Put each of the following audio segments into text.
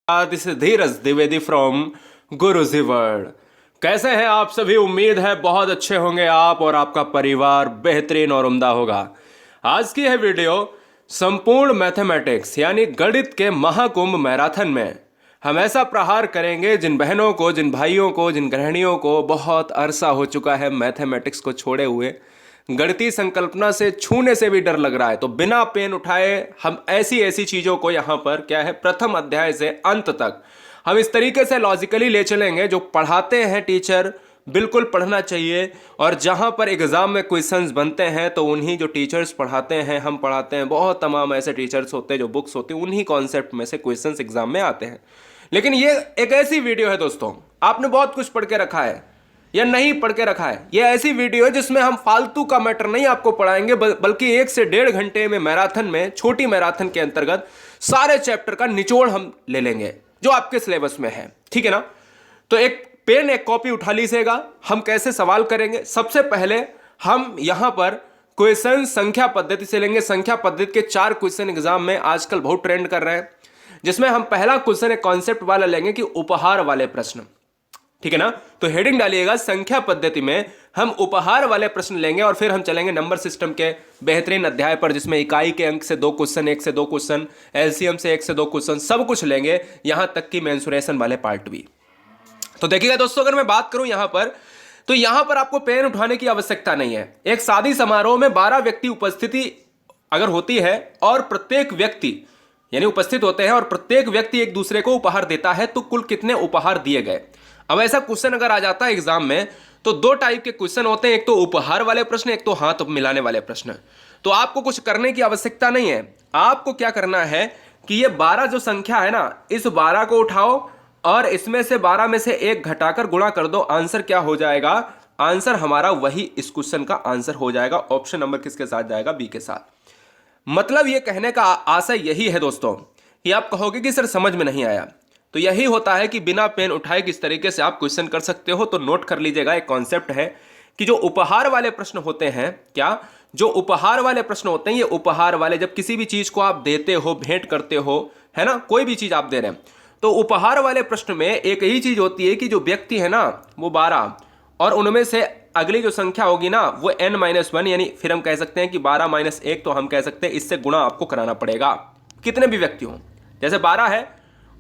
This is Dheeraj Dwivedi from Guruji world. कैसे हैं आप सभी? उम्मीद है बहुत अच्छे होंगे आप और आपका परिवार बेहतरीन और उम्दा होगा। आज की है वीडियो संपूर्ण मैथमेटिक्स यानी गणित के महाकुंभ मैराथन में हम ऐसा प्रहार करेंगे जिन बहनों को, जिन भाइयों को, जिन गृहिणियों को बहुत अरसा हो चुका है मैथमेटिक्स को छोड़े हुए, गणितीय संकल्पना से छूने से भी डर लग रहा है, तो बिना पेन उठाए हम ऐसी ऐसी चीजों को यहां पर क्या है प्रथम अध्याय से अंत तक हम इस तरीके से लॉजिकली ले चलेंगे जो पढ़ाते हैं टीचर बिल्कुल पढ़ना चाहिए। और जहां पर एग्जाम में क्वेश्चंस बनते हैं तो उन्हीं जो टीचर्स पढ़ाते हैं, हम पढ़ाते हैं, बहुत तमाम ऐसे टीचर्स होते हैं जो बुक्स होती हैं, उन्हीं कॉन्सेप्ट में से क्वेश्चंस एग्जाम में आते हैं। लेकिन ये एक ऐसी वीडियो है दोस्तों, आपने बहुत कुछ पढ़ के रखा है या नहीं पढ़ के रखा है, ये ऐसी वीडियो है जिसमें हम फालतू का मैटर नहीं आपको पढ़ाएंगे, बल्कि 1 से 1.5 घंटे में मैराथन में, छोटी मैराथन के अंतर्गत सारे चैप्टर का निचोड़ हम ले लेंगे जो आपके सिलेबस में है। ठीक है ना? तो एक पेन एक कॉपी उठा लीजिएगा। हम कैसे सवाल करेंगे? सबसे पहले हम यहां पर क्वेश्चन संख्या पद्धति से लेंगे। संख्या पद्धति के 4 क्वेश्चन एग्जाम में आजकल बहुत ट्रेंड कर रहे हैं, जिसमें हम पहला क्वेश्चन एक कॉन्सेप्ट वाला लेंगे कि उपहार वाले प्रश्न। ठीक है ना? तो हेडिंग डालिएगा संख्या पद्धति में हम उपहार वाले प्रश्न लेंगे और फिर हम चलेंगे नंबर सिस्टम के बेहतरीन अध्याय पर, जिसमें इकाई के अंक से 2 क्वेश्चन, 1 से 2 क्वेश्चन, एलसीएम से 1 से 2 क्वेश्चन, सब कुछ लेंगे, यहां तक कि मेंसुरेशन वाले पार्ट भी। तो देखिएगा दोस्तों, अगर मैं बात करूं यहां पर, तो यहां पर आपको पेन उठाने की आवश्यकता नहीं है। एक शादी समारोह में 12 व्यक्ति उपस्थिति अगर होती है और प्रत्येक व्यक्ति यानी उपस्थित होते हैं और प्रत्येक व्यक्ति एक दूसरे को उपहार देता है, तो कुल कितने उपहार दिए गए? अब ऐसा क्वेश्चन अगर आ जाता है एग्जाम में तो 2 टाइप के क्वेश्चन होते हैं, एक तो उपहार वाले प्रश्न, एक तो हाथ मिलाने वाले प्रश्न। तो आपको कुछ करने की आवश्यकता नहीं है। आपको क्या करना है कि ये 12 जो संख्या है ना, इस 12 को उठाओ और इसमें से 12 में से 1 घटाकर गुणा कर दो। आंसर क्या हो जाएगा? आंसर हमारा वही इस क्वेश्चन का आंसर हो जाएगा। ऑप्शन नंबर किसके साथ जाएगा? बी के साथ। मतलब ये कहने का आशय यही है दोस्तों कि आप कहोगे कि सर समझ में नहीं आया, तो यही होता है कि बिना पेन उठाए किस तरीके से आप क्वेश्चन कर सकते हो। तो नोट कर लीजिएगा, एक कॉन्सेप्ट है कि जो उपहार वाले प्रश्न होते हैं, क्या जो उपहार वाले प्रश्न होते हैं, ये उपहार वाले जब किसी भी चीज को आप देते हो, भेंट करते हो, है ना, कोई भी चीज आप दे रहे हैं, तो उपहार वाले प्रश्न में एक ही चीज होती है कि जो व्यक्ति है ना वो 12 और उनमें से अगली जो संख्या होगी ना वो n-1, यानी फिर हम कह सकते हैं कि 12 - 1, तो हम कह सकते हैं इससे गुणा आपको कराना पड़ेगा कितने भी व्यक्ति हों। जैसे 12 है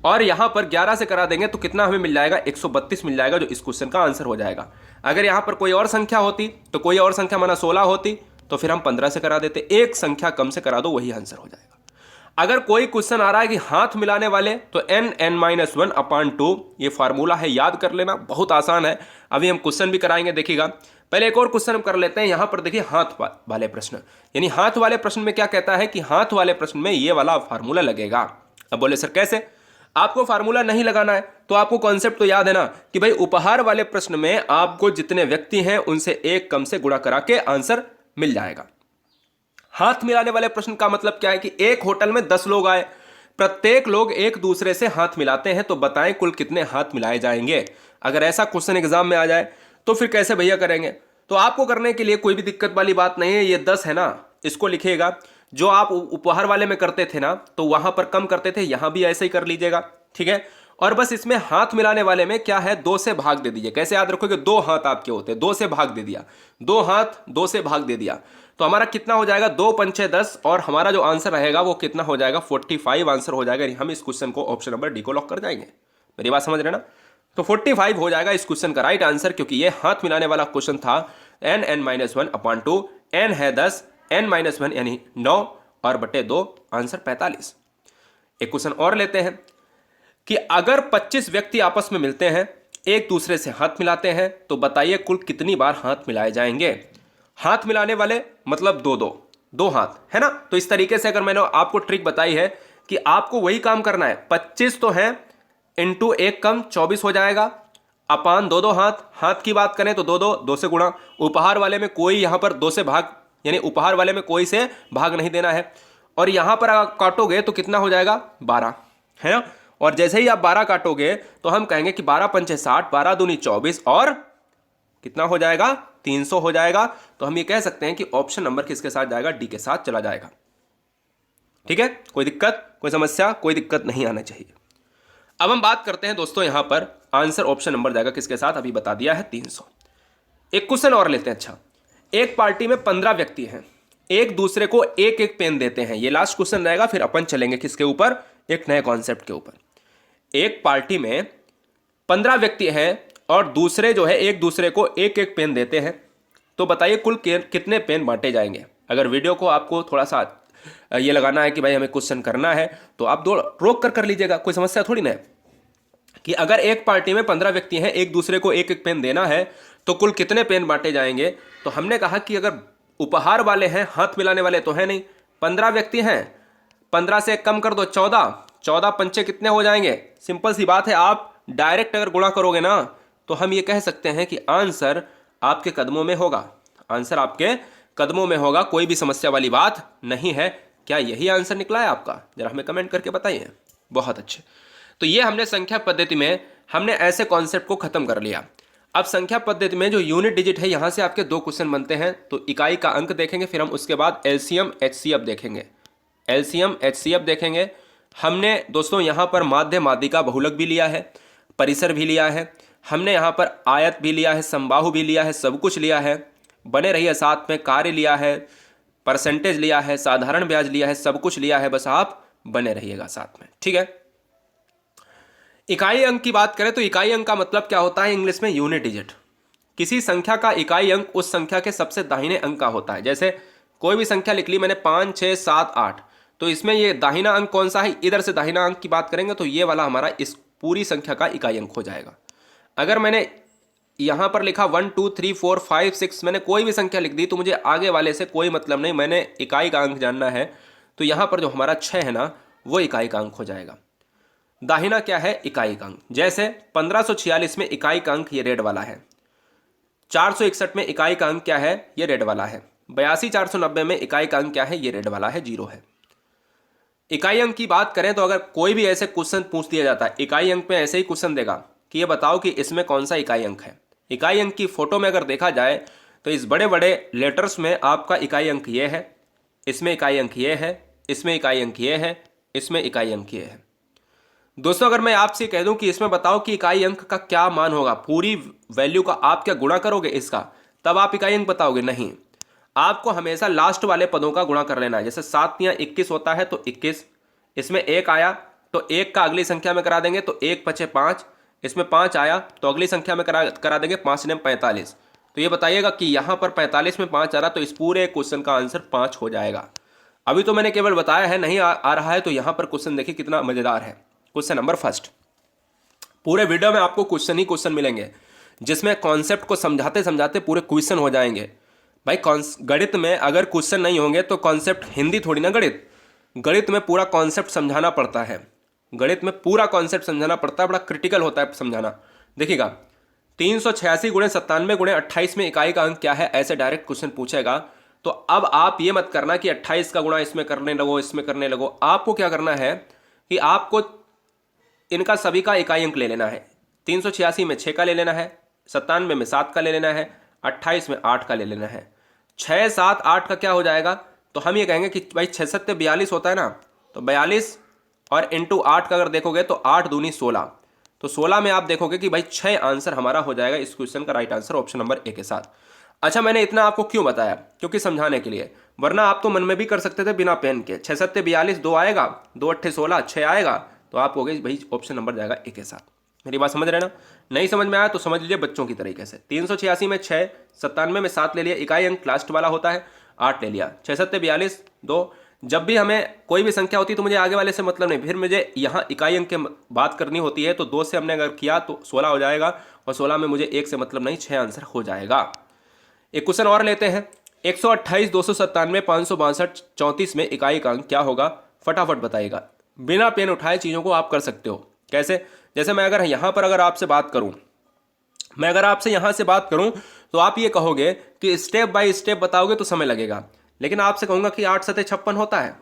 और यहां पर 11 से करा देंगे तो कितना हमें मिल जाएगा? 132 मिल जाएगा, जो इस क्वेश्चन का आंसर हो जाएगा। अगर यहां पर कोई और संख्या होती तो कोई और संख्या माना 16 होती तो फिर हम 15 से करा देते। एक संख्या कम से करा दो, वही आंसर हो जाएगा। अगर कोई क्वेश्चन आ रहा है कि हाथ मिलाने वाले, तो n-1/2 ये फार्मूला है, याद कर लेना, बहुत आसान है। अभी हम क्वेश्चन भी कराएंगे, देखिएगा। पहले एक और क्वेश्चन हम कर लेते हैं। यहां पर देखिए हाथ वाले प्रश्न, यानी हाथ वाले प्रश्न में क्या कहता है कि हाथ वाले प्रश्न में ये वाला फार्मूला लगेगा। अब बोले सर कैसे? आपको फार्मूला नहीं लगाना है तो आपको कॉन्सेप्ट तो याद है ना कि भाई उपहार वाले प्रश्न में आपको जितने व्यक्ति हैं उनसे 1 कम से गुणा करा के आंसर मिल जाएगा। हाथ मिलाने वाले प्रश्न का मतलब क्या है कि एक होटल में 10 लोग आए, प्रत्येक लोग एक दूसरे से हाथ मिलाते हैं, तो बताएं कुल कितने हाथ मिलाए जाएंगे। अगर ऐसा क्वेश्चन एग्जाम में आ जाए तो फिर कैसे भैया करेंगे? तो आपको करने के लिए कोई भी दिक्कत वाली बात नहीं है। ये 10 है ना, इसको लिखिएगा। जो आप उपहार वाले में करते थे ना तो वहां पर कम करते थे, यहां भी ऐसे ही कर लीजिएगा। ठीक है? और बस इसमें हाथ मिलाने वाले में क्या है, 2 से भाग दे दीजिए। कैसे याद रखोगे? 2 हाथ आपके होते हैं, 2 से भाग दे दिया, 2 हाथ 2 से भाग दे दिया, तो हमारा कितना हो जाएगा? 2 पंचे 10, और हमारा जो आंसर रहेगा वो कितना हो जाएगा? 45 आंसर हो जाएगा। हम इस क्वेश्चन को ऑप्शन नंबर डी को लॉक कर जाएंगे। मेरी बात समझ रहे ना? तो 45 हो जाएगा इस क्वेश्चन का राइट आंसर, क्योंकि ये हाथ मिलाने वाला क्वेश्चन था। n-1/2, n है 10, n-1 यानी 9 और बटे 2, आंसर 45। एक क्वेश्चन और लेते हैं कि अगर 25 व्यक्ति आपस में मिलते हैं, एक दूसरे से हाथ मिलाते हैं, तो बताइए कुल कितनी बार हाथ मिलाए जाएंगे? हाथ मिलाने वाले मतलब 2 हाथ, है ना? तो इस तरीके से अगर मैंने आपको ट्रिक बताई है कि आपको वही काम करना है। 25 तो है, इंटू 1 कम 24 हो जाएगा, अपान 2 हाथ। हाथ की बात करें तो 2 से गुणा। उपहार वाले में कोई यहां पर 2 से भाग, यानी उपहार वाले में कोई से भाग नहीं देना है। और यहां पर अगर काटोगे तो कितना हो जाएगा? 12, है ना? और जैसे ही आप 12 काटोगे तो हम कहेंगे कि 12 पंचे 60, 12 दूनी 24, और कितना हो जाएगा? 300 हो जाएगा। तो हम ये कह सकते हैं कि ऑप्शन नंबर किसके साथ जाएगा? डी के साथ चला जाएगा। ठीक है? कोई दिक्कत, कोई समस्या, कोई दिक्कत नहीं आना चाहिए। अब हम बात करते हैं दोस्तों, यहां पर आंसर ऑप्शन नंबर जाएगा किसके साथ, अभी बता दिया है 300। एक क्वेश्चन और लेते हैं। अच्छा, एक पार्टी में 15 व्यक्ति हैं, एक दूसरे को एक एक पेन देते हैं। ये लास्ट क्वेश्चन रहेगा, फिर अपन चलेंगे किसके ऊपर, एक नए कॉन्सेप्ट के ऊपर। एक पार्टी में 15 व्यक्ति हैं और दूसरे जो है एक दूसरे को एक एक पेन देते हैं, तो बताइए कुल कितने पेन बांटे जाएंगे। अगर वीडियो को आपको थोड़ा सा ये लगाना है कि भाई हमें क्वेश्चन करना है, तो आप दो रोक कर लीजिएगा, कोई समस्या थोड़ी ना है। कि अगर एक पार्टी में 15 व्यक्ति हैं, एक दूसरे को एक एक पेन देना है, तो कुल कितने पेन बांटे जाएंगे। तो हमने कहा कि अगर उपहार वाले हैं, हाथ मिलाने वाले तो है नहीं, 15 व्यक्ति हैं, 15 से कम कर दो 14, 14 पंचे कितने हो जाएंगे। सिंपल सी बात है, आप डायरेक्ट अगर गुणा करोगे ना, तो हम ये कह सकते हैं कि आंसर आपके कदमों में होगा, आंसर आपके कदमों में होगा, कोई भी समस्या वाली बात नहीं है। क्या यही आंसर निकला है आपका, जरा हमें कमेंट करके बताइए। बहुत अच्छे। तो ये हमने संख्या पद्धति में हमने ऐसे कॉन्सेप्ट को खत्म कर लिया। अब संख्या पद्धति में जो यूनिट डिजिट है, यहां से आपके दो क्वेश्चन बनते हैं। तो इकाई का अंक देखेंगे, फिर हम उसके बाद एलसीएम एचसीएफ देखेंगे। एलसीएम एचसीएफ देखेंगे। हमने दोस्तों यहां पर माध्य माध्यिका बहुलक भी लिया है, परिसर भी लिया है, हमने यहां पर आयत भी लिया है, समबाहु भी लिया है, सब कुछ लिया है। बने रहिए साथ में, कार्य लिया है, परसेंटेज लिया है, साधारण ब्याज लिया है, सब कुछ लिया है, बस आप बने रहिएगा साथ में, ठीक है। इकाई अंक की बात करें तो इकाई अंक का मतलब क्या होता है इंग्लिश में, यूनिट डिजिट। किसी संख्या का इकाई अंक उस संख्या के सबसे दाहिने अंक का होता है। जैसे कोई भी संख्या लिख ली मैंने 5, 6, 7, 8, तो इसमें ये दाहिना अंक कौन सा है, इधर से दाहिना अंक की बात करेंगे तो ये वाला हमारा इस पूरी संख्या का इकाई अंक हो जाएगा। अगर मैंने यहां पर लिखा 1, 2, 3, 4, 5, 6, मैंने कोई भी संख्या लिख दी तो मुझे आगे वाले से कोई मतलब नहीं, मैंने इकाई का अंक जानना है। तो यहां पर जो हमारा 6 है ना, वो इकाई का अंक हो जाएगा। दाहिना क्या है, इकाई का अंक। जैसे 1546 में इकाई का अंक ये रेड वाला है, 461 में इकाई का अंक क्या है, ये रेड वाला है, 82,490 में इकाई का अंक क्या है, ये रेड वाला है, 0 है। इकाई अंक की बात करें तो अगर कोई भी ऐसे क्वेश्चन पूछ दिया जाता है इकाई अंक में, ऐसे ही क्वेश्चन देगा कि ये बताओ कि इसमें कौन सा इकाई अंक है। इकाई अंक की फोटो में अगर देखा जाए तो इस बड़े बड़े लेटर्स में आपका इकाई अंक ये है, इसमें इकाई अंक ये है, इसमें इकाई अंक ये है, इसमें इकाई अंक ये है। दोस्तों अगर मैं आपसे कह दूं कि इसमें बताओ कि इकाई अंक का क्या मान होगा, पूरी वैल्यू का आप क्या गुणा करोगे इसका, तब आप इकाई अंक बताओगे, नहीं। आपको हमेशा लास्ट वाले पदों का गुणा कर लेना है। जैसे 7 या 21 होता है तो 21, इसमें 1 आया तो 1 का अगली संख्या में करा देंगे, तो 1 पचे 5, इसमें 5 आया तो अगली संख्या में करा देंगे, 5 ने 45। तो ये बताइएगा कि यहाँ पर 45 में 5 आ रहा, तो इस पूरे क्वेश्चन का आंसर 5 हो जाएगा। अभी तो मैंने केवल बताया है, नहीं आ रहा है तो यहाँ पर क्वेश्चन देखिए कितना मजेदार है। क्वेश्चन नंबर फर्स्ट, पूरे वीडियो में आपको क्वेश्चन ही क्वेश्चन मिलेंगे, जिसमें कॉन्सेप्ट को समझाते समझाते पूरे क्वेश्चन हो जाएंगे। भाई गणित में अगर क्वेश्चन नहीं होंगे तो कॉन्सेप्ट, हिंदी थोड़ी ना गणित, गणित में पूरा कॉन्सेप्ट समझाना पड़ता है, गणित में पूरा कॉन्सेप्ट समझाना पड़ता है, बड़ा क्रिटिकल होता है समझाना। देखिएगा 386 गुणे 97 गुणे 28 में इकाई का अंक क्या है, ऐसे डायरेक्ट क्वेश्चन पूछेगा। तो अब आप ये मत करना कि 28 का गुणा इसमें करने लगो, इसमें करने लगो। आपको क्या करना है कि आपको इनका सभी का इकाई अंक ले लेना है। 386 में 6 का ले लेना है, 97 में 7 का ले लेना है, 28 में 8 का ले लेना है। 6, 7, 8 का क्या हो जाएगा, तो हम ये कहेंगे कि भाई 6 7 42 होता है ना, तो 42 और इंटू 8 का अगर देखोगे तो 8 दूनी 16, तो 16 में आप देखोगे कि भाई 6 आंसर हमारा हो जाएगा इस क्वेश्चन का right answer option number A के साथ। अच्छा, मैंने इतना आपको क्यों बताया, क्योंकि समझाने के लिए, वरना आप तो मन में भी कर सकते थे बिना पेन के। 6 7 42, 2 आएगा, 2 8 16, 6 आएगा, तो आप हो गए भाई ऑप्शन नंबर जाएगा ए के साथ। मेरी बात समझ रहे ना, नहीं समझ में आया तो समझ लीजिए बच्चों की तरीके से। 386 में 6, 97 में 7 ले लिया, इकाई अंक लास्ट वाला होता है, 8 ले लिया, 6 7 42, 2। जब भी हमें कोई भी संख्या होती है तो मुझे आगे वाले से मतलब नहीं, फिर मुझे यहाँ इकाई अंक की बात करनी होती है, तो 2 से हमने अगर किया तो 16 हो जाएगा, और 16 में मुझे 1 से मतलब नहीं, 6 आंसर हो जाएगा। एक क्वेश्चन और लेते हैं। 128, 297, 562, 34 में इकाई का अंक क्या होगा, फटाफट बताइएगा। बिना पेन उठाए चीज़ों को आप कर सकते हो। कैसे, जैसे मैं अगर यहाँ पर अगर आपसे बात करूँ, मैं अगर आपसे यहाँ से बात करूँ तो आप ये कहोगे कि स्टेप बाय स्टेप बताओगे तो समय लगेगा, लेकिन आपसे कहूँगा कि 8 7 56 होता है,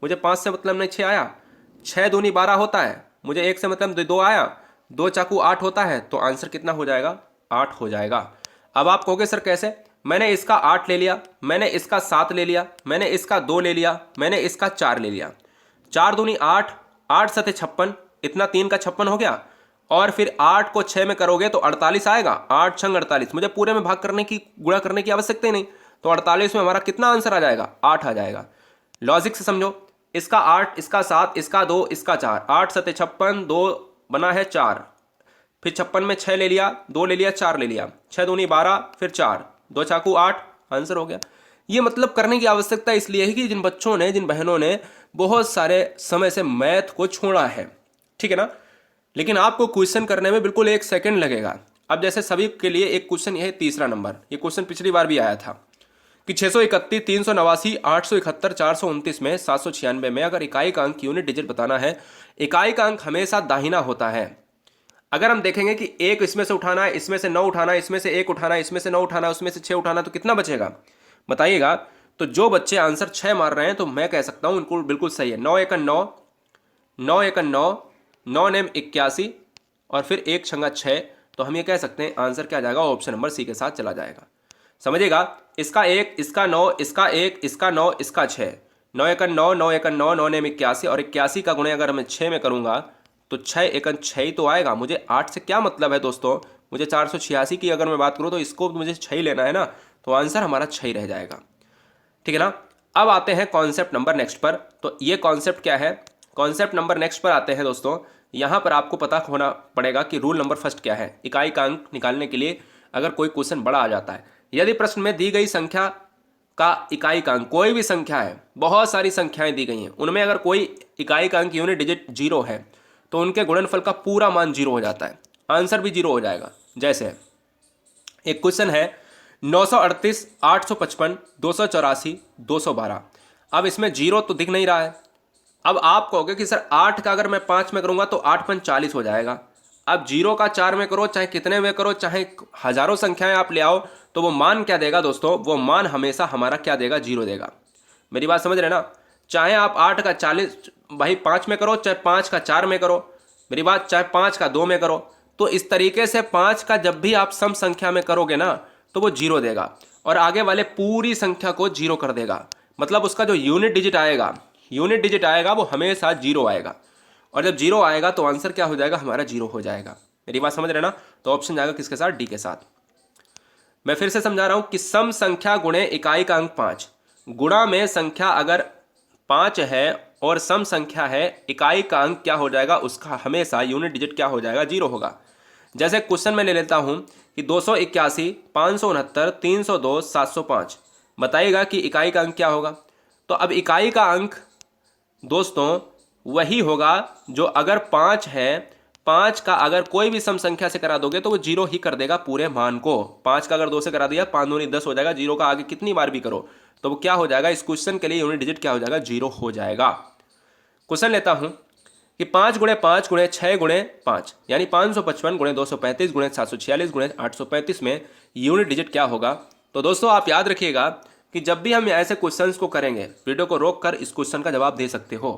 मुझे 5 से मतलब नहीं 6 आया, 6 दूनी 12 होता है, मुझे 1 से मतलब 2 आया, 2 चाकू 8 होता है, तो आंसर कितना हो जाएगा, 8 हो जाएगा। अब आप कहोगे सर कैसे, मैंने इसका 8 ले लिया, मैंने इसका 7 ले लिया, मैंने इसका 2 ले लिया, मैंने इसका 4 ले लिया, 4 दूनी 8, 8 7 56, इतना 3 का 56 हो गया, और फिर 8 को 6 में करोगे तो 48 आएगा। 8 छंग 48, मुझे पूरे में भाग करने की, गुणा करने की आवश्यकता ही नहीं। तो 48 में हमारा कितना आंसर आ जाएगा? 8 आ जाएगा। लॉजिक से समझो, इसका 8, इसका 7, इसका 2, इसका 4, 8 7 56, 2 बना है 4, फिर 56 में 6 ले लिया, 2 ले लिया, 4 ले लिया, 6 दूनी 12, फिर 4, 2 चाकू 8, आंसर हो गया। ये मतलब करने की आवश्यकता इसलिए है कि जिन बच्चों ने, जिन बहनों ने बहुत सारे समय से मैथ को छोड़ा है, ठीक है ना, लेकिन आपको क्वेश्चन करने में बिल्कुल 1 सेकंड लगेगा। अब जैसे सभी के लिए एक क्वेश्चन, यह है तीसरा नंबर। ये क्वेश्चन पिछली बार भी आया था कि 631, 389, 871, 429 में 796 में अगर इकाई का अंक यूनिट डिजिट बताना है, इकाई का अंक हमेशा दाहिना होता है। अगर हम देखेंगे कि एक इसमें से उठाना है, इसमें से 9 उठाना है, इसमें से 1 उठाना है, इसमें से 9 उठाना है, उसमें से 6 उठाना, तो कितना बचेगा बताइएगा। तो जो बच्चे आंसर 6 मार रहे हैं तो मैं कह सकता हूं उनको बिल्कुल सही है। 9 एकन 9, 9 एकन 9, 9 नेम 81 और फिर 1 छंगा 6, तो हम ये कह सकते हैं आंसर क्या आ जाएगा? ऑप्शन नंबर सी के साथ चला जाएगा। समझिएगा, इसका 1, इसका 9, इसका 1, इसका 9, इसका 6, 9 एकन 9, 9 एकन 9, 9 नेम 81 और 81 का गुणे अगर मैं 6 में करूंगा तो 6 एकन 6 ही तो आएगा। मुझे 8 से क्या मतलब है दोस्तों? मुझे 486 की अगर मैं बात करूं तो इसको मुझे 6 ही लेना है ना, तो आंसर हमारा 6 ही रह जाएगा, ठीक है ना। अब आते हैं कॉन्सेप्ट नंबर नेक्स्ट पर। तो ये कॉन्सेप्ट क्या है? कॉन्सेप्ट नंबर नेक्स्ट पर आते हैं दोस्तों। यहां पर आपको पता होना पड़ेगा कि रूल नंबर फर्स्ट क्या है। इकाई का अंक निकालने के लिए अगर कोई क्वेश्चन बड़ा आ जाता है, यदि प्रश्न में दी गई संख्या का इकाई का अंक, कोई भी संख्या है, बहुत सारी संख्याएं दी गई हैं, उनमें अगर कोई इकाई का अंक यूनिट डिजिट 0 है तो उनके गुणनफल का पूरा मान 0 हो जाता है, आंसर भी 0 हो जाएगा। जैसे एक क्वेश्चन है 938, 855, 284, 212। अब इसमें 0 तो दिख नहीं रहा है। अब आप कहोगे कि सर 8 का अगर मैं 5 में करूंगा तो 8 5 40 हो जाएगा। अब 0 का 4 में करो, चाहे कितने में करो, चाहे हजारों संख्याएं आप ले आओ, तो वो मान क्या देगा दोस्तों? वो मान हमेशा हमारा क्या देगा? 0 देगा। मेरी बात समझ रहे ना? चाहे आप 8 का 40 भाई 5 में करो, चाहे 5 का 4 में करो, मेरी बात, चाहे 5 का 2 में करो, तो इस तरीके से 5 का जब भी आप सम संख्या में करोगे ना तो वो 0 देगा और आगे वाले पूरी संख्या को 0 कर देगा। मतलब उसका जो यूनिट डिजिट आएगा, यूनिट डिजिट आएगा वो हमेशा 0 आएगा, और जब 0 आएगा तो आंसर क्या हो जाएगा? हमारा 0 हो जाएगा। मेरी बात समझ रहे ना? तो ऑप्शन जाएगा किसके साथ? डी के साथ। मैं फिर से समझा रहा हूं कि सम संख्या गुणे इकाई का अंक 5, गुणा में संख्या अगर 5 है और सम संख्या है, इकाई का अंक क्या हो जाएगा? उसका हमेशा यूनिट डिजिट क्या हो जाएगा? 0 होगा। जैसे क्वेश्चन में ले लेता हूं कि 281, 569, 302, 705, बताइएगा कि इकाई का अंक क्या होगा? तो अब इकाई का अंक दोस्तों वही होगा जो अगर 5 है, 5 का अगर कोई भी सम संख्या से करा दोगे तो वो 0 ही कर देगा पूरे मान को। 5 का अगर 2 से करा दिया, 5 दूनी 10 हो जाएगा। 0 का आगे कितनी बार भी करो तो वो क्या हो जाएगा? इस क्वेश्चन के लिए यूनिट डिजिट क्या हो जाएगा? 0 हो जाएगा। क्वेश्चन लेता हूं कि 5 गुणे 5 गुणे 6 गुणे 5 यानी 555 गुणे 235 गुणे 746 गुणे 835 में यूनिट डिजिट क्या होगा? तो दोस्तों आप याद रखिएगा कि जब भी हम ऐसे क्वेश्चंस को करेंगे, वीडियो को रोक कर इस क्वेश्चन का जवाब दे सकते हो।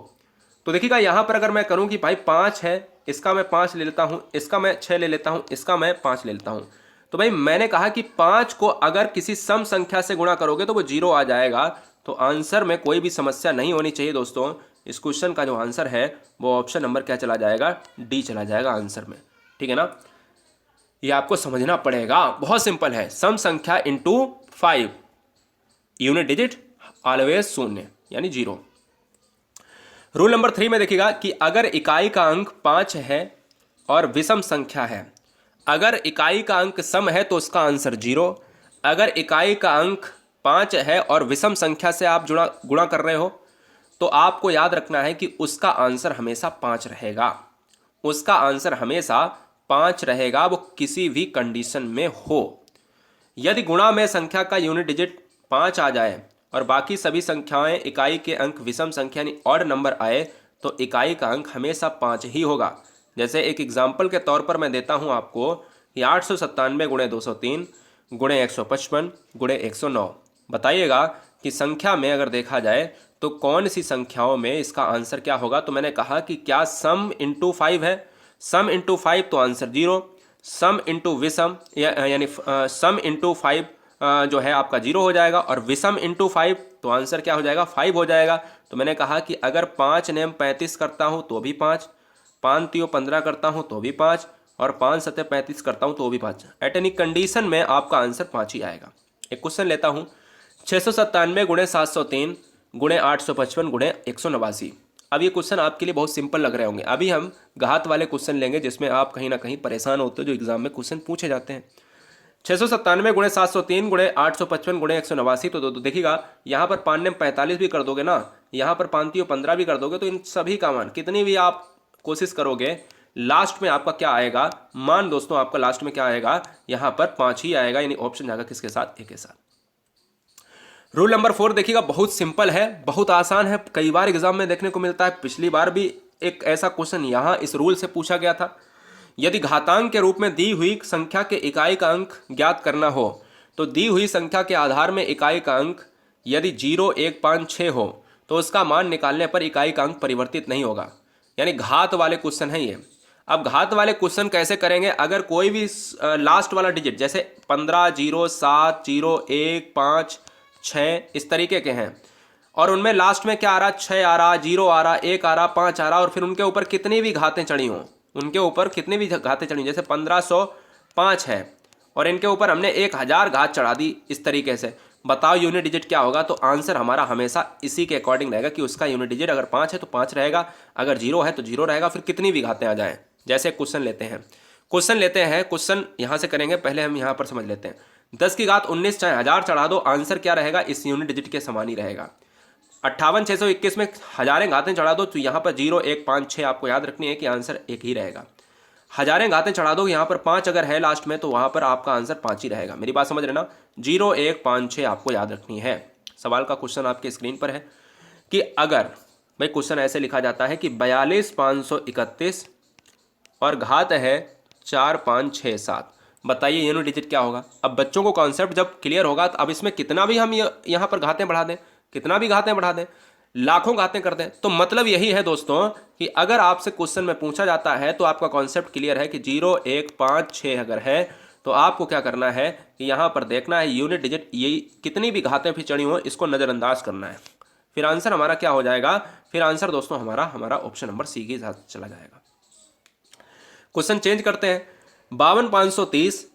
तो देखिएगा यहाँ पर अगर मैं करूँ कि भाई 5 है, इसका मैं 5 ले लेता हूँ, इसका मैं 6 ले लेता हूँ, इसका मैं 5 ले लेता हूँ, तो भाई मैंने कहा कि 5 को अगर किसी सम संख्या से गुणा करोगे तो वो 0 आ जाएगा। तो आंसर में कोई भी समस्या नहीं होनी चाहिए दोस्तों। इस क्वेश्चन का जो आंसर है वो ऑप्शन नंबर क्या चला जाएगा? डी चला जाएगा आंसर में, ठीक है ना। ये आपको समझना पड़ेगा, बहुत सिंपल है। सम संख्या इंटू 5, यूनिट डिजिट ऑलवेज 0 यानी 0। रूल नंबर 3 में देखिएगा कि अगर इकाई का अंक 5 है और विषम संख्या है, अगर इकाई का अंक सम है तो उसका आंसर 0। अगर इकाई का अंक 5 है और विषम संख्या से आप गुणा कर रहे हो तो आपको याद रखना है कि उसका आंसर हमेशा 5 रहेगा। उसका आंसर हमेशा 5 रहेगा, वो किसी भी कंडीशन में हो। यदि गुणा में संख्या का यूनिट डिजिट 5 आ जाए और बाकी सभी संख्याएं इकाई के अंक विषम संख्या यानी ऑड नंबर आए तो इकाई का अंक हमेशा 5 ही होगा। जैसे एक एग्जाम्पल के तौर पर मैं देता हूं आपको कि 897 गुणे 203 गुणे 155 गुणे 109, बताइएगा कि संख्या में अगर देखा जाए तो कौन सी संख्याओं में इसका आंसर क्या होगा। तो मैंने कहा कि क्या सम इंटू 5 है? सम इंटू 5 तो आंसर 0। सम इंटू विषम यानी सम इंटू 5 जो है आपका 0 हो जाएगा, और विषम इंटू 5 तो आंसर क्या हो जाएगा? 5 हो जाएगा। तो मैंने कहा कि अगर 5 नेम 35 करता हूं तो भी 5, 5 3 15 करता हूँ तो भी 5, और 5 7 35 करता हूँ तो भी 5। एट एनी कंडीशन में आपका आंसर 5 ही आएगा। एक क्वेश्चन लेता हूँ, 697 गुणे 703 गुणे 855 गुणे 189। अब ये क्वेश्चन आपके लिए बहुत सिंपल लग रहे होंगे। अभी हम घात वाले क्वेश्चन लेंगे जिसमें आप कहीं ना कहीं परेशान होते हो, जो एग्जाम में क्वेश्चन पूछे जाते हैं। 697 गुणे 703 गुणे 855 गुणे 189। तो देखिएगा यहाँ पर 5 ने 45 भी कर दोगे ना, यहाँ पर 5 3 15 भी कर दोगे, तो इन सभी का मान कितनी भी आप कोशिश करोगे, लास्ट में आपका क्या आएगा, मान दोस्तों आपका लास्ट में क्या आएगा, यहाँ पर 5 ही आएगा। यानी ऑप्शन जाएगा किसके साथ, ए के साथ। रूल नंबर 4 देखिएगा, बहुत सिंपल है, बहुत आसान है, कई बार एग्जाम में देखने को मिलता है। पिछली बार भी एक ऐसा क्वेश्चन यहाँ इस रूल से पूछा गया था। यदि घातांक के रूप में दी हुई संख्या के इकाई का अंक ज्ञात करना हो, तो दी हुई संख्या के आधार में इकाई का अंक यदि 0 1 5 6 हो तो उसका मान निकालने पर इकाई का अंक परिवर्तित नहीं होगा। यानी घात वाले क्वेश्चन है ये। अब घात वाले क्वेश्चन कैसे करेंगे, अगर कोई भी लास्ट वाला डिजिट जैसे 15 0 7 0 1 5 6 इस तरीके के हैं, और उनमें लास्ट में क्या आ रहा, 6 आ रहा, 0 आ रहा, 1 आ रहा, 5 आ रहा, और फिर उनके ऊपर कितनी भी घातें चढ़ी हों, उनके ऊपर कितनी भी घातें चढ़ी, जैसे 1505 है और इनके ऊपर हमने 1000 घात चढ़ा दी इस तरीके से, बताओ यूनिट डिजिट क्या होगा। तो आंसर हमारा हमेशा इसी के अकॉर्डिंग रहेगा कि उसका यूनिट डिजिट अगर 5 है तो 5 रहेगा, अगर 0 है तो 0 रहेगा, फिर कितनी भी घातें आ जाएं। जैसे क्वेश्चन लेते हैं, क्वेश्चन यहाँ से करेंगे, पहले हम यहाँ पर समझ लेते हैं। 10 की घात 19 चाहे 1000 चढ़ा दो, आंसर क्या रहेगा, इस यूनिट डिजिट के समान ही रहेगा। 58 621 में हजारें घातें चढ़ा दो, तो यहाँ पर 0 1 5 6 आपको याद रखनी है कि आंसर एक ही रहेगा। हजारें घातें चढ़ा दो, यहाँ पर 5 अगर है लास्ट में तो वहाँ पर आपका आंसर 5 ही रहेगा। मेरी बात समझ रहे ना, 0 1 5 6 आपको याद रखनी है। सवाल का क्वेश्चन आपके स्क्रीन पर है कि अगर भाई क्वेश्चन ऐसे लिखा जाता है कि 42 531 और घात है 4 5 6 7, बताइए यूनिट डिजिट क्या होगा। अब बच्चों को कॉन्सेप्ट जब क्लियर होगा तो अब इसमें कितना भी हम यहाँ पर घातें बढ़ा दें, कितना भी घातें बढ़ा दें, लाखों घातें कर दें, तो मतलब यही है दोस्तों कि अगर आपसे क्वेश्चन में पूछा जाता है तो आपका कॉन्सेप्ट क्लियर है कि 0 1 5 6 अगर है तो आपको क्या करना है कि यहाँ पर देखना है यूनिट डिजिट, ये कितनी भी घातें भी चढ़ी हो इसको नज़रअंदाज करना है। फिर आंसर हमारा क्या हो जाएगा, फिर आंसर दोस्तों हमारा ऑप्शन नंबर सी के साथ चला जाएगा। क्वेश्चन चेंज करते हैं, 52 530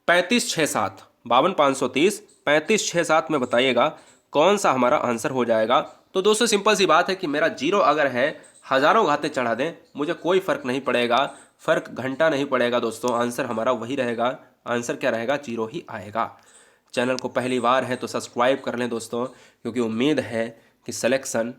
35 6 7, 52 530 35 6 7 में बताइएगा कौन सा हमारा आंसर हो जाएगा। तो दोस्तों सिंपल सी बात है कि मेरा 0 अगर है, हज़ारों घातें चढ़ा दें, मुझे कोई फ़र्क नहीं पड़ेगा, फ़र्क घंटा नहीं पड़ेगा दोस्तों, आंसर हमारा वही रहेगा। आंसर क्या रहेगा, 0 ही आएगा। चैनल को पहली बार है तो सब्सक्राइब कर लें दोस्तों, क्योंकि उम्मीद है कि सिलेक्शन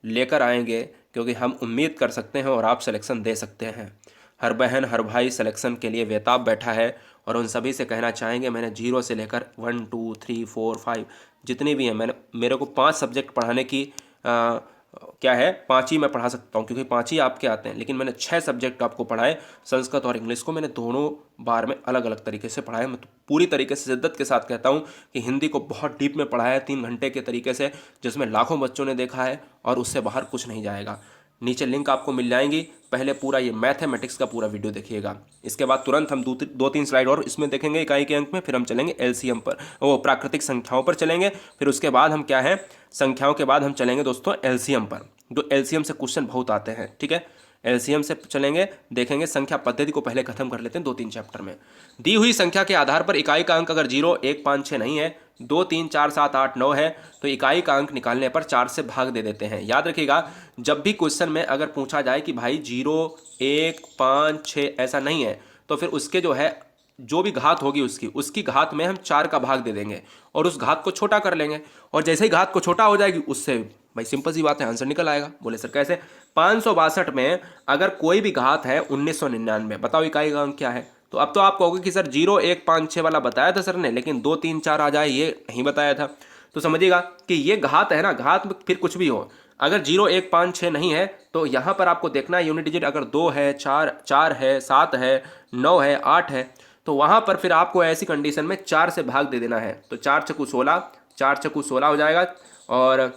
लेकर आएंगे, क्योंकि हम उम्मीद कर सकते हैं और आप सिलेक्शन दे सकते हैं। हर बहन हर भाई सिलेक्शन के लिए बेताब बैठा है, और उन सभी से कहना चाहेंगे मैंने 0 से लेकर 1 2 3 4 5 जितनी भी हैं, मेरे को 5 सब्जेक्ट पढ़ाने की क्या है, 5 ही मैं पढ़ा सकता हूँ, क्योंकि 5 ही आपके आते हैं, लेकिन मैंने 6 सब्जेक्ट आपको पढ़ाए। संस्कृत और इंग्लिश को मैंने दोनों बार में अलग अलग तरीके से पढ़ाया। मैं तो पूरी तरीके से शिद्दत के साथ कहता हूँ कि हिंदी को बहुत डीप में पढ़ाया है 3 घंटे के तरीके से, जिसमें लाखों बच्चों ने देखा है और उससे बाहर कुछ नहीं जाएगा। नीचे लिंक आपको मिल जाएंगी, पहले पूरा ये मैथमेटिक्स का पूरा वीडियो देखिएगा। इसके बाद तुरंत हम 2-3 स्लाइड और इसमें देखेंगे इकाई के अंक में, फिर हम चलेंगे एलसीएम पर, वो प्राकृतिक संख्याओं पर चलेंगे। फिर उसके बाद हम क्या है, संख्याओं के बाद हम चलेंगे दोस्तों एलसीएम पर, जो एलसीएम से क्वेश्चन बहुत आते हैं। ठीक है, एलसीएम से चलेंगे, देखेंगे संख्या पद्धति को पहले खत्म कर लेते हैं 2-3 चैप्टर में। दी हुई संख्या के आधार पर इकाई का अंक अगर 0 1 5 6 नहीं है, 2 3 4 7 8 9 है, तो इकाई का अंक निकालने पर 4 से भाग दे देते हैं। याद रखिएगा, जब भी क्वेश्चन में अगर पूछा जाए कि भाई 0 1 5 6 ऐसा नहीं है, तो फिर उसके जो है जो भी घात होगी उसकी घात में हम 4 का भाग दे देंगे और उस घात को छोटा कर लेंगे, और जैसे ही घात को छोटा हो जाएगी उससे भाई सिंपल सी बात है आंसर निकल आएगा। बोले सर कैसे, 562 में अगर कोई भी घात है 1999, बताओ इकाई का अंक क्या है। तो अब तो आप कहोगे कि सर 0 1 5 6 वाला बताया था सर ने, लेकिन 2 3 4 आ जाए ये नहीं बताया था। तो समझिएगा कि ये घात है ना, घात में फिर कुछ भी हो, अगर 0 1 5 6 नहीं है तो यहाँ पर आपको देखना है यूनिट डिजिट अगर 2 है 4 है 7 है 9 है 8 है, तो वहाँ पर फिर आपको ऐसी कंडीशन में 4 से भाग दे देना है। तो 4 छक्कू 16, 4 छक्कू 16 हो जाएगा, और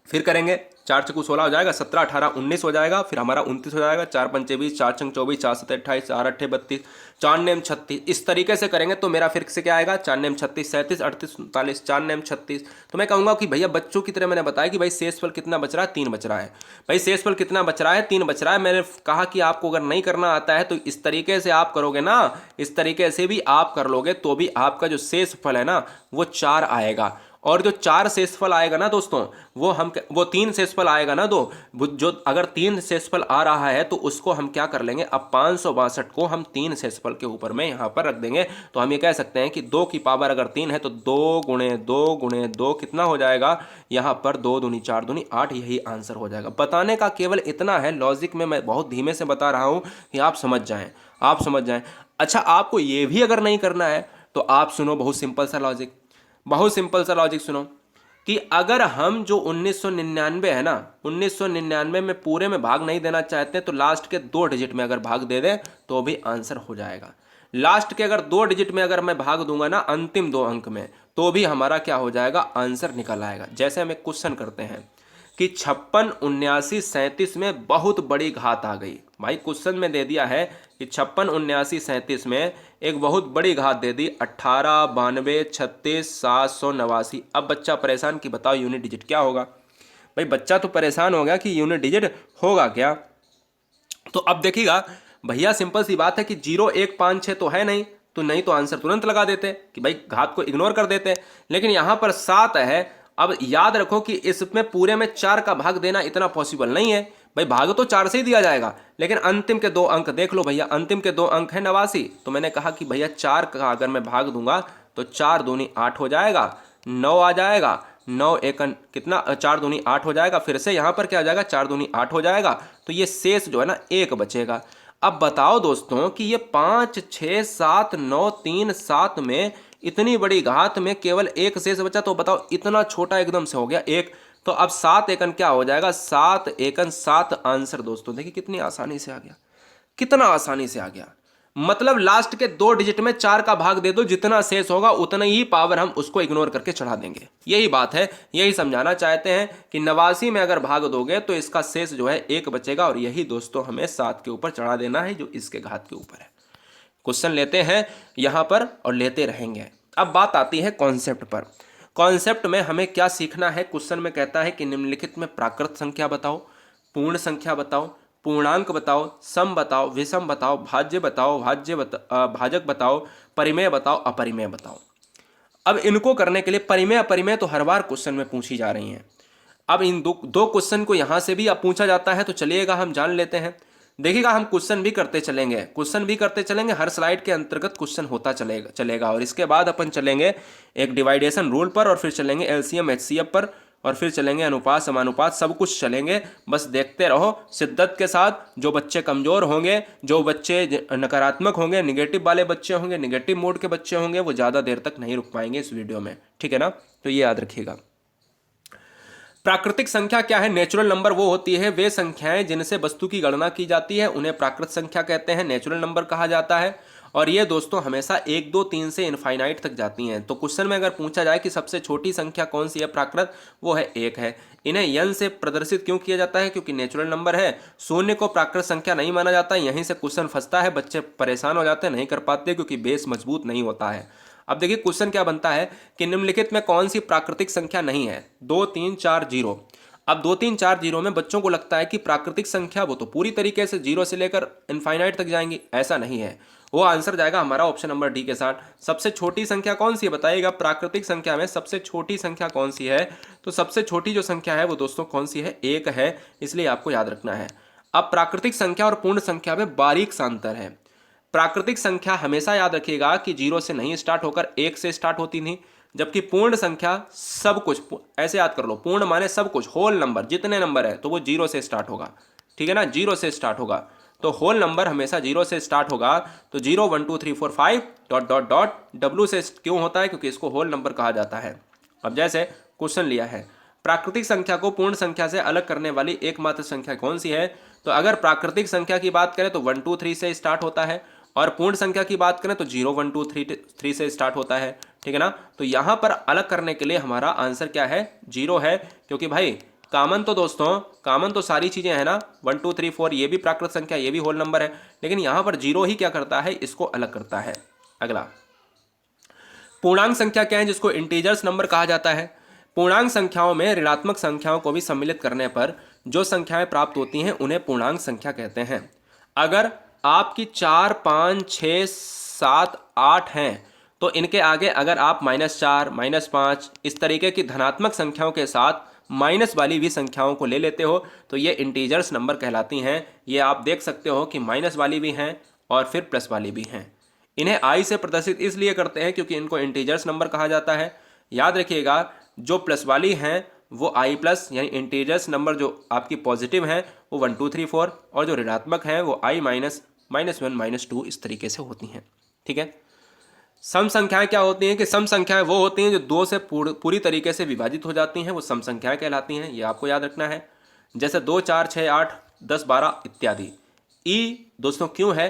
फिर करेंगे 4 चक्कू 16 हो जाएगा, 17 18 19 हो जाएगा, फिर हमारा 29 हो जाएगा, 4 पंचे 20, 4 छंग 24, 4 सत्ते 28, 4 अट्ठे 32, 4 नेम 36। इस तरीके से करेंगे तो मेरा फिर से क्या आएगा, 4 नेम 36, 37, 38, 39, 4 नेम 36। तो मैं कहूँगा कि भैया बच्चों की तरह मैंने बताया कि भाई शेषफल कितना बच रहा है, 3 बच रहा है। भाई शेषफल कितना बच रहा है, 3 बच रहा है। मैंने कहा कि आपको अगर नहीं करना आता है तो इस तरीके से आप करोगे ना, इस तरीके से भी आप कर लोगे तो भी आपका जो शेषफल है ना वो 4 आएगा। और जो 4 शेषफल आएगा ना दोस्तों, वो 3 शेषफल आएगा ना, जो अगर 3 शेषफल आ रहा है तो उसको हम क्या कर लेंगे, अब 562 को हम 3 शेषफल के ऊपर में यहाँ पर रख देंगे। तो हम ये कह सकते हैं कि 2 की पावर अगर 3 है तो 2 गुणे 2 गुणे 2 कितना हो जाएगा, यहाँ पर 2 दूनी 4 दूनी 8, यही आंसर हो जाएगा। बताने का केवल इतना है, लॉजिक में मैं बहुत धीमे से बता रहा हूँ कि आप समझ जाएं, आप समझ जाएं। अच्छा, आपको ये भी अगर नहीं करना है तो आप सुनो, बहुत सिंपल सा लॉजिक, बहुत सिंपल सा लॉजिक सुनो कि अगर हम जो 1999 है ना, 1999 में पूरे में भाग नहीं देना चाहते तो लास्ट के 2 डिजिट में अगर भाग दे दें तो भी आंसर हो जाएगा। लास्ट के अगर 2 डिजिट में अगर मैं भाग दूंगा ना, अंतिम 2 अंक में, तो भी हमारा क्या हो जाएगा, आंसर निकल आएगा। जैसे हम एक क्वेश्चन करते हैं कि 56, 79, 37 में बहुत बड़ी घात आ गई। भाई क्वेश्चन में दे दिया है कि 56, 79, 37 में एक बहुत बड़ी घात दे दी, 18, 92, 36, 789। अब बच्चा परेशान कि बताओ यूनिट डिजिट क्या होगा। भाई बच्चा तो परेशान हो गया कि यूनिट डिजिट होगा क्या। तो अब देखिएगा भैया, सिंपल सी बात है कि 0, 1, 5, 6 तो है नहीं, तो नहीं तो आंसर तुरंत लगा देते कि भाई घात को इग्नोर कर देते। लेकिन यहाँ पर 7 है। अब याद रखो कि इसमें पूरे में 4 का भाग देना इतना पॉसिबल नहीं है। भाई भाग तो 4 से ही दिया जाएगा, लेकिन अंतिम के 2 अंक देख लो भैया, अंतिम के 2 अंक है 89। तो मैंने कहा कि भैया 4 का अगर मैं भाग दूंगा तो 4 दूनी 8 हो जाएगा, 9 आ जाएगा, 9 एकन कितना, 4 दूनी 8 हो जाएगा। फिर से यहाँ पर क्या हो जाएगा, 4 दूनी 8 हो जाएगा। तो ये शेष जो है ना 1 बचेगा। अब बताओ दोस्तों कि ये 5, 6, 7, 9, 3, 7 में इतनी बड़ी घात में केवल 1 शेष बचा, तो बताओ इतना छोटा एकदम से हो गया 1। तो अब 7 एकन क्या हो जाएगा, 7 एकन 7 आंसर। दोस्तों देखिए कितनी आसानी से आ गया, कितना आसानी से आ गया। मतलब लास्ट के 2 डिजिट में 4 का भाग दे दो, जितना शेष होगा उतना ही पावर हम उसको इग्नोर करके चढ़ा देंगे। यही बात है, यही समझाना चाहते हैं कि 89 में अगर भाग दोगे तो इसका शेष जो है 1 बचेगा, और यही दोस्तों हमें 7 के ऊपर चढ़ा देना है जो इसके घात के ऊपर है। क्वेश्चन लेते हैं यहां पर और लेते रहेंगे। अब बात आती है कॉन्सेप्ट पर। कॉन्सेप्ट में हमें क्या सीखना है। क्वेश्चन में कहता है कि निम्नलिखित में प्राकृत संख्या बताओ, पूर्ण संख्या बताओ, पूर्णांक बताओ, सम बताओ, विषम बताओ, भाज्य बताओ, भाजक बताओ, परिमेय बताओ, अपरिमेय बताओ। अब इनको करने के लिए परिमेय अपरिमेय तो हर बार क्वेश्चन में पूछी जा रही हैं। अब इन दो क्वेश्चन को यहां से भी अब पूछा जाता है, तो चलिएगा हम जान लेते हैं। देखिएगा हम क्वेश्चन भी करते चलेंगे, क्वेश्चन भी करते चलेंगे, हर स्लाइड के अंतर्गत क्वेश्चन होता चलेगा। और इसके बाद अपन चलेंगे एक डिवाइडेशन रूल पर, और फिर चलेंगे एलसीएम एचसीएफ पर, और फिर चलेंगे अनुपात समानुपात, सब कुछ चलेंगे। बस देखते रहो शिद्दत के साथ। जो बच्चे कमज़ोर होंगे, जो बच्चे नकारात्मक होंगे, निगेटिव वाले बच्चे होंगे, निगेटिव मोड के बच्चे होंगे, वो ज़्यादा देर तक नहीं रुक पाएंगे इस वीडियो में, ठीक है ना। तो ये याद रखिएगा। प्राकृतिक संख्या क्या है, नेचुरल नंबर वो होती है वे संख्याएं जिनसे वस्तु की गणना की जाती है, उन्हें प्राकृत संख्या कहते हैं, नेचुरल नंबर कहा जाता है। और ये दोस्तों हमेशा 1, 2, 3 से इनफाइनाइट तक जाती हैं। तो क्वेश्चन में अगर पूछा जाए कि सबसे छोटी संख्या कौन सी है प्राकृत, वो है 1 है। इन्हें यन से प्रदर्शित क्यों किया जाता है, क्योंकि नेचुरल नंबर है। शून्य को प्राकृत संख्या नहीं माना जाता, यहीं से क्वेश्चन फंसता है, बच्चे परेशान हो जाते हैं, नहीं कर पाते क्योंकि बेस मजबूत नहीं होता है। अब देखिए क्वेश्चन क्या बनता है कि निम्नलिखित में कौन सी प्राकृतिक संख्या नहीं है। 2, 3, 4, 0। अब 2, 3, 4, 0 में बच्चों को लगता है कि प्राकृतिक संख्या वो तो पूरी तरीके से 0 से लेकर इनफाइनाइट तक जाएंगी, ऐसा नहीं है। वो आंसर जाएगा हमारा ऑप्शन नंबर डी के साथ। सबसे छोटी संख्या कौन सी है बताइएगा, प्राकृतिक संख्या में सबसे छोटी संख्या कौन सी है। तो सबसे छोटी जो संख्या है वो दोस्तों कौन सी है, 1 है, इसलिए आपको याद रखना है। अब प्राकृतिक संख्या और पूर्ण संख्या में बारीक सा अंतर है। प्राकृतिक संख्या हमेशा याद रखिएगा कि 0 से नहीं स्टार्ट होकर 1 से स्टार्ट होती थी, जबकि पूर्ण संख्या सब कुछ, ऐसे याद कर लो, पूर्ण माने सब कुछ, होल नंबर, जितने नंबर है तो वो 0 से स्टार्ट होगा, ठीक है ना, 0 से स्टार्ट होगा। तो होल नंबर हमेशा 0 से स्टार्ट होगा। तो 0, 1, 2, 3, 4, 5 डॉट डॉट डॉट डब्ल्यू से क्यों होता है, क्योंकि इसको होल नंबर कहा जाता है। अब जैसे क्वेश्चन लिया है, प्राकृतिक संख्या को पूर्ण संख्या से अलग करने वाली एकमात्र संख्या कौन सी है। तो अगर प्राकृतिक संख्या की बात करें तो 1, 2, 3 से स्टार्ट होता है, और पूर्ण संख्या की बात करें तो 0, 1, 2, 3 से स्टार्ट होता है, ठीक है ना। तो यहाँ पर अलग करने के लिए हमारा आंसर क्या है, 0 है, क्योंकि भाई कॉमन तो दोस्तों, कॉमन तो सारी चीज़ें हैं ना, 1 2 3 4 ये भी प्राकृत संख्या, ये भी होल नंबर है, लेकिन यहाँ पर जीरो ही क्या करता है, इसको अलग करता है। अगला पूर्णांक संख्या क्या है, जिसको इंटीजर्स नंबर कहा जाता है। पूर्णांक संख्याओं में ऋणात्मक संख्याओं को भी सम्मिलित करने पर जो संख्याएं प्राप्त होती हैं उन्हें पूर्णांक संख्या कहते हैं। अगर आपकी 4 5 6 7 8 हैं तो इनके आगे अगर आप -4 -5 इस तरीके की धनात्मक संख्याओं के साथ माइनस वाली भी संख्याओं को ले लेते हो तो ये इंटीजर्स नंबर कहलाती हैं। ये आप देख सकते हो कि माइनस वाली भी हैं और फिर प्लस वाली भी हैं। इन्हें आई से प्रदर्शित इसलिए करते हैं क्योंकि इनको इंटीजर्स नंबर कहा जाता है। याद रखिएगा, जो प्लस वाली हैं वो आई प्लस यानी इंटीजर्स नंबर जो आपकी पॉजिटिव हैं वो 1 2 3 4, और जो ऋणात्मक हैं वो आई माइनस -1 -2 इस तरीके से होती हैं। ठीक है। सम संख्याएं क्या होती हैं कि सम संख्याएं वो होती हैं जो दो से पूरी तरीके से विभाजित हो जाती हैं, वो सम संख्याएं कहलाती हैं। ये आपको याद रखना है। जैसे 2 4 6 8 10 12 इत्यादि। ई दोस्तों क्यों है,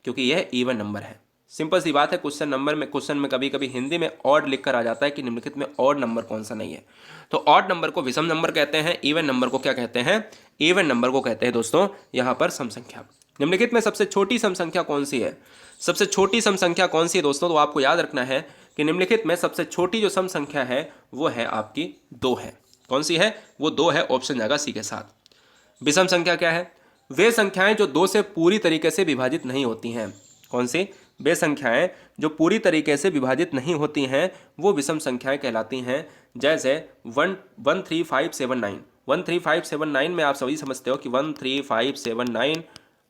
क्योंकि यह इवन नंबर है। सिंपल सी बात है, क्वेश्चन में कभी कभी हिंदी में ऑड लिख कर आ जाता है कि निम्नलिखित में ऑड नंबर कौन सा नहीं है। तो ऑड नंबर को विषम नंबर कहते हैं, इवन नंबर को क्या कहते हैं, इवन नंबर को कहते हैं दोस्तों यहाँ पर सम संख्या। निम्नलिखित में सबसे छोटी सम संख्या कौन सी है, सबसे छोटी सम संख्या कौन सी है दोस्तों, तो आपको याद रखना है कि निम्नलिखित में सबसे छोटी जो सम संख्या है वो है आपकी 2 है। कौन सी है, वो 2 है, ऑप्शन जाएगा सी के साथ। विषम संख्या क्या है, वे संख्याएं जो 2 से पूरी तरीके से विभाजित नहीं होती हैं। कौन सी, वे संख्याएं जो पूरी तरीके से विभाजित नहीं होती हैं वो विषम संख्याएं कहलाती हैं। जैसे 13579 13579 में आप सभी समझते हो कि 13579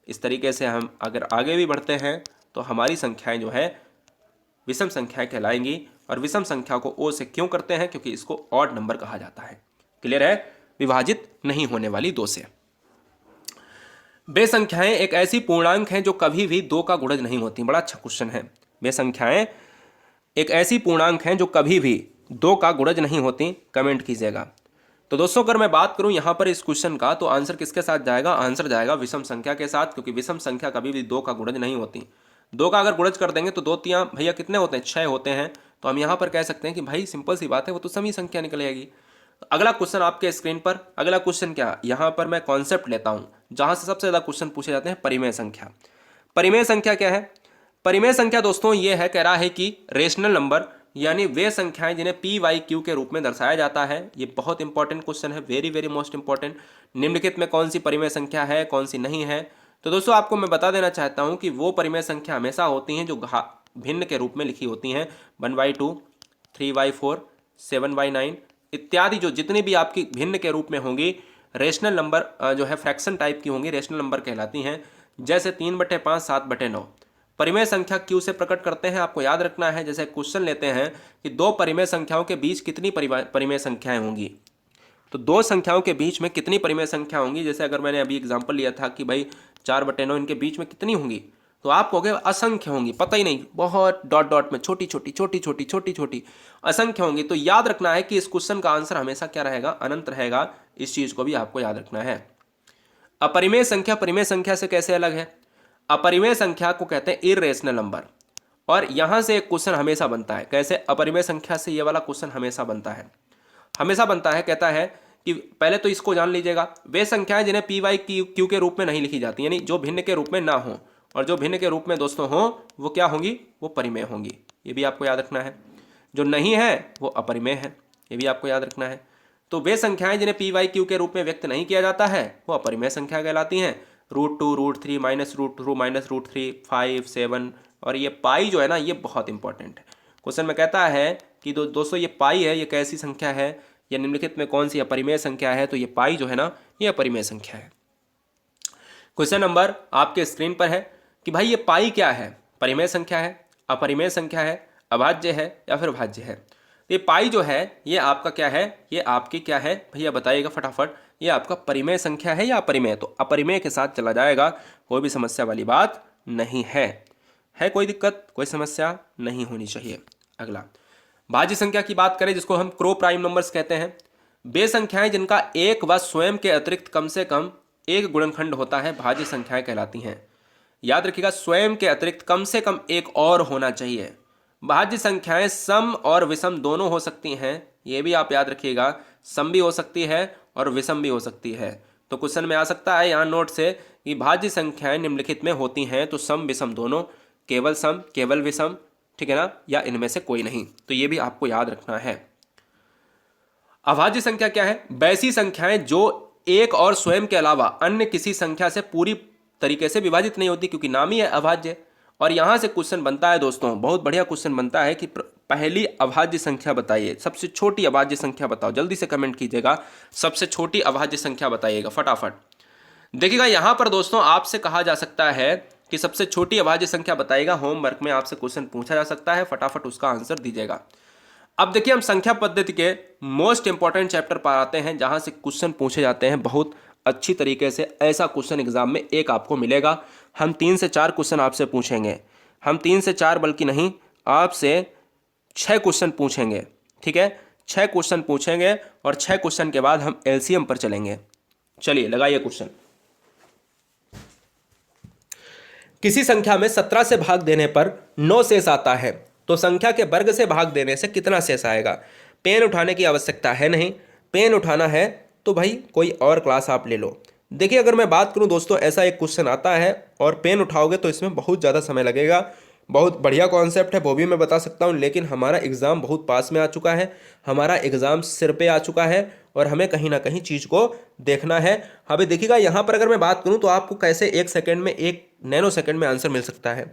इस तरीके से हम अगर आगे भी बढ़ते हैं तो हमारी संख्याएं जो है विषम संख्याएं कहलाएंगी। और विषम संख्या को ओ से क्यों करते हैं, क्योंकि इसको ऑड नंबर कहा जाता है। क्लियर है, विभाजित नहीं होने वाली 2 से। वे संख्याएं एक ऐसी पूर्णांक हैं जो कभी भी 2 का गुणज नहीं होती। बड़ा अच्छा क्वेश्चन है। वे संख्याएं एक ऐसी पूर्णांक हैं जो कभी भी 2 का गुणज नहीं होती। कमेंट कीजिएगा। तो दोस्तों अगर मैं बात करूं यहाँ पर इस क्वेश्चन का, तो आंसर किसके साथ जाएगा, आंसर जाएगा विषम संख्या के साथ, क्योंकि विषम संख्या कभी भी 2 का गुणज नहीं होती। 2 का अगर गुणज कर देंगे तो 2 3 भैया कितने होते हैं, 6 होते हैं। तो हम यहाँ पर कह सकते हैं कि भाई सिंपल सी बात है, वो तो समी संख्या निकलेगी। अगला क्वेश्चन आपके स्क्रीन पर, अगला क्वेश्चन क्या, यहाँ पर मैं कॉन्सेप्ट लेता हूँ जहाँ से सबसे ज़्यादा क्वेश्चन पूछे जाते हैं, परिमेय संख्या। परिमेय संख्या क्या है, परिमेय संख्या दोस्तों ये है, कह रहा है कि रेशनल नंबर यानी वे संख्याएं जिन्हें पी वाई क्यू के रूप में दर्शाया जाता है। ये बहुत इंपॉर्टेंट क्वेश्चन है, वेरी वेरी मोस्ट इंपॉर्टेंट। निम्नलिखित में कौन सी परिमेय संख्या है, कौन सी नहीं है। तो दोस्तों आपको मैं बता देना चाहता हूँ कि वो परिमेय संख्या हमेशा होती हैं जो भिन्न के रूप में लिखी होती हैं। 1/2 3/4 7/9 इत्यादि जो जितनी भी आपकी भिन्न के रूप में होंगी, रेशनल नंबर जो है फ्रैक्शन टाइप की होंगी, रेशनल नंबर कहलाती हैं। जैसे 3/5 7/9 परिमेय संख्या क्यू से प्रकट करते हैं। आपको याद रखना है, जैसे क्वेश्चन लेते हैं कि 2 परिमेय संख्याओं के बीच कितनी परिमेय संख्याएं होंगी, तो 2 संख्याओं के बीच में कितनी परिमेय संख्या होंगी। जैसे अगर मैंने अभी एग्जांपल लिया था कि भाई 4/9 इनके बीच में कितनी होंगी, तो आप कहोगे असंख्य होंगी, पता ही नहीं, बहुत डॉट डॉट में छोटी छोटी छोटी छोटी छोटी छोटी असंख्य होंगी। तो याद रखना है कि इस क्वेश्चन का आंसर हमेशा क्या रहेगा, अनंत रहेगा। इस चीज को भी आपको याद रखना है। अपरिमेय संख्या परिमेय संख्या से कैसे अलग है, अपरिमेय संख्या को कहते हैं इर्रेशनल नंबर। और यहां से एक क्वेश्चन हमेशा बनता है, कैसे, अपरिमेय संख्या से ये वाला क्वेश्चन हमेशा बनता है, हमेशा बनता है। कहता है कि पहले तो इसको जान लीजिएगा, वे संख्याएं जिन्हें पी वाई क्यू के रूप में नहीं लिखी जाती, यानी जो भिन्न के रूप में ना हो, और जो भिन्न के रूप में दोस्तों हो वो क्या होंगी, वो परिमेय होंगी। ये भी आपको याद रखना है। जो नहीं है वो अपरिमेय है, ये भी आपको याद रखना है। तो वे संख्याएं जिन्हें पी वाई क्यू के रूप में व्यक्त नहीं किया जाता है वो अपरिमेय संख्या कहलाती हैं। √2 √3 -√2 -√3 5 7 और ये पाई जो है ना, ये बहुत इंपॉर्टेंट है। क्वेश्चन में कहता है कि दोस्तों ये पाई है, ये कैसी संख्या है, या निम्नलिखित में कौन सी अपरिमेय संख्या है, तो ये पाई जो है ना, ये अपरिमेय संख्या है। क्वेश्चन नंबर आपके स्क्रीन पर है कि भाई ये पाई क्या है, परिमेय संख्या है, अपरिमेय संख्या है, अभाज्य है या फिर भाज्य है। तो ये पाई जो है ये आपका क्या है, ये आपकी क्या है भैया बताइएगा फटाफट, ये आपका परिमेय संख्या है या अपरिमेय। तो अपरिमेय के साथ चला जाएगा, कोई भी समस्या वाली बात नहीं है कोई दिक्कत, कोई समस्या नहीं होनी चाहिए। अगला भाज्य संख्या की बात करें, जिसको हम क्रो प्राइम नंबर्स कहते हैं। वे संख्याएं जिनका एक व स्वयं के अतिरिक्त कम से कम एक गुणनखंड होता है भाज्य संख्याएं कहलाती हैं। याद रखिएगा, स्वयं के अतिरिक्त कम से कम एक और होना चाहिए। भाज्य संख्याएं सम और विषम दोनों हो सकती हैं, ये भी आप याद रखिएगा, सम भी हो सकती है और विषम भी हो सकती है। तो क्वेश्चन में आ सकता है यहाँ नोट से कि भाज्य संख्याएं निम्नलिखित में होती हैं तो सम विषम दोनों, केवल सम, केवल विषम, ठीक है ना, या इनमें से कोई नहीं। तो ये भी आपको याद रखना है। अभाज्य संख्या क्या है? वैसी संख्याएं जो एक और स्वयं के अलावा अन्य किसी संख्या से पूरी तरीके से विभाजित नहीं होती, क्योंकि नाम ही है अभाज्य। और यहां से क्वेश्चन बनता है दोस्तों, बहुत बढ़िया क्वेश्चन बनता है कि पहली अभाज्य संख्या बताइए, सबसे छोटी अभाज्य संख्या बताओ। जल्दी से कमेंट कीजिएगा, सबसे छोटी अभाज्य संख्या बताइएगा फटाफट। देखिएगा यहां पर दोस्तों आपसे कहा जा सकता है कि सबसे छोटी अभाज्य संख्या बताइएगा। होमवर्क में आपसे क्वेश्चन पूछा जा सकता है, फटाफट उसका आंसर दीजिएगा। अब देखिए हम संख्या पद्धति के मोस्ट इंपॉर्टेंट चैप्टर पर आते हैं, जहां से क्वेश्चन पूछे जाते हैं बहुत अच्छी तरीके से। ऐसा क्वेश्चन एग्जाम में एक आपको मिलेगा। हम 3 से 4 क्वेश्चन आपसे पूछेंगे। हम 3 से 4 बल्कि नहीं, आपसे 6 क्वेश्चन पूछेंगे, ठीक है। 6 क्वेश्चन पूछेंगे और 6 क्वेश्चन के बाद हम एलसीएम पर चलेंगे। चलिए लगाइए क्वेश्चन। किसी संख्या में 17 से भाग देने पर 9 शेष आता है, तो संख्या के वर्ग से भाग देने से कितना शेष आएगा? पेन उठाने की आवश्यकता है नहीं। पेन उठाना है तो भाई कोई और क्लास आप ले लो। देखिए अगर मैं बात करूं दोस्तों, ऐसा एक क्वेश्चन आता है और पेन उठाओगे तो इसमें बहुत ज़्यादा समय लगेगा। बहुत बढ़िया कॉन्सेप्ट है, वो भी मैं बता सकता हूं, लेकिन हमारा एग्ज़ाम बहुत पास में आ चुका है, हमारा एग्ज़ाम सिर पे आ चुका है और हमें कहीं ना कहीं चीज़ को देखना है। अभी देखिएगा यहाँ पर अगर मैं बात करूँ तो आपको कैसे 1 सेकेंड में, 1 नैनो सेकेंड में आंसर मिल सकता है।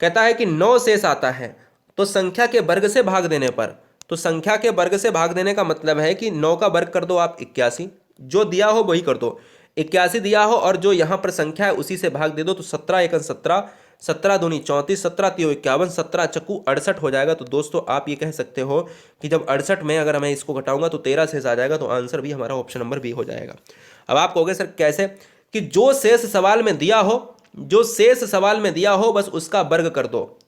कहता है कि 9 शेष आता है, तो संख्या के वर्ग से भाग देने पर, तो संख्या के वर्ग से भाग देने का मतलब है कि 9 का वर्ग कर दो आप 81, जो दिया हो वही कर दो। 81 दिया हो और जो यहाँ पर संख्या है उसी से भाग दे दो, तो 17 एकन 17, 17 दूनी 34, 17 तियो 51, 17 चक्कू 68 हो जाएगा। तो दोस्तों आप ये कह सकते हो कि जब 68 में अगर मैं इसको घटाऊंगा तो 13 शेष आ जाएगा, तो आंसर भी हमारा ऑप्शन नंबर बी हो जाएगा। अब आप कहोगे सर कैसे? कि जो शेष सवाल में दिया हो, जो शेष सवाल में दिया हो बस उसका वर्ग कर दो,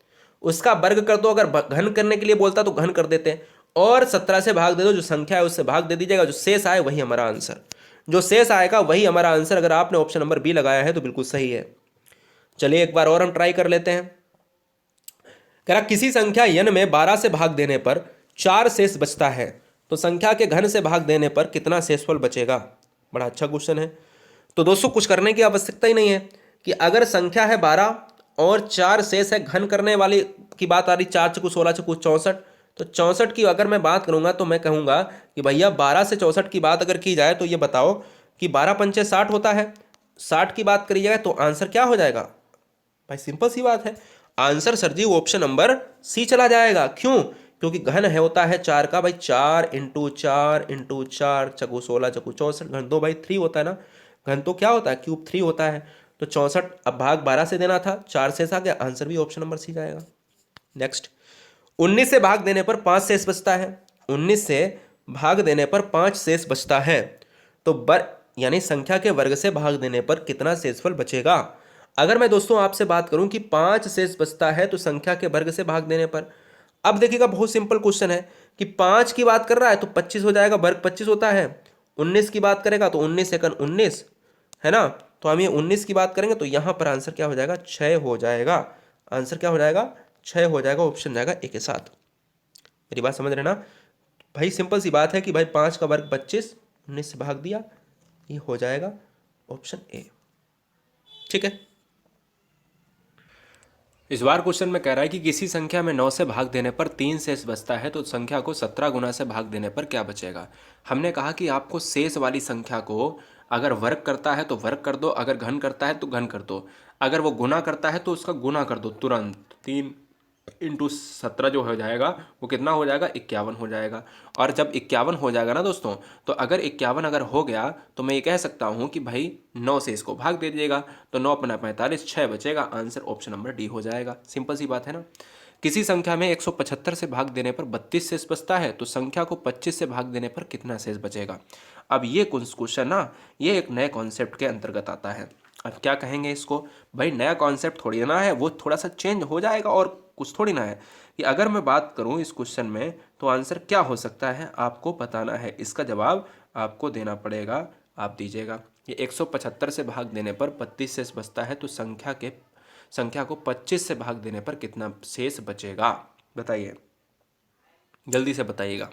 उसका वर्ग कर दो। अगर घन करने के लिए बोलता तो घन कर देते हैं, और 17 से भाग दे दो, जो संख्या है उससे भाग दे दीजिएगा, जो शेष आए वही हमारा आंसर, जो शेष आएगा वही हमारा आंसर। अगर आपने ऑप्शन नंबर बी लगाया है तो बिल्कुल सही है। चलिए एक बार और हम ट्राई कर लेते हैं। कह रहा किसी संख्या n में 12 से भाग देने पर 4 शेष बचता है, तो संख्या के घन से भाग देने पर कितना शेषफल बचेगा? बड़ा अच्छा क्वेश्चन है। तो दोस्तों कुछ करने की आवश्यकता ही नहीं है कि अगर संख्या है 12 और 4 शेष है, घन करने वाली की बात आ रही, 4 चकू 16 चकू 64, तो 64 की अगर मैं बात करूंगा तो मैं कहूंगा कि भैया 12 से 64 की बात अगर की जाए तो ये बताओ कि 12 पंचे 60 होता है, 60 की बात करी जाए तो आंसर क्या हो जाएगा? भाई सिंपल सी बात है, आंसर सर जी ऑप्शन नंबर सी चला जाएगा। क्यों? क्योंकि घन है होता है 4 का, भाई 4 इंटू 4 इंटू 4 चकू 16 चकू 64, घन 2 भाई 3 होता है ना, घन तो क्या होता है? क्यूब 3 होता है। तो 64 अब भाग 12 से देना था, 4 शेष आ गया, आंसर भी ऑप्शन नंबर सी जाएगा। नेक्स्ट, 19 से भाग देने पर 5 शेष बचता है, 19 से भाग देने पर 5 शेष बचता है, तो यानी संख्या के वर्ग से भाग देने पर कितना शेषफल बचेगा? अगर मैं दोस्तों आपसे बात करूं कि 5 शेष बचता है तो संख्या के वर्ग से भाग देने पर, अब देखिएगा बहुत सिंपल क्वेश्चन है कि 5 की बात कर रहा है तो 25 हो जाएगा, वर्ग 25 होता है। 19 की बात करेगा तो 19 एकन 19 है ना, तो हम ये 19 की बात करेंगे तो यहां पर आंसर क्या हो जाएगा? 6 हो जाएगा। आंसर क्या हो जाएगा? 6 हो जाएगा, ऑप्शन जाएगा ए के साथ। मेरी बात समझ रहे ना भाई? सिंपल सी बात है कि भाई 5 का वर्ग 25, 19 से भाग दिया, ये हो जाएगा ऑप्शन ए। ठीक है। इस बार क्वेश्चन में कह रहा है कि किसी संख्या में 9 से भाग देने पर 3 शेष बचता है, तो संख्या को 17 गुना से भाग देने पर क्या बचेगा? हमने कहा कि आपको शेष वाली संख्या को अगर वर्ग करता है तो वर्ग कर दो, अगर घन करता है तो घन कर दो, अगर वो गुना करता है तो उसका गुना कर दो तुरंत। 3 इंटू 17 जो हो जाएगा वो कितना हो जाएगा? 51 हो जाएगा। और जब 51 हो जाएगा ना दोस्तों, तो अगर 51 अगर हो गया तो मैं ये कह सकता हूँ कि भाई 9 से इसको भाग दे दीजिएगा, तो 9 अपना 45, 6 बचेगा, आंसर ऑप्शन नंबर डी हो जाएगा। सिंपल सी बात है ना। किसी संख्या में 175 से भाग देने पर 32 शेष बचता है, तो संख्या को 25 से भाग देने पर कितना शेष बचेगा? अब ये क्वेश्चन ना, ये एक नए कॉन्सेप्ट के अंतर्गत आता है। अब क्या कहेंगे इसको? भाई नया कॉन्सेप्ट थोड़ी ना है, वो थोड़ा सा चेंज हो जाएगा और कुछ थोड़ी ना है कि अगर मैं बात करूं इस क्वेश्चन में तो आंसर क्या हो सकता है आपको बताना है, इसका जवाब आपको देना पड़ेगा, आप दीजिएगा। ये 175 से भाग देने पर 32 शेष बचता है, तो संख्या को 25 से भाग देने पर कितना शेष बचेगा? बताइए, जल्दी से बताइएगा।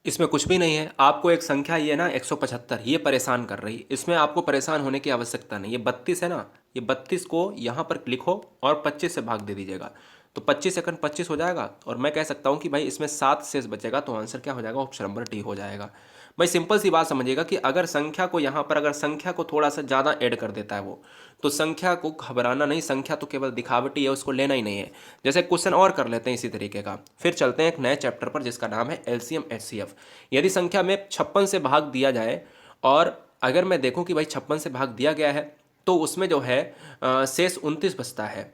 इसमें कुछ भी नहीं है। आपको एक संख्या ये ना 175 ये परेशान कर रही है, इसमें आपको परेशान होने की आवश्यकता नहीं। ये 32 है ना, ये 32 को यहाँ पर लिखो और 25 से भाग दे दीजिएगा, तो 25 सेकंड 25 हो जाएगा। और मैं कह सकता हूँ कि भाई इसमें 7 शेष बचेगा, तो आंसर क्या हो जाएगा, ऑप्शन नंबर डी हो जाएगा। भाई सिंपल सी बात समझिएगा कि अगर संख्या को यहाँ पर अगर संख्या को थोड़ा सा ज़्यादा ऐड कर देता है वो, तो संख्या को घबराना नहीं, संख्या तो केवल दिखावटी है, उसको लेना ही नहीं है। जैसे क्वेश्चन और कर लेते हैं इसी तरीके का, फिर चलते हैं एक नए चैप्टर पर जिसका नाम है एलसीएम एचसीएफ। यदि संख्या में 56 से भाग दिया जाए और अगर मैं देखूं कि भाई 56 से भाग दिया गया है, तो उसमें जो है शेष 29 बचता है।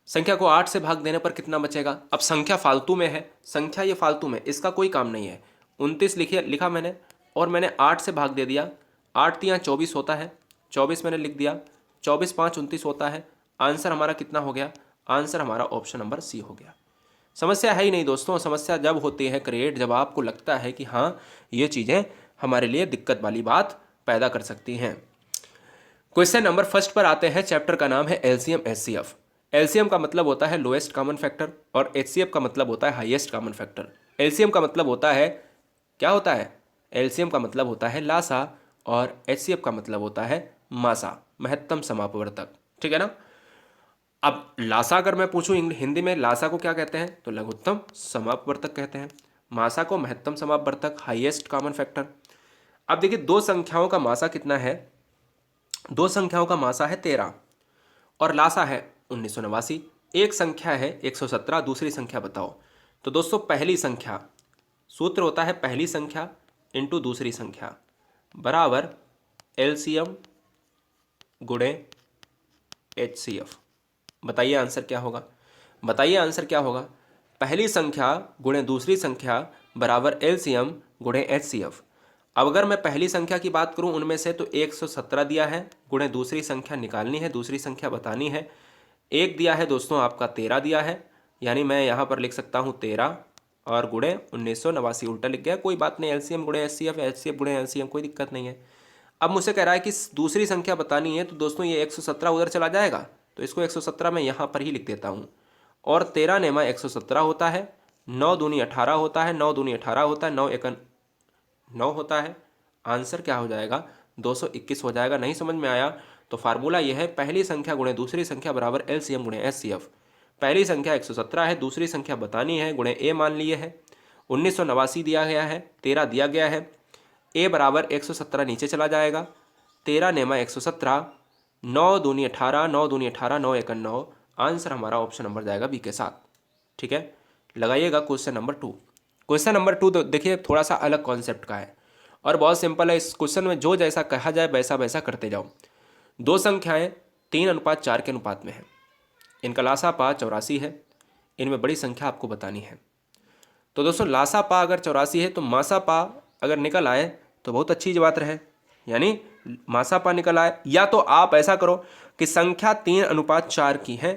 संख्या को 8 से भाग देने पर कितना बचेगा। अब संख्या फालतू में है, संख्या ये फालतू में, इसका कोई काम नहीं है। 29 लिखा मैंने और मैंने 8 से भाग दे दिया, 8 तियाँ 24 होता है, 24 मैंने लिख दिया, 24 5 29 होता है। आंसर हमारा कितना हो गया, आंसर हमारा ऑप्शन नंबर सी हो गया। समस्या है ही नहीं दोस्तों। समस्या जब होती है क्रिएट, जब आपको लगता है कि हाँ ये चीज़ें हमारे लिए दिक्कत वाली बात पैदा कर सकती हैं। क्वेश्चन नंबर फर्स्ट पर आते हैं। चैप्टर का नाम है एलसीएम एचसीएफ। एलसीएम का मतलब होता है लोएस्ट कॉमन फैक्टर और एचसीएफ का मतलब होता है हाईएस्ट कॉमन फैक्टर। एलसीएम का मतलब होता है, क्या होता है, एलसीएम का मतलब होता है लासा और एचसीएफ का मतलब होता है मासा, महत्तम समापवर्तक। ठीक है ना। अब लासा अगर मैं पूछूं हिंदी में, लासा को क्या कहते हैं, तो लघुत्तम समापवर्तक कहते हैं। मासा को महत्तम समापवर्तक, हाईएस्ट कॉमन फैक्टर। अब देखिए दो संख्याओं का मासा कितना है, दो संख्याओं का मासा है 13 और लासा है 1989। एक संख्या है 117, दूसरी संख्या बताओ। तो दोस्तों पहली संख्या, सूत्र होता है पहली संख्या इंटू दूसरी संख्या बराबर एलसीएम गुणे एचसीएफ। बताइए आंसर क्या होगा, बताइए आंसर क्या होगा। पहली संख्या गुणे दूसरी संख्या बराबर एलसीएम गुणे एचसीएफ। अब अगर मैं पहली संख्या की बात करूं उनमें से, तो 117 दिया है, गुणे दूसरी संख्या निकालनी है, दूसरी संख्या बतानी है। एक दिया है दोस्तों आपका 13 दिया है, यानी मैं यहाँ पर लिख सकता हूँ 13 और गुणे 1989, उल्टा लिख गया, कोई बात नहीं, एलसीएम गुणे एचसीएफ, एचसीएफ गुणे एलसीएम, कोई दिक्कत नहीं है। अब मुझसे कह रहा है कि दूसरी संख्या बतानी है, तो दोस्तों ये 117 उधर चला जाएगा, तो इसको 117 मैं यहाँ पर ही लिख देता हूँ। और 13 नेमा 117 होता है, 9 दूनी 18 होता है, 9 दूनी 18 होता है, 9 एकन 9 होता है। आंसर क्या हो जाएगा, 221 हो जाएगा। नहीं समझ में आया तो फार्मूला यह है, पहली संख्या गुणे दूसरी संख्या बराबर एलसीएम गुणे एचसीएफ। पहली संख्या 117 है, दूसरी संख्या बतानी है, गुणे ए मान लिए है, 1989 दिया गया है, 13 दिया गया है, ए बराबर 117 नीचे चला जाएगा, 13 नेमा 117, 9 दूनी 18, 9 दूनी 18, 9 एकन 9। आंसर हमारा ऑप्शन नंबर जाएगा बी के साथ। ठीक है, लगाइएगा क्वेश्चन नंबर 2। क्वेश्चन नंबर 2 तो देखिए थोड़ा सा अलग कॉन्सेप्ट का है और बहुत सिंपल है। इस क्वेश्चन में जो जैसा कहा जाए वैसा वैसा करते जाओ। दो संख्याएं 3:4 के अनुपात में है, इनका लासा पा 84 है, इनमें बड़ी संख्या आपको बतानी है। तो दोस्तों लासा पा अगर 84 है तो मासा पा अगर निकल आए तो बहुत अच्छी बात रहे, यानी मासा पा निकल आए। या तो आप ऐसा करो कि संख्या 3:4 की है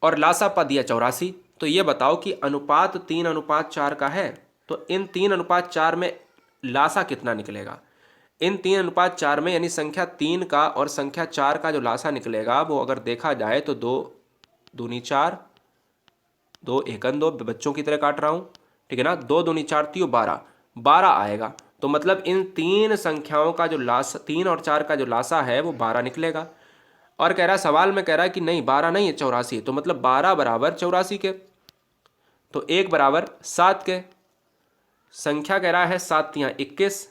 और लासा पा दिया 84, तो ये बताओ कि अनुपात 3:4 का है, तो इन 3:4 में लासा कितना निकलेगा। इन 3:4 में यानी संख्या 3 का और संख्या 4 का जो लासा निकलेगा वो अगर देखा जाए तो 2 दूनी 4, 2 एकन 2, बच्चों की तरह काट रहा हूँ, ठीक है ना, 2 दूनी 4 3 12, 12 आएगा। तो मतलब इन तीन संख्याओं का जो लासा, 3 और 4 का जो लासा है वो 12 निकलेगा। और कह रहा सवाल में कह रहा है कि नहीं 12 नहीं है 84, तो मतलब 12 बराबर 84 के, तो 1 बराबर 7 के। संख्या कह रहा है 7 तियाँ 21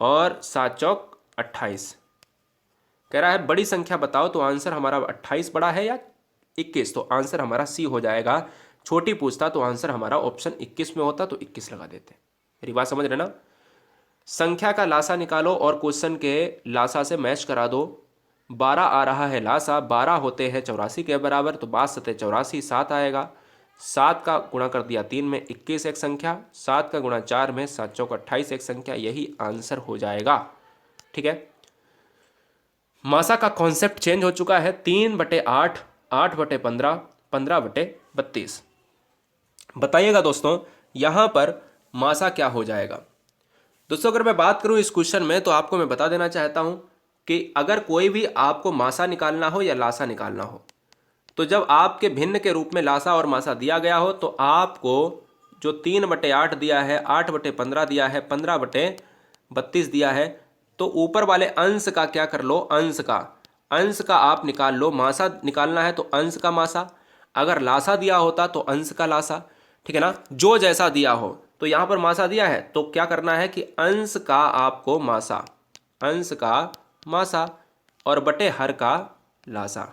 और 7 चौक 28। कह रहा है बड़ी संख्या बताओ, तो आंसर हमारा 28 बड़ा है या 21, तो आंसर हमारा सी हो जाएगा। छोटी पूछता तो आंसर हमारा ऑप्शन 21 में होता, तो 21 लगा देते। मेरी बात समझ रहे ना। संख्या का लासा निकालो और क्वेश्चन के लासा से मैच करा दो। 12 आ रहा है लासा, 12 होते हैं 84 के बराबर, तो 12 सते 84, 7 आएगा। 7 का गुणा कर दिया 3 में, 21 एक संख्या, 7 का गुणा 4 में, 7 चौक 28 एक संख्या, यही आंसर हो जाएगा। ठीक है, मासा का कॉन्सेप्ट चेंज हो चुका है। 3/8, 8/15, 15/32। बताइएगा दोस्तों यहाँ पर मासा क्या हो जाएगा। दोस्तों अगर मैं बात करूँ इस क्वेश्चन में, तो आपको मैं बता देना चाहता हूँ कि अगर कोई भी आपको मासा निकालना हो या लासा निकालना हो, तो जब आपके भिन्न के रूप में लासा और मासा दिया गया हो, तो आपको जो 3/8 दिया है, 8/15 दिया है, 15/32 दिया है, तो ऊपर वाले अंश का क्या कर लो, अंश का आप निकाल लो। मासा निकालना है तो अंश का मासा, अगर लासा दिया होता तो अंश का लासा, ठीक है ना, जो जैसा दिया हो। तो यहाँ पर मासा दिया है तो क्या करना है कि अंश का आपको मासा, अंश का मासा और बटे हर का लासा,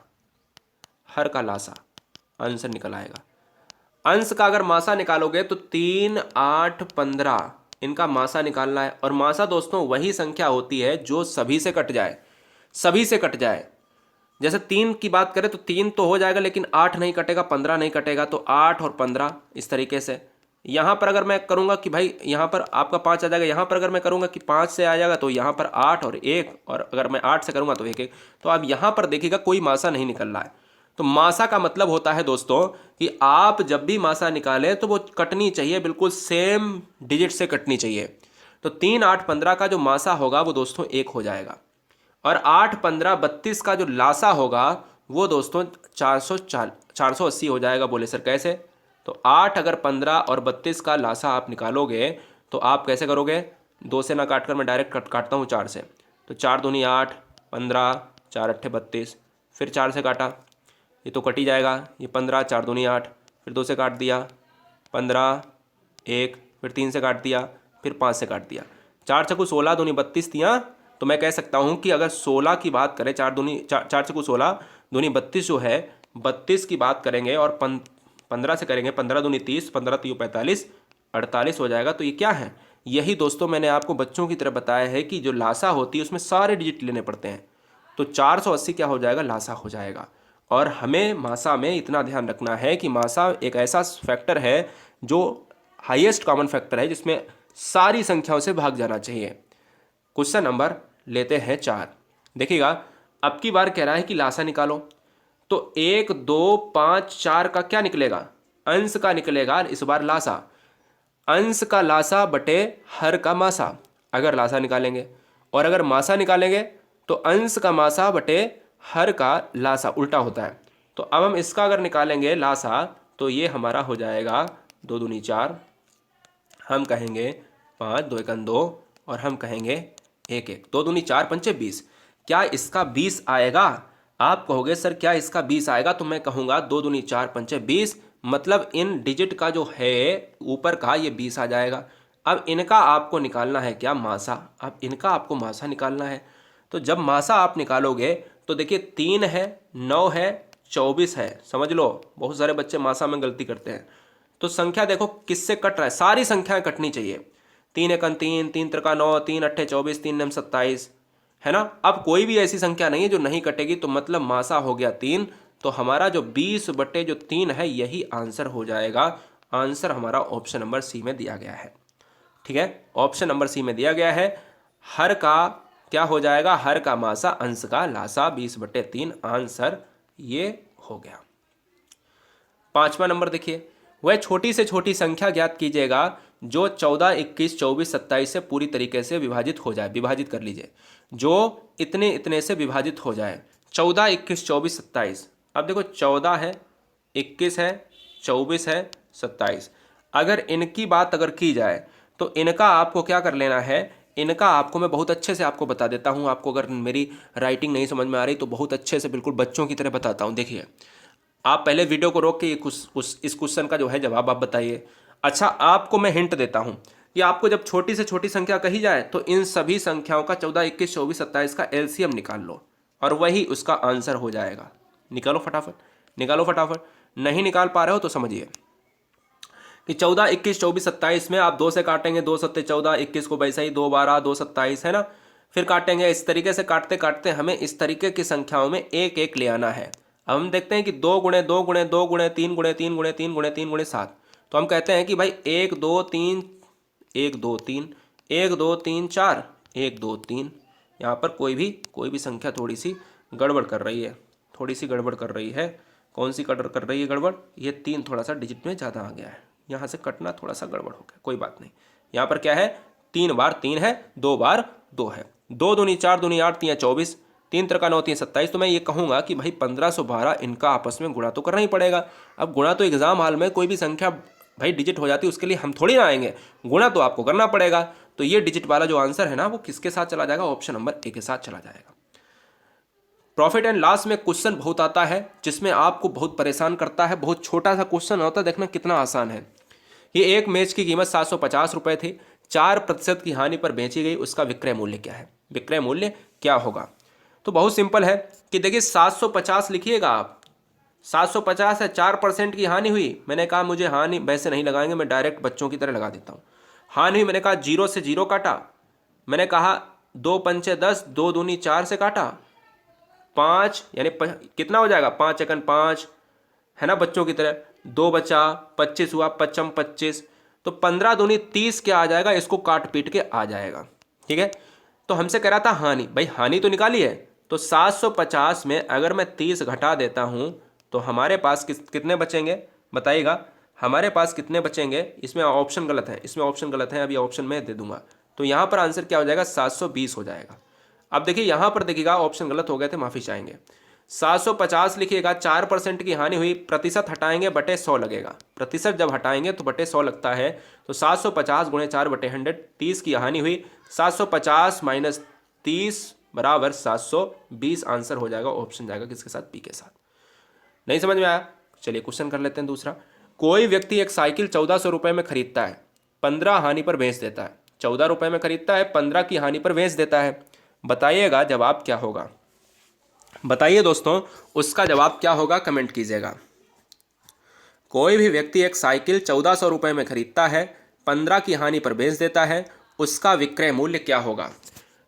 हर का लासा आंसर निकल आएगा। अंश का अगर मासा निकालोगे तो 3, 8, 15 इनका मासा निकालना है। और मासा दोस्तों वही संख्या होती है जो सभी से कट जाए, सभी से कट जाए। जैसे 3 की बात करें तो 3 तो हो जाएगा, लेकिन 8 नहीं कटेगा, 15 नहीं कटेगा, तो 8 और 15 इस तरीके से। यहाँ पर अगर मैं करूँगा कि भाई यहाँ पर आपका 5 आ जाएगा, यहाँ पर अगर मैं करूँगा कि 5 से आ जाएगा तो यहाँ पर 8 और 1, और अगर मैं 8 से करूँगा तो 1 1। तो आप यहाँ पर देखिएगा कोई मासा नहीं निकल रहा है। तो मासा का मतलब होता है दोस्तों कि आप जब भी मासा निकालें तो वो कटनी चाहिए, बिल्कुल सेम डिजिट से कटनी चाहिए। तो 3, 8, 15 का जो मासा होगा वो दोस्तों 1 हो जाएगा, और 8, 15, 32 का जो लासा होगा वो दोस्तों 480 हो जाएगा। बोले सर कैसे? तो 8 अगर 15 और 32 का लासा आप निकालोगे तो आप कैसे करोगे? 2 से ना काट कर मैं डायरेक्ट काटता हूँ 4 से। तो 4 दूनी 8, 15, 4 अट्ठे 32, फिर 4 से काटा, ये तो कट ही जाएगा। ये 15, 4 दूनी 8, फिर 2 से काट दिया, 15, 1, फिर 3 से काट दिया, फिर 5 से काट दिया। 4 छक्कू 16, दूनी 32 दिया। तो मैं कह सकता हूँ कि अगर 16 की बात करें, 4 छक्कू 16 दूनी 32 जो है, 32 की बात करेंगे और 15 से करेंगे, 15 दूनी 30, 15 तीन 45, 48 हो जाएगा। तो ये क्या है? यही दोस्तों मैंने आपको बच्चों की तरह बताया है कि जो लासा होती है उसमें सारे डिजिट लेने पड़ते हैं। तो 480 क्या हो जाएगा? लासा हो जाएगा। और हमें मासा में इतना ध्यान रखना है कि मासा एक ऐसा फैक्टर है जो हाईएस्ट कॉमन फैक्टर है, जिसमें सारी संख्याओं से भाग जाना चाहिए। क्वेश्चन नंबर लेते हैं 4। देखिएगा, अब की बार कह रहा है कि लासा निकालो। तो 1, 2, 5, 4 का क्या निकलेगा? अंश का निकलेगा इस बार लासा। अंश का लासा बटे हर का मासा अगर लासा निकालेंगे, और अगर मासा निकालेंगे तो अंश का मासा बटे हर का लासा, उल्टा होता है। तो अब हम इसका अगर निकालेंगे लासा तो ये हमारा हो जाएगा 2 दूनी 4, हम कहेंगे 5, 2 एकन 2, और हम कहेंगे 1 1, 2 दूनी 4 पंचे 20। क्या इसका 20 आएगा? आप कहोगे सर क्या इसका 20 आएगा? तो मैं कहूँगा 2 दूनी 4 पंचे 20, मतलब इन डिजिट का जो है ऊपर का ये 20 आ जाएगा। अब इनका आपको निकालना है क्या? मासा। अब इनका आपको मासा निकालना है। तो जब मासा आप निकालोगे तो देखिए 3 है, 9 है, 24 है। समझ लो, बहुत सारे बच्चे मासा में गलती करते हैं। तो संख्या देखो किससे कट रहा है, सारी संख्याएं कटनी चाहिए। 3 एकन 3, 3 त्रिका 9, 3 अट्ठे 24, 3 नम 27, है ना। अब कोई भी ऐसी संख्या नहीं है जो नहीं कटेगी, तो मतलब मासा हो गया 3। तो हमारा जो 20/3 है यही आंसर हो जाएगा। आंसर हमारा ऑप्शन नंबर सी में दिया गया है। ठीक है, ऑप्शन नंबर सी में दिया गया है। हर का क्या हो जाएगा? हर का मासा अंश का लासा, 20/3 आंसर ये हो गया। 5वां नंबर देखिए, वह छोटी से छोटी संख्या ज्ञात कीजिएगा जो 14, 21, 24, 27 से पूरी तरीके से विभाजित हो जाए। विभाजित कर लीजिए, जो इतने इतने से विभाजित हो जाए। 14, 21, 24, 27। अब देखो 14 है, 21 है, 24 है, 27। अगर इनकी बात अगर की जाए तो इनका आपको क्या कर लेना है? इनका आपको मैं बहुत अच्छे से आपको बता देता हूँ। आपको अगर मेरी राइटिंग नहीं समझ में आ रही तो बहुत अच्छे से बिल्कुल बच्चों की तरह बताता हूँ। देखिए, आप पहले वीडियो को रोक के इस क्वेश्चन का जो है जवाब आप बताइए। अच्छा, आपको मैं हिंट देता हूँ कि आपको जब छोटी से छोटी संख्या कही जाए तो इन सभी संख्याओं का 14, 21, 24, 27 का एलसीएम निकाल लो और वही उसका आंसर हो जाएगा। निकालो फटाफट, निकालो फटाफट। नहीं निकाल पा रहे हो तो समझिए कि 14, 21, 24, 27 में आप 2 से काटेंगे, 2 सत्ते 14, 21 को वैसे ही 2 12, 2 27, है ना। फिर काटेंगे, इस तरीके से काटते काटते हमें इस तरीके की संख्याओं में एक एक ले आना है। अब हम देखते हैं कि 2 गुणे 2 गुणे 2 गुणे 3 गुणे 3 गुणे 3 गुणे 3 गुणे 7। तो हम कहते हैं कि भाई 1 2 3 1 2 3 1 2 3 4 1 2 3। यहाँ पर कोई भी संख्या थोड़ी सी गड़बड़ कर रही है, थोड़ी सी गड़बड़ कर रही है। कौन सी गड़बड़ कर रही है? गड़बड़ ये 3 थोड़ा सा डिजिट में ज़्यादा आ गया है, यहाँ से कटना थोड़ा सा गड़बड़ हो गया। कोई बात नहीं, यहाँ पर क्या है? 3 बार 3 है, 2 बार 2 है। 2 दूनी 4 दूनी 8 3 24, 3 त्रिका 9 3 27। तो मैं ये कहूँगा कि भाई 1512 इनका आपस में गुणा तो करना ही पड़ेगा। अब गुणा तो एग्जाम हाल में कोई भी संख्या भाई डिजिट हो जाती है उसके लिए हम थोड़ी ना आएंगे, गुणा तो आपको करना पड़ेगा। तो ये डिजिट वाला जो आंसर है ना वो किसके साथ चला जाएगा, ऑप्शन नंबर ए के साथ चला जाएगा। प्रॉफिट एंड लॉस में क्वेश्चन बहुत आता है जिसमें आपको बहुत परेशान करता है, बहुत छोटा सा क्वेश्चन होता है, देखना कितना आसान है। ये एक मैच की कीमत 750 रुपये थी, 4% की हानि पर बेची गई, उसका विक्रय मूल्य क्या है, विक्रय मूल्य क्या होगा। तो बहुत सिंपल है कि देखिए 750 लिखिएगा आप, 750 है, 4% की हानि हुई। मैंने कहा मुझे हानि वैसे नहीं लगाएंगे, मैं डायरेक्ट बच्चों की तरह लगा देता हूँ। हानि हुई, मैंने कहा 0 से 0 काटा, मैंने कहा 2 पंचे 10, 2 दूनी 4 से काटा, 5 यानी कितना हो जाएगा, 5 एकन 5 है ना बच्चों की तरह, 2 बचा 25 हुआ, 5 25, तो 15 दूनी 30 क्या आ जाएगा, इसको काट पीट के आ जाएगा। ठीक है, तो हमसे कह रहा था हानि, भाई हानि तो निकाली है। तो 750 में अगर मैं 30 घटा देता हूं तो हमारे पास कितने बचेंगे बताइएगा, हमारे पास कितने बचेंगे। इसमें ऑप्शन गलत है, इसमें ऑप्शन गलत है, अभी ऑप्शन में दे दूंगा। तो यहां पर आंसर क्या हो जाएगा, 720 हो जाएगा। अब देखिए यहां पर देखिएगा ऑप्शन गलत हो गए थे, माफी चाहेंगे। 750 लिखिएगा, 4% की हानि हुई, प्रतिशत हटाएंगे बटे 100 लगेगा, प्रतिशत जब हटाएंगे तो बटे 100 लगता है। तो 750 गुणे 4 बटे 100, 30 की हानि हुई, 750 माइनस 30 बराबर 720 आंसर हो जाएगा, ऑप्शन जाएगा किसके साथ, बी के साथ। नहीं समझ में आया, चलिए क्वेश्चन कर लेते हैं दूसरा। कोई व्यक्ति एक साइकिल 1400 रुपये में खरीदता है, 15 हानि पर बेच देता है। 14 रुपये में खरीदता है, 15 की हानि पर बेच देता है, बताइएगा जवाब क्या होगा। बताइए दोस्तों उसका जवाब क्या होगा, कमेंट कीजिएगा। कोई भी व्यक्ति एक साइकिल 1400 रुपये में खरीदता है, 15 की हानि पर बेच देता है, उसका विक्रय मूल्य क्या होगा।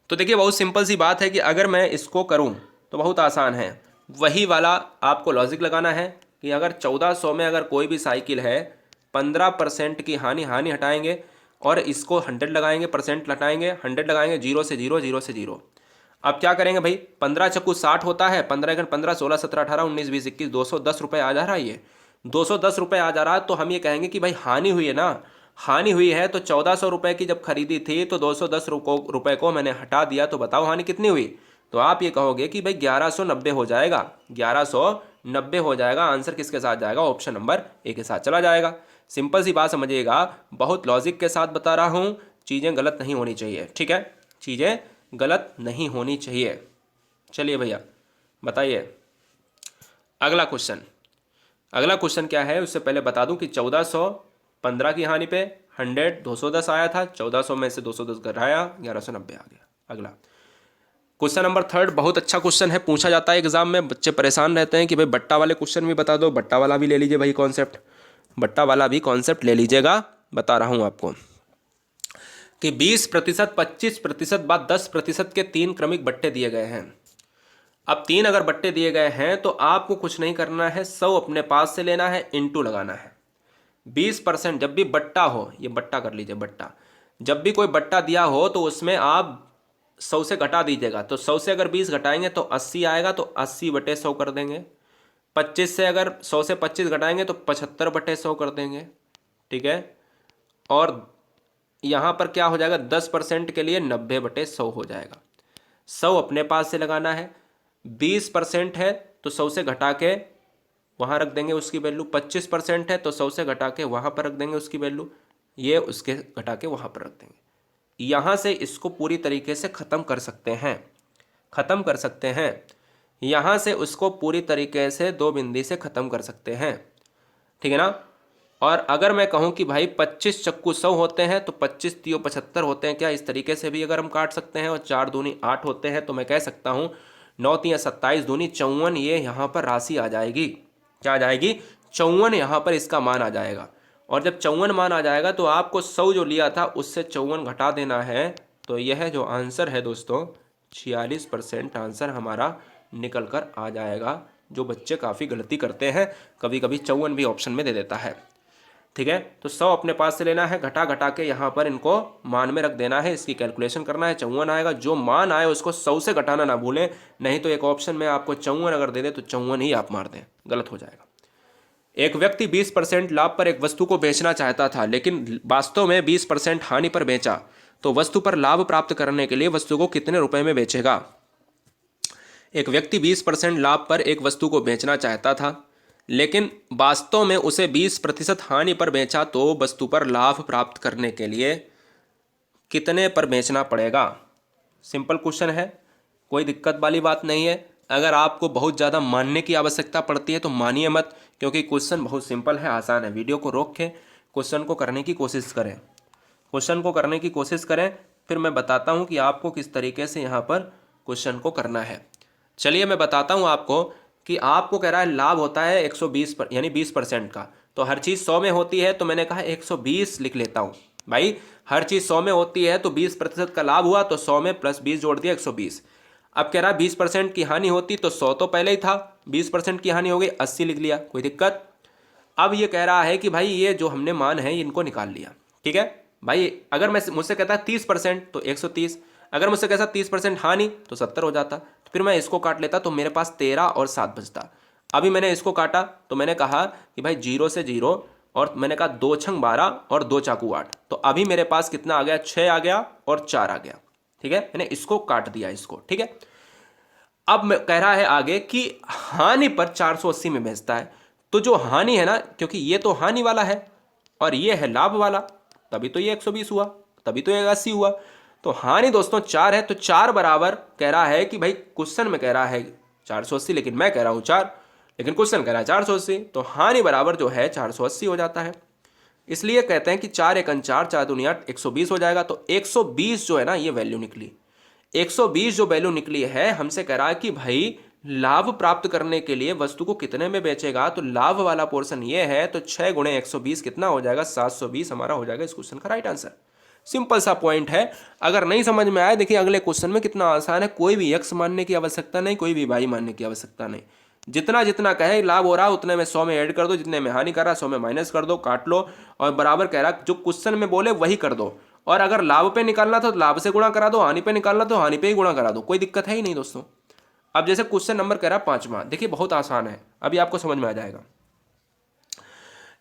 तो देखिए बहुत सिंपल सी बात है कि अगर मैं इसको करूं तो बहुत आसान है, वही वाला आपको लॉजिक लगाना है कि अगर 1400 में अगर कोई भी साइकिल है, 15% की हानि हटाएंगे और इसको 100 लगाएंगे, परसेंट हटाएंगे, 100 लगाएंगे, 0 से 0, 0 से 0। अब क्या करेंगे भाई, 15 चक्कू 60 होता है, 15 एकन 15, 16 17 18 19 20 21, 210 रुपये आ जा रहा है, ये 210 रुपये आ जा रहा है। तो हम ये कहेंगे कि भाई हानि हुई है ना, हानि हुई है। तो 1400 रुपये की जब खरीदी थी तो 210 रुपये को मैंने हटा दिया, तो बताओ हानि कितनी हुई। तो आप ये कहोगे कि भाई 1190 हो जाएगा, 1190 हो जाएगा। आंसर किसके साथ जाएगा, ऑप्शन नंबर ए के साथ चला जाएगा। सिंपल सी बात समझिएगा, बहुत लॉजिक के साथ बता रहा हूँ, चीज़ें गलत नहीं होनी चाहिए। ठीक है, चीज़ें गलत नहीं होनी चाहिए। चलिए भैया बताइए अगला क्वेश्चन। अगला क्वेश्चन क्या है उससे पहले बता दूं कि 1400 15 की हानि पे 100 210 आया था, 1400 में से 210 घटाया, 1190 आ गया। अगला क्वेश्चन नंबर 3 बहुत अच्छा क्वेश्चन है, पूछा जाता है एग्जाम में, बच्चे परेशान रहते हैं कि भाई बट्टा वाले क्वेश्चन भी बता दो। बट्टा वाला भी ले लीजिए भाई कॉन्सेप्ट, बट्टा वाला भी कॉन्सेप्ट ले लीजिएगा। बता रहा हूं आपको कि 20%, 25% बाद 10% के 3 क्रमिक बट्टे दिए गए हैं। अब 3 अगर बट्टे दिए गए हैं तो आपको कुछ नहीं करना है, 100 अपने पास से लेना है, इंटू लगाना है। 20% जब भी बट्टा हो, ये बट्टा कर लीजिए, बट्टा जब भी कोई बट्टा दिया हो तो उसमें आप 100 से घटा दीजिएगा। तो 100 से अगर 20 घटाएंगे तो 80 आएगा, तो 80 बटे 100 कर देंगे। 25 से अगर 100 से 25 घटाएंगे तो 75 बटे 100 कर देंगे। ठीक है, और यहाँ पर क्या हो जाएगा, 10% के लिए 90 बटे 100 हो जाएगा। 100 अपने पास से लगाना है, 20% है तो 100 से घटा के वहाँ रख देंगे उसकी वैल्यू, 25% है तो 100 से घटा के वहाँ पर रख देंगे उसकी वैल्यू, ये उसके घटा के वहाँ पर रख देंगे। यहाँ से इसको पूरी तरीके से ख़त्म कर सकते हैं, ख़त्म कर सकते हैं। यहाँ से उसको पूरी तरीके से 2 बिंदी से ख़त्म कर सकते हैं। ठीक है ना। और अगर मैं कहूँ कि भाई 25 चक्कू 100 होते हैं तो 25 तियो 75 होते हैं क्या, इस तरीके से भी अगर हम काट सकते हैं। और 4 दूनी 8 होते हैं, तो मैं कह सकता हूँ 9 तिया 27 दूनी 54, ये यहाँ पर राशि आ जाएगी। क्या आ जाएगी, 54 यहाँ पर इसका मान आ जाएगा। और जब 54 मान आ जाएगा तो आपको 100 जो लिया था उससे 54 घटा देना है। तो यह जो आंसर है दोस्तों 46% आंसर हमारा निकल कर आ जाएगा। जो बच्चे काफ़ी गलती करते हैं, कभी कभी 54 भी ऑप्शन में दे देता है। ठीक है, तो 100 अपने पास से लेना है, घटा के यहाँ पर इनको मान में रख देना है, इसकी कैलकुलेशन करना है, 54 आएगा। जो मान आए उसको 100 से घटाना ना भूलें, नहीं तो एक ऑप्शन में आपको 54 अगर दे दे तो 54 ही आप मार दें, गलत हो जाएगा। एक व्यक्ति 20% लाभ पर एक वस्तु को बेचना चाहता था, लेकिन वास्तव में 20% हानि पर बेचा, तो वस्तु पर लाभ प्राप्त करने के लिए वस्तु को कितने रुपए में बेचेगा। एक व्यक्ति 20% लाभ पर एक वस्तु को बेचना चाहता था, लेकिन वास्तव में उसे 20% हानि पर बेचा तो वस्तु पर लाभ प्राप्त करने के लिए कितने पर बेचना पड़ेगा। सिंपल क्वेश्चन है, कोई दिक्कत वाली बात नहीं है। अगर आपको बहुत ज़्यादा मानने की आवश्यकता पड़ती है तो मानिए मत, क्योंकि क्वेश्चन बहुत सिंपल है, आसान है। वीडियो को रोक के क्वेश्चन को करने की कोशिश करें, क्वेश्चन को करने की कोशिश करें, फिर मैं बताता हूँ कि आपको किस तरीके से यहाँ पर क्वेश्चन को करना है। चलिए मैं बताता हूँ आपको कि आपको कह रहा है लाभ होता है 120 पर, यानी 20% का। तो हर चीज़ 100 में होती है, तो मैंने कहा 120 लिख लेता हूँ। भाई हर चीज़ 100 में होती है तो 20% का लाभ हुआ, तो 100 में प्लस 20 जोड़ दिया 120। अब कह रहा है 20% की हानि होती, तो 100 तो पहले ही था, 20% की हानि हो गई, 80 लिख लिया, कोई दिक्कत। अब ये कह रहा है कि भाई ये जो हमने मान है इनको निकाल लिया, ठीक है भाई। अगर मैं मुझसे कहता है 30% तो 130, अगर मुझसे कहता 30% हानि तो 70 हो जाता। तो फिर मैं इसको काट लेता तो मेरे पास 13 और 7 बचता। अभी मैंने इसको काटा तो मैंने कहा कि भाई 0 से 0, और मैंने कहा 2 छंग 12 और 2 चाकू 8, तो अभी मेरे पास कितना आ गया, 6 आ गया और 4 आ गया, ठीक है। मैंने इसको काट दिया इसको, ठीक है। अब मैं कह रहा है आगे कि हानि पर 480 में बेचता है। तो जो हानि है ना, क्योंकि ये तो हानि वाला है और ये है लाभ वाला, तभी तो ये 120 हुआ, तभी तो ये 80 हुआ। तो हानि दोस्तों 4 है, तो 4 बराबर कह रहा है कि भाई क्वेश्चन में कह रहा है 480, लेकिन मैं कह रहा हूँ 4, लेकिन क्वेश्चन कह रहा है 480, तो हानि बराबर जो है 480 हो जाता है। इसलिए कहते हैं कि 4 एकन 4, 4 दूनी 8, 120 हो जाएगा। तो 120 जो है ना ये वैल्यू निकली, 120 जो वैल्यू निकली है, हमसे कह रहा है कि भाई लाभ प्राप्त करने के लिए वस्तु को कितने में बेचेगा। तो लाभ वाला पोर्शन ये है, तो 6 गुणे 120 कितना हो जाएगा, 720 हमारा हो जाएगा इस क्वेश्चन का राइट आंसर। सिंपल सा पॉइंट है। अगर नहीं समझ में आए, देखिए अगले क्वेश्चन में कितना आसान है। कोई भी एक्स मानने की आवश्यकता नहीं, कोई भी वाई मानने की आवश्यकता नहीं। जितना जितना कहे लाभ हो रहा है उतने में 100 में ऐड कर दो, जितने में हानि कर रहा है 100 में माइनस कर दो, काट लो, और बराबर कह रहा जो क्वेश्चन में बोले वही कर दो। और अगर लाभ पे निकालना तो लाभ से गुणा करा दो, हानि पे निकालना तो हानि पे ही गुणा करा दो, कोई दिक्कत है ही नहीं दोस्तों। अब जैसे क्वेश्चन नंबर कह रहा है 5वां, देखिए बहुत आसान है, अभी आपको समझ में आ जाएगा।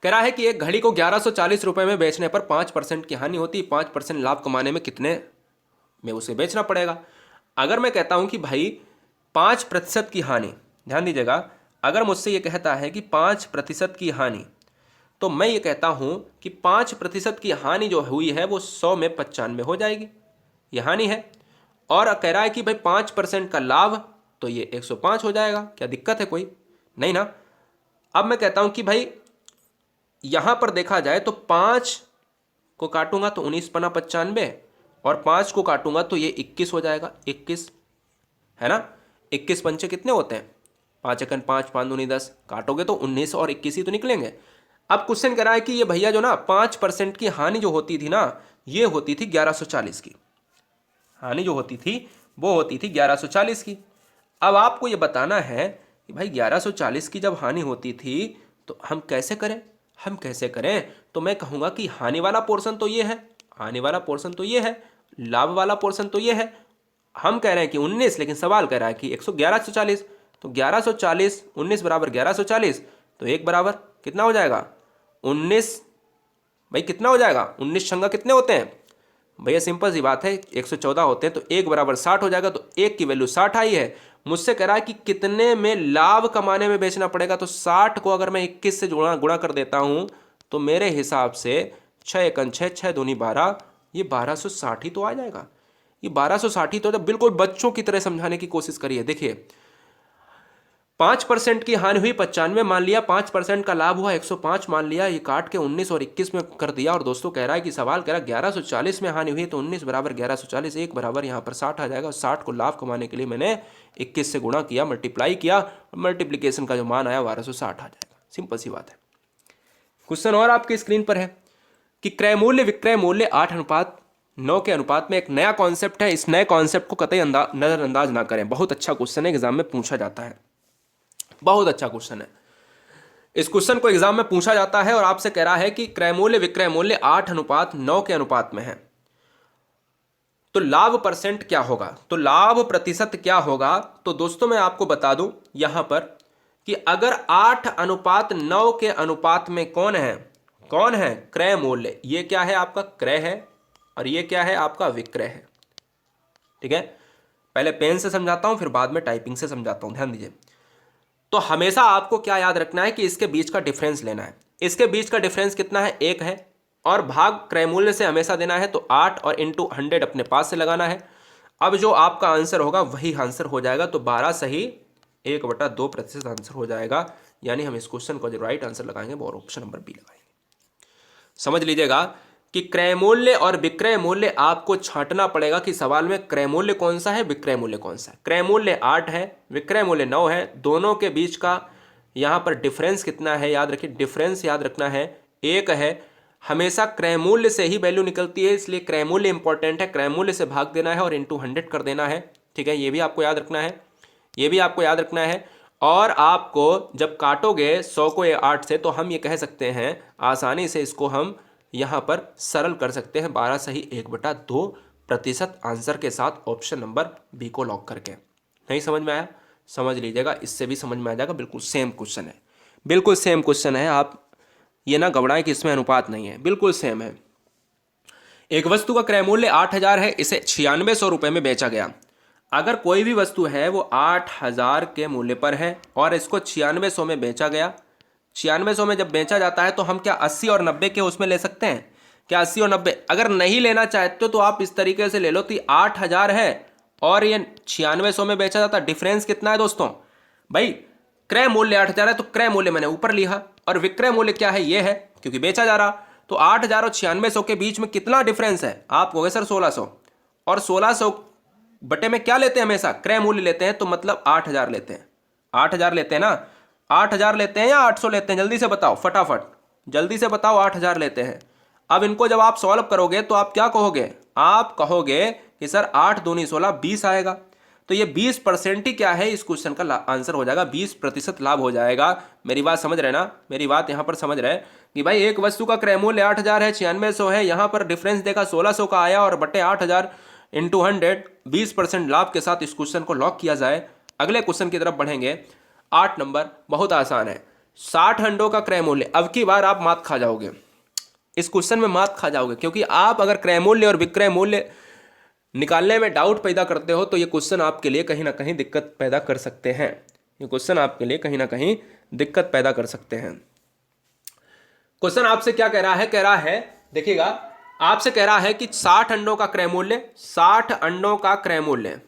कह रहा है कि एक घड़ी को 1140 रुपए में बेचने पर 5% की हानि होती, 5% लाभ कमाने में कितने में उसे बेचना पड़ेगा। अगर मैं कहता हूं कि भाई 5% की हानि, ध्यान दीजिएगा, अगर मुझसे ये कहता है कि 5% की हानि, तो मैं ये कहता हूं कि 5% की हानि जो हुई है वो 100 में 95 हो जाएगी, ये हानि है। और कह रहा है कि भाई 5% का लाभ, तो ये 105 हो जाएगा। क्या दिक्कत है कोई, नहीं ना। अब मैं कहता हूं कि भाई यहां पर देखा जाए तो 5 को काटूंगा तो 19 पना 95, और 5 को काटूंगा तो ये 21 हो जाएगा, 21 है ना। 21 पंचे कितने होते हैं, 5 एकन 5, 5 दूनी 10, काटोगे तो 19 और 21 ही तो निकलेंगे। अब क्वेश्चन कह रहा है कि ये भैया जो ना 5% की हानि जो होती थी ना, ये होती थी 1140 की, हानि जो होती थी वो होती थी 1140 की। अब आपको ये बताना है कि भाई 1140 की जब हानि होती थी तो हम कैसे करें, हम कैसे करें। तो मैं कहूँगा कि हानि वाला पोर्शन तो ये है, हानि वाला पोर्शन तो ये है, लाभ वाला पोर्शन तो ये है। हम कह रहे हैं कि 19, लेकिन सवाल कह रहा है कि 1140, तो 1140, 19 बराबर 1140, तो एक बराबर कितना हो जाएगा 19। भाई कितना हो जाएगा, 19 छंगा कितने होते हैं भैया, सिंपल सी बात है 114 होते हैं, तो एक बराबर 60 हो जाएगा। तो एक की वैल्यू 60 आई है। मुझसे कह रहा है कि कितने में लाभ कमाने में बेचना पड़ेगा। तो 60 को अगर मैं 21 से गुणा गुणा कर देता हूं तो मेरे हिसाब से 6 एकन 6, 6 दूनी 12, ये 1260 ही तो आ जाएगा, ये 1260 ही तो। बिल्कुल बच्चों की तरह समझाने की कोशिश करिए। देखिए 5% की हानि हुई 95 मान लिया, 5% का लाभ हुआ 105 मान लिया, ये काट के 19 और 21 में कर दिया। और दोस्तों कह रहा है कि सवाल कह रहा है 1140 में हानि हुई, तो 19 बराबर 1140, एक बराबर यहाँ पर 60 आ जाएगा। और 60 को लाभ कमाने के लिए मैंने 21 से गुणा किया, मल्टीप्लाई किया, मल्टीप्लीकेशन का जो मान आया 1260 आ जाएगा। सिंपल सी बात है। क्वेश्चन और आपके स्क्रीन पर है कि क्रय मूल्य विक्रय मूल्य 8:9 के अनुपात में एक नया कॉन्सेप्ट है। इस नए कॉन्सेप्ट को कतई नजरअंदाज ना करें। बहुत अच्छा क्वेश्चन है, एग्जाम में पूछा जाता है, बहुत अच्छा क्वेश्चन है। इस क्वेश्चन को एग्जाम में पूछा जाता है और आपसे कह रहा है कि क्रय मूल्य विक्रय मूल्य 8:9 के अनुपात में है, तो लाभ परसेंट क्या होगा, तो लाभ प्रतिशत क्या होगा। तो दोस्तों मैं आपको बता दूं यहां पर कि अगर 8:9 के अनुपात में कौन है, कौन है क्रय मूल्य, ये क्या है आपका क्रय है और ये क्या है आपका विक्रय है, ठीक है। पहले पेन से समझाता हूं फिर बाद में टाइपिंग से समझाता हूं, ध्यान दीजिए। तो हमेशा आपको क्या याद रखना है कि इसके बीच का डिफरेंस लेना है। इसके बीच का डिफरेंस कितना है, 1 है, और भाग क्रय मूल्य से हमेशा देना है, तो 8 और इंटू 100 अपने पास से लगाना है। अब जो आपका आंसर होगा वही आंसर हो जाएगा, तो 12 सही 1/2% आंसर हो जाएगा। यानी हम इस क्वेश्चन को जो राइट आंसर लगाएंगे वो ऑप्शन नंबर बी लगाएंगे। समझ लीजिएगा कि क्रय मूल्य और विक्रय मूल्य आपको छांटना पड़ेगा कि सवाल में क्रय मूल्य कौन सा है, विक्रय मूल्य कौन सा है। क्रय मूल्य 8 है, विक्रय मूल्य 9 है, दोनों के बीच का यहाँ पर डिफरेंस कितना है, याद रखिए डिफरेंस याद रखना है 1 है। हमेशा क्रय मूल्य से ही वैल्यू निकलती है, इसलिए क्रय मूल्य इंपॉर्टेंट है, क्रय मूल्य से भाग देना है और इंटू 100 कर देना है। ठीक है, ये भी आपको याद रखना है, ये भी आपको याद रखना है। और आपको जब काटोगे 100 को 8 से, तो हम ये कह सकते हैं आसानी से इसको हम यहाँ पर सरल कर सकते हैं, 12 सही 1/2% आंसर के साथ ऑप्शन नंबर बी को लॉक करके। नहीं समझ में आया, समझ लीजिएगा, इससे भी समझ में आ जाएगा। बिल्कुल सेम क्वेश्चन है, बिल्कुल सेम क्वेश्चन है, आप ये ना घबराएं कि इसमें अनुपात नहीं है, बिल्कुल सेम है। एक वस्तु का क्रय मूल्य 8,000 है, इसे 9600 रुपये में बेचा गया। अगर कोई भी वस्तु है वो 8,000 के मूल्य पर है और इसको 9600 में बेचा गया, 9600 में जब बेचा जाता है तो हम क्या 80 और 90 के उसमें ले सकते हैं क्या, 80 और 90? अगर नहीं लेना चाहते तो आप इस तरीके से ले लो कि 8,000 है और ये 9600 में बेचा जाता है। डिफरेंस कितना है दोस्तों भाई, क्रय मूल्य 8,000 है तो क्रय मूल्य मैंने ऊपर लिखा, और विक्रय मूल्य क्या है, ये है क्योंकि बेचा जा रहा। तो 8,000 और 9600 के बीच में कितना डिफरेंस है, आप कहोगे सर 1600, और 1600 बटे में क्या लेते हैं, हमेशा क्रय मूल्य लेते हैं, तो मतलब 8,000 लेते हैं। 8,000 लेते हैं ना, 8,000 लेते हैं या 800 लेते हैं, जल्दी से बताओ, फटाफट जल्दी से बताओ। 8,000 लेते हैं। अब इनको जब आप सॉल्व करोगे तो आप क्या कहोगे, आप कहोगे कि सर 8 दूनी 16, 20 आएगा। तो ये 20% ही क्या है, इस क्वेश्चन का आंसर हो जाएगा, 20% लाभ हो जाएगा। मेरी बात समझ रहे ना, मेरी बात यहाँ पर समझ रहे कि भाई एक वस्तु का क्रय मूल्य 8,000 है, 9600 है, यहाँ पर डिफरेंस देखा 1600 का आया, और बटे 8,000 इंटू 100, 20% लाभ के साथ इस क्वेश्चन को लॉक किया जाए। अगले क्वेश्चन की तरफ बढ़ेंगे। 8 नंबर बहुत आसान है, 60 अंडों का क्रय मूल्य। अब की बार आप मात खा जाओगे, इस क्वेश्चन में मात खा जाओगे, क्योंकि आप अगर क्रय मूल्य और विक्रय मूल्य निकालने में डाउट पैदा करते हो तो ये क्वेश्चन आपके लिए कहीं ना कहीं दिक्कत पैदा कर सकते हैं। ये क्वेश्चन आपके लिए कहीं ना कहीं दिक्कत पैदा कर सकते हैं। क्वेश्चन आपसे क्या कह रहा है, कह रहा है देखिएगा, आपसे कह रहा है कि 60 अंडों का क्रय मूल्य, 60 अंडों का क्रय मूल्य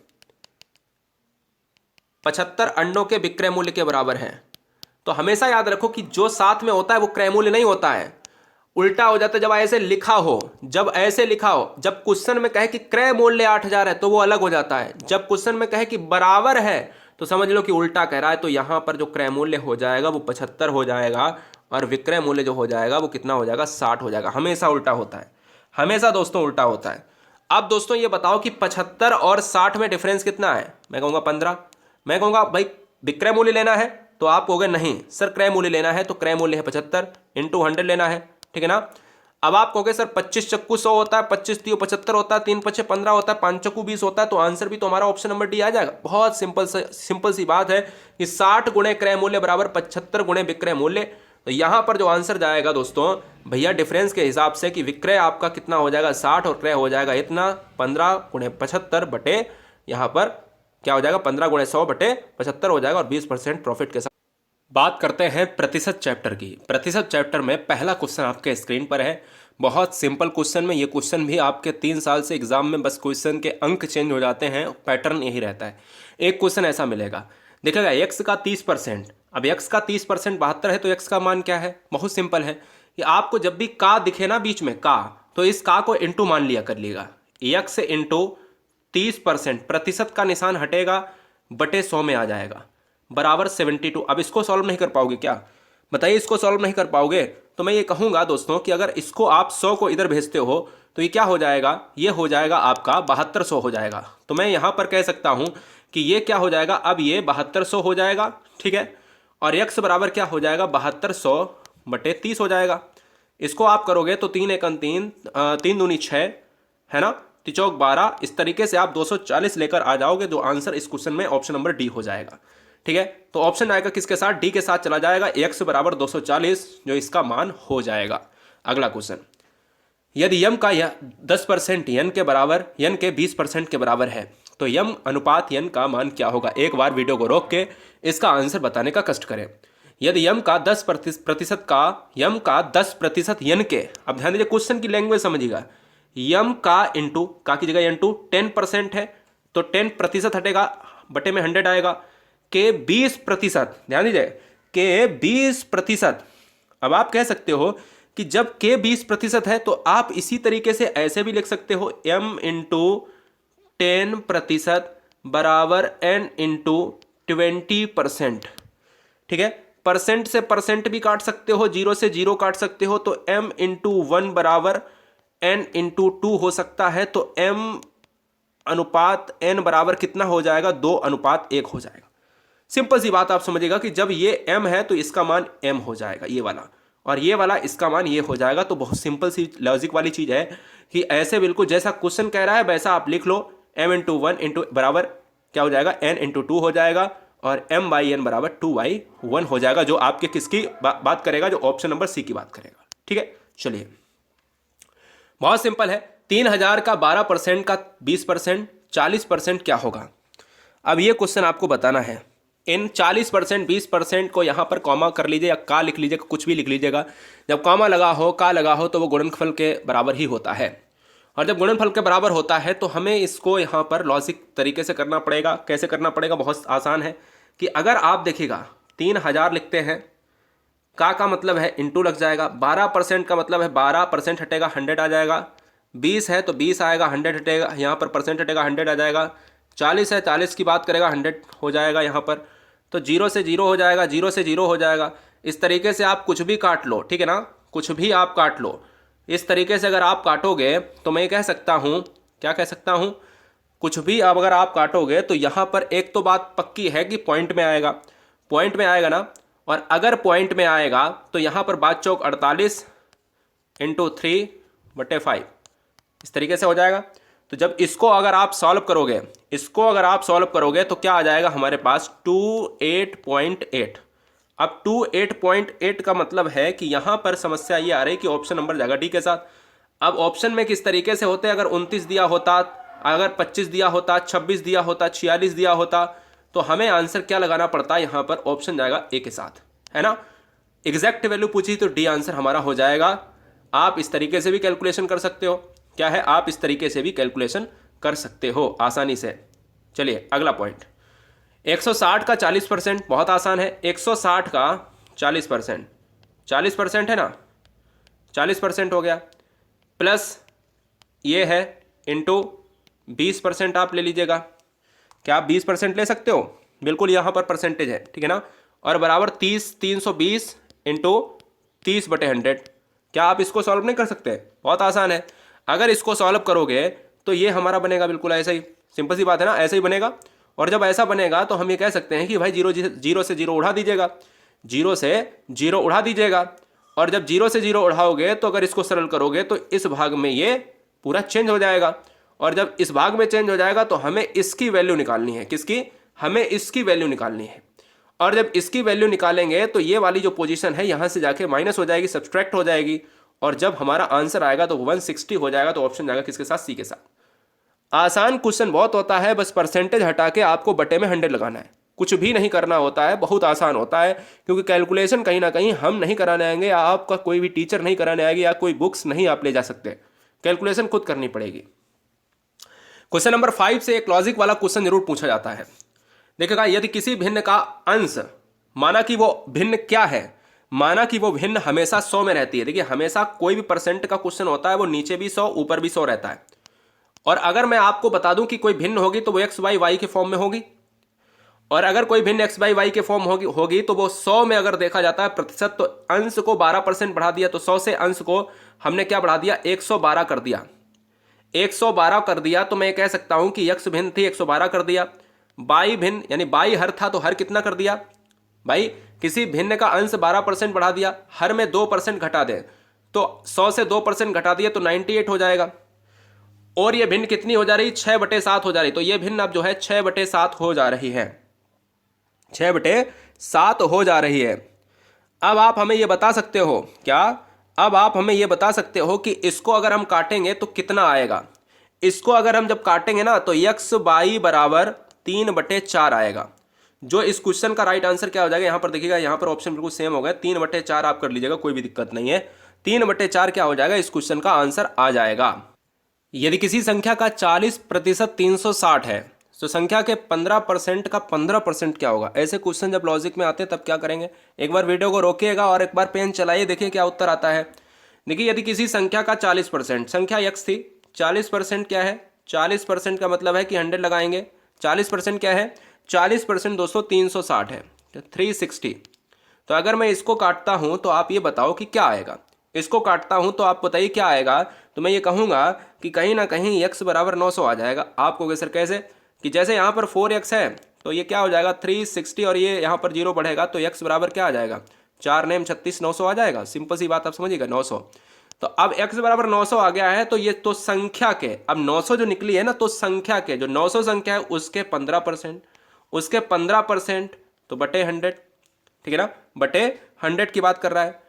75 अंडों के विक्रय मूल्य के बराबर है। तो हमेशा याद रखो कि जो साथ में होता है वो क्रय मूल्य नहीं होता है, उल्टा हो जाता है। जब ऐसे लिखा हो, जब ऐसे लिखा हो, जब क्वेश्चन में कहे कि क्रय मूल्य 8,000 है तो वो अलग हो जाता है। जब क्वेश्चन में कहे कि बराबर है तो समझ लो कि उल्टा कह रहा है। तो यहां पर जो क्रय मूल्य हो जाएगा वो 75 हो जाएगा, और विक्रय मूल्य जो हो जाएगा वो कितना हो जाएगा, 60 हो जाएगा। हमेशा उल्टा होता है, हमेशा दोस्तों उल्टा होता है। अब दोस्तों ये बताओ कि 75 और 60 में डिफरेंस कितना है, मैं कहूँगा 15। मैं कहूँगा भाई विक्रय मूल्य लेना है, तो आप कहोगे नहीं सर क्रय मूल्य लेना है, तो क्रय मूल्य है 75 इंटू 100 लेना है, ठीक है ना। अब आप कहोगे सर 25 चक्कू 100 होता है, 25 तियो 75 होता है, 3 पचे 15 होता है, 5 चक्कू 20 होता है, तो आंसर भी तो हमारा ऑप्शन नंबर डी आ जाएगा। बहुत सिंपल सी बात है कि 60 गुणे क्रय मूल्य बराबर 75 गुणे विक्रय मूल्य। तो यहां पर जो आंसर जाएगा दोस्तों भैया डिफरेंस के हिसाब से कि विक्रय आपका कितना हो जाएगा 60 और क्रय हो जाएगा इतना, 15 गुणे 75 बटे यहाँ पर क्या हो जाएगा 15 गुणे 100 बटे 75 हो जाएगा, और 20% प्रॉफिट के साथ। बात करते हैं प्रतिशत चैप्टर की। प्रतिशत चैप्टर में पहला क्वेश्चन आपके स्क्रीन पर है। बहुत सिंपल क्वेश्चन में, ये क्वेश्चन भी आपके 3 साल से एग्जाम में बस क्वेश्चन के अंक चेंज हो जाते हैं, पैटर्न यही रहता है। एक क्वेश्चन ऐसा मिलेगा, देखिएगा एक्स का 30%। अब एक्स का 30% 72 है, तो एक्स का मान क्या है, बहुत सिंपल है कि आपको जब भी का दिखे ना बीच में का, तो इस का को इंटू मान लिया कर लिएगा। एक्स इंटू 30%, प्रतिशत का निशान हटेगा, बटे 100 में आ जाएगा, बराबर 72। अब इसको सॉल्व नहीं कर पाओगे क्या, बताइए, इसको सॉल्व नहीं कर पाओगे तो मैं ये कहूँगा दोस्तों कि अगर इसको आप 100 को इधर भेजते हो तो ये क्या हो जाएगा, ये हो जाएगा आपका 7200 हो जाएगा। तो मैं यहाँ पर कह सकता हूँ कि ये क्या हो जाएगा, अब ये 7200 हो जाएगा, ठीक है, और x बराबर क्या हो जाएगा 7200 बटे 30 हो जाएगा। इसको आप करोगे तो 3 एकम 3, 3 दूनी 6 है ना, 3 चौक 12, इस तरीके से आप 240 लेकर आ जाओगे। जो आंसर इस क्वेश्चन में ऑप्शन नंबर डी हो जाएगा, ठीक है। तो ऑप्शन आएगा किसके साथ, डी के साथ चला जाएगा, x बराबर 240 जो इसका मान हो जाएगा। अगला क्वेश्चन, यदि यम का यह 10% यन के बराबर, यन के 20% के बराबर है तो यम अनुपात यन का मान क्या होगा। एक बार वीडियो को रोक के इसका आंसर बताने का कष्ट करें। यदि यम का 10% यन के, अब ध्यान दीजिए क्वेश्चन की लैंग्वेज समझिएगा, यम का इंटू का की जगह इंटू 10% है तो 10% हटेगा, बटे में 100 आएगा, के 20%, ध्यान दीजिए के 20%। अब आप कह सकते हो कि जब के 20% है तो आप इसी तरीके से ऐसे भी लिख सकते हो m इंटू 10% बराबर n इंटू 20%। ठीक है, परसेंट से परसेंट भी काट सकते हो, जीरो से जीरो काट सकते हो, तो m इंटू 1 बराबर n इंटू 2 हो सकता है। तो m अनुपात n बराबर कितना हो जाएगा, 2:1 हो जाएगा। सिंपल सी बात आप समझिएगा कि जब ये m है तो इसका मान m हो जाएगा ये वाला, और ये वाला इसका मान ये हो जाएगा। तो बहुत सिंपल सी लॉजिक वाली चीज है कि ऐसे बिल्कुल जैसा क्वेश्चन कह रहा है वैसा आप लिख लो, m इंटू 1 इंटू बराबर क्या हो जाएगा, n इंटू 2 हो जाएगा, और m बाई n बराबर 2/1 हो जाएगा, जो आपके किसकी बात करेगा, जो ऑप्शन नंबर सी की बात करेगा। ठीक है, चलिए बहुत सिंपल है। 3000 का 12% का 20%, 40% क्या होगा। अब ये क्वेश्चन आपको बताना है। इन 40% 20% को यहाँ पर कॉमा कर लीजिए या का लिख लीजिएगा, कुछ भी लिख लीजिएगा। जब कॉमा लगा हो, का लगा हो, तो वो गुणनफल के बराबर ही होता है, और जब गुणनफल के बराबर होता है तो हमें इसको यहाँ पर लॉजिक तरीके से करना पड़ेगा। कैसे करना पड़ेगा, बहुत आसान है कि अगर आप देखिएगा 3000 लिखते हैं, का मतलब है इंटू लग जाएगा, 12% का मतलब है 12% हटेगा 100 आ जाएगा, 20 है तो 20 आएगा, 100 हटेगा, यहाँ पर परसेंट हटेगा 100 आ जाएगा, 40 है 40 की बात करेगा 100 हो जाएगा यहाँ पर, तो जीरो से जीरो हो जाएगा, जीरो से जीरो हो जाएगा। इस तरीके से आप कुछ भी काट लो, ठीक है ना, कुछ भी आप काट लो। इस तरीके से अगर आप काटोगे तो मैं कह सकता हूँ, क्या कह सकता हूँ, कुछ भी अब अगर आप काटोगे तो यहाँ पर एक तो बात पक्की है कि पॉइंट में आएगा, पॉइंट में आएगा ना, और अगर पॉइंट में आएगा तो यहाँ पर 5 चौक 48 इंटू 3/5 इस तरीके से हो जाएगा। तो जब इसको अगर आप सॉल्व करोगे, इसको अगर आप सॉल्व करोगे तो क्या आ जाएगा हमारे पास 28.8। अब 28.8 का मतलब है कि यहाँ पर समस्या ये आ रही कि ऑप्शन नंबर जाएगा डी के साथ। अब ऑप्शन में किस तरीके से होते हैं, अगर 29 दिया होता, अगर 25 दिया होता, 26 दिया होता, 46 दिया होता, तो हमें आंसर क्या लगाना पड़ता है, यहाँ पर ऑप्शन जाएगा ए के साथ, है ना। एग्जैक्ट वैल्यू पूछी तो डी आंसर हमारा हो जाएगा। आप इस तरीके से भी कैलकुलेशन कर सकते हो, क्या है, आप इस तरीके से भी कैलकुलेशन कर सकते हो आसानी से। चलिए अगला पॉइंट, 160 का 40%, बहुत आसान है। 160 का 40%, 40% है ना, 40% हो गया, प्लस ये है इंटू 20% आप ले लीजिएगा। क्या आप 20% ले सकते हो, बिल्कुल यहाँ पर परसेंटेज है, ठीक है ना, और बराबर 320 इंटू 30/100। क्या आप इसको सॉल्व नहीं कर सकते, बहुत आसान है। अगर इसको सॉल्व करोगे तो ये हमारा बनेगा बिल्कुल ऐसा ही, सिंपल सी बात है ना, ऐसा ही बनेगा। और जब ऐसा बनेगा तो हम ये कह सकते हैं कि भाई जीरो से जीरो उड़ा दीजिएगा, जीरो से जीरो उड़ा दीजिएगा, और जब जीरो से जीरो उड़ाओगे तो अगर इसको सरल करोगे तो इस भाग में ये पूरा चेंज हो जाएगा, और जब इस भाग में चेंज हो जाएगा तो हमें इसकी वैल्यू निकालनी है, किसकी, हमें इसकी वैल्यू निकालनी है। और जब इसकी वैल्यू निकालेंगे तो ये वाली जो पोजीशन है यहाँ से जाके माइनस हो जाएगी, सब्सट्रैक्ट हो जाएगी, और जब हमारा आंसर आएगा तो 160 हो जाएगा। तो ऑप्शन जाएगा किसके साथ, सी के साथ। आसान क्वेश्चन बहुत होता है, बस परसेंटेज हटा के आपको बटे में 100 लगाना है, कुछ भी नहीं करना होता है, बहुत आसान होता है। क्योंकि कैलकुलेशन कहीं ना कहीं हम नहीं कराने आएंगे, या आपका कोई भी टीचर नहीं कराने आएगी, या कोई बुक्स नहीं आप ले जा सकते, कैलकुलेशन खुद करनी पड़ेगी। क्वेश्चन नंबर 5 से एक लॉजिक वाला क्वेश्चन जरूर पूछा जाता है। देखिएगा, यदि किसी भिन्न का अंश, माना कि वो भिन्न क्या है, माना कि वो भिन्न हमेशा 100 में रहती है। देखिए हमेशा कोई भी परसेंट का क्वेश्चन होता है वो नीचे भी 100 ऊपर भी 100 रहता है। और अगर मैं आपको बता दूं कि कोई भिन्न होगी तो वो एक्स बाई वाई के फॉर्म में होगी, और अगर कोई भिन्न एक्स बाई वाई के फॉर्म होगी तो वो 100 में अगर देखा जाता है प्रतिशत, तो अंश को 12% बढ़ा दिया, तो 100 से अंश को हमने क्या बढ़ा दिया, 112 कर दिया, 112 कर दिया। तो मैं कह सकता हूं कि यक्स भिन्न थी, 112 कर दिया। बाई भिन्न यानी बाई हर था, तो हर कितना कर दिया भाई, किसी भिन्न का अंश 12% बढ़ा दिया, हर में 2% घटा दें, तो 100 से 2% घटा दिया तो 98 हो जाएगा। और ये भिन्न कितनी हो जा रही, 6/7 हो जा रही। तो ये भिन्न अब जो है 6/7 हो जा रही है, 6/7 हो जा रही है। अब आप हमें ये बता सकते हो क्या, अब आप हमें ये बता सकते हो कि इसको अगर हम काटेंगे तो कितना आएगा। इसको अगर हम जब काटेंगे ना तो x बाई बराबर 3/4 आएगा। जो इस क्वेश्चन का राइट आंसर क्या हो जाएगा, यहां पर देखिएगा, यहां पर ऑप्शन बिल्कुल सेम हो गया, 3/4 आप कर लीजिएगा, कोई भी दिक्कत नहीं है। 3/4 क्या हो जाएगा, इस क्वेश्चन का आंसर आ जाएगा। यदि किसी संख्या का 40% 360 है तो संख्या के 15% का 15% क्या होगा। ऐसे क्वेश्चन जब लॉजिक में आते हैं तब क्या करेंगे, एक बार वीडियो को रोकिएगा और एक बार पेन चलाइए, देखिए क्या उत्तर आता है। देखिए यदि किसी संख्या का 40%, संख्या x थी, 40% क्या है, 40% का मतलब है कि 100 लगाएंगे। 40% क्या है, 40% दोस्तों 360 है, 360। तो अगर मैं इसको काटता हूं तो आप ये बताओ कि क्या आएगा। इसको काटता हूं तो आप बताइए क्या आएगा। तो मैं ये कहूंगा कि कहीं ना कहीं x बराबर 900 आ जाएगा। आप कहोगे सर कैसे, कि जैसे यहाँ पर 4x है तो ये क्या हो जाएगा 360 और ये यहाँ पर 0 बढ़ेगा तो x बराबर क्या आ जाएगा, 4 नेम 36, 900 आ जाएगा। सिंपल सी बात आप समझिएगा, 900। तो अब x बराबर 900 आ गया है तो ये तो संख्या के, अब 900 जो निकली है ना, तो संख्या के जो 900 संख्या है उसके 15%, उसके 15% तो बटे 100, ठीक है ना, बटे 100 की बात कर रहा है।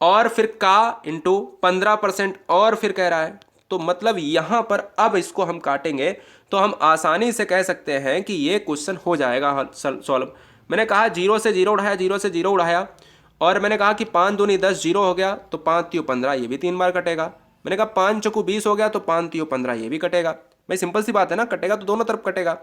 और फिर का इंटू 15% और फिर कह रहा है। तो मतलब यहां पर अब इसको हम काटेंगे तो हम आसानी से कह सकते हैं कि ये क्वेश्चन हो जाएगा सॉल्व। मैंने कहा 0 से 0 उठाया, 0 से 0 उठाया, और मैंने कहा कि 5 दूनी 10, 0 हो गया तो 5 तियो 15, ये भी 3 बार कटेगा। मैंने कहा 5 चौकू 20 हो गया तो 5 तियो 15, ये भी कटेगा। भाई सिंपल सी बात है ना, कटेगा तो दोनों तरफ कटेगा।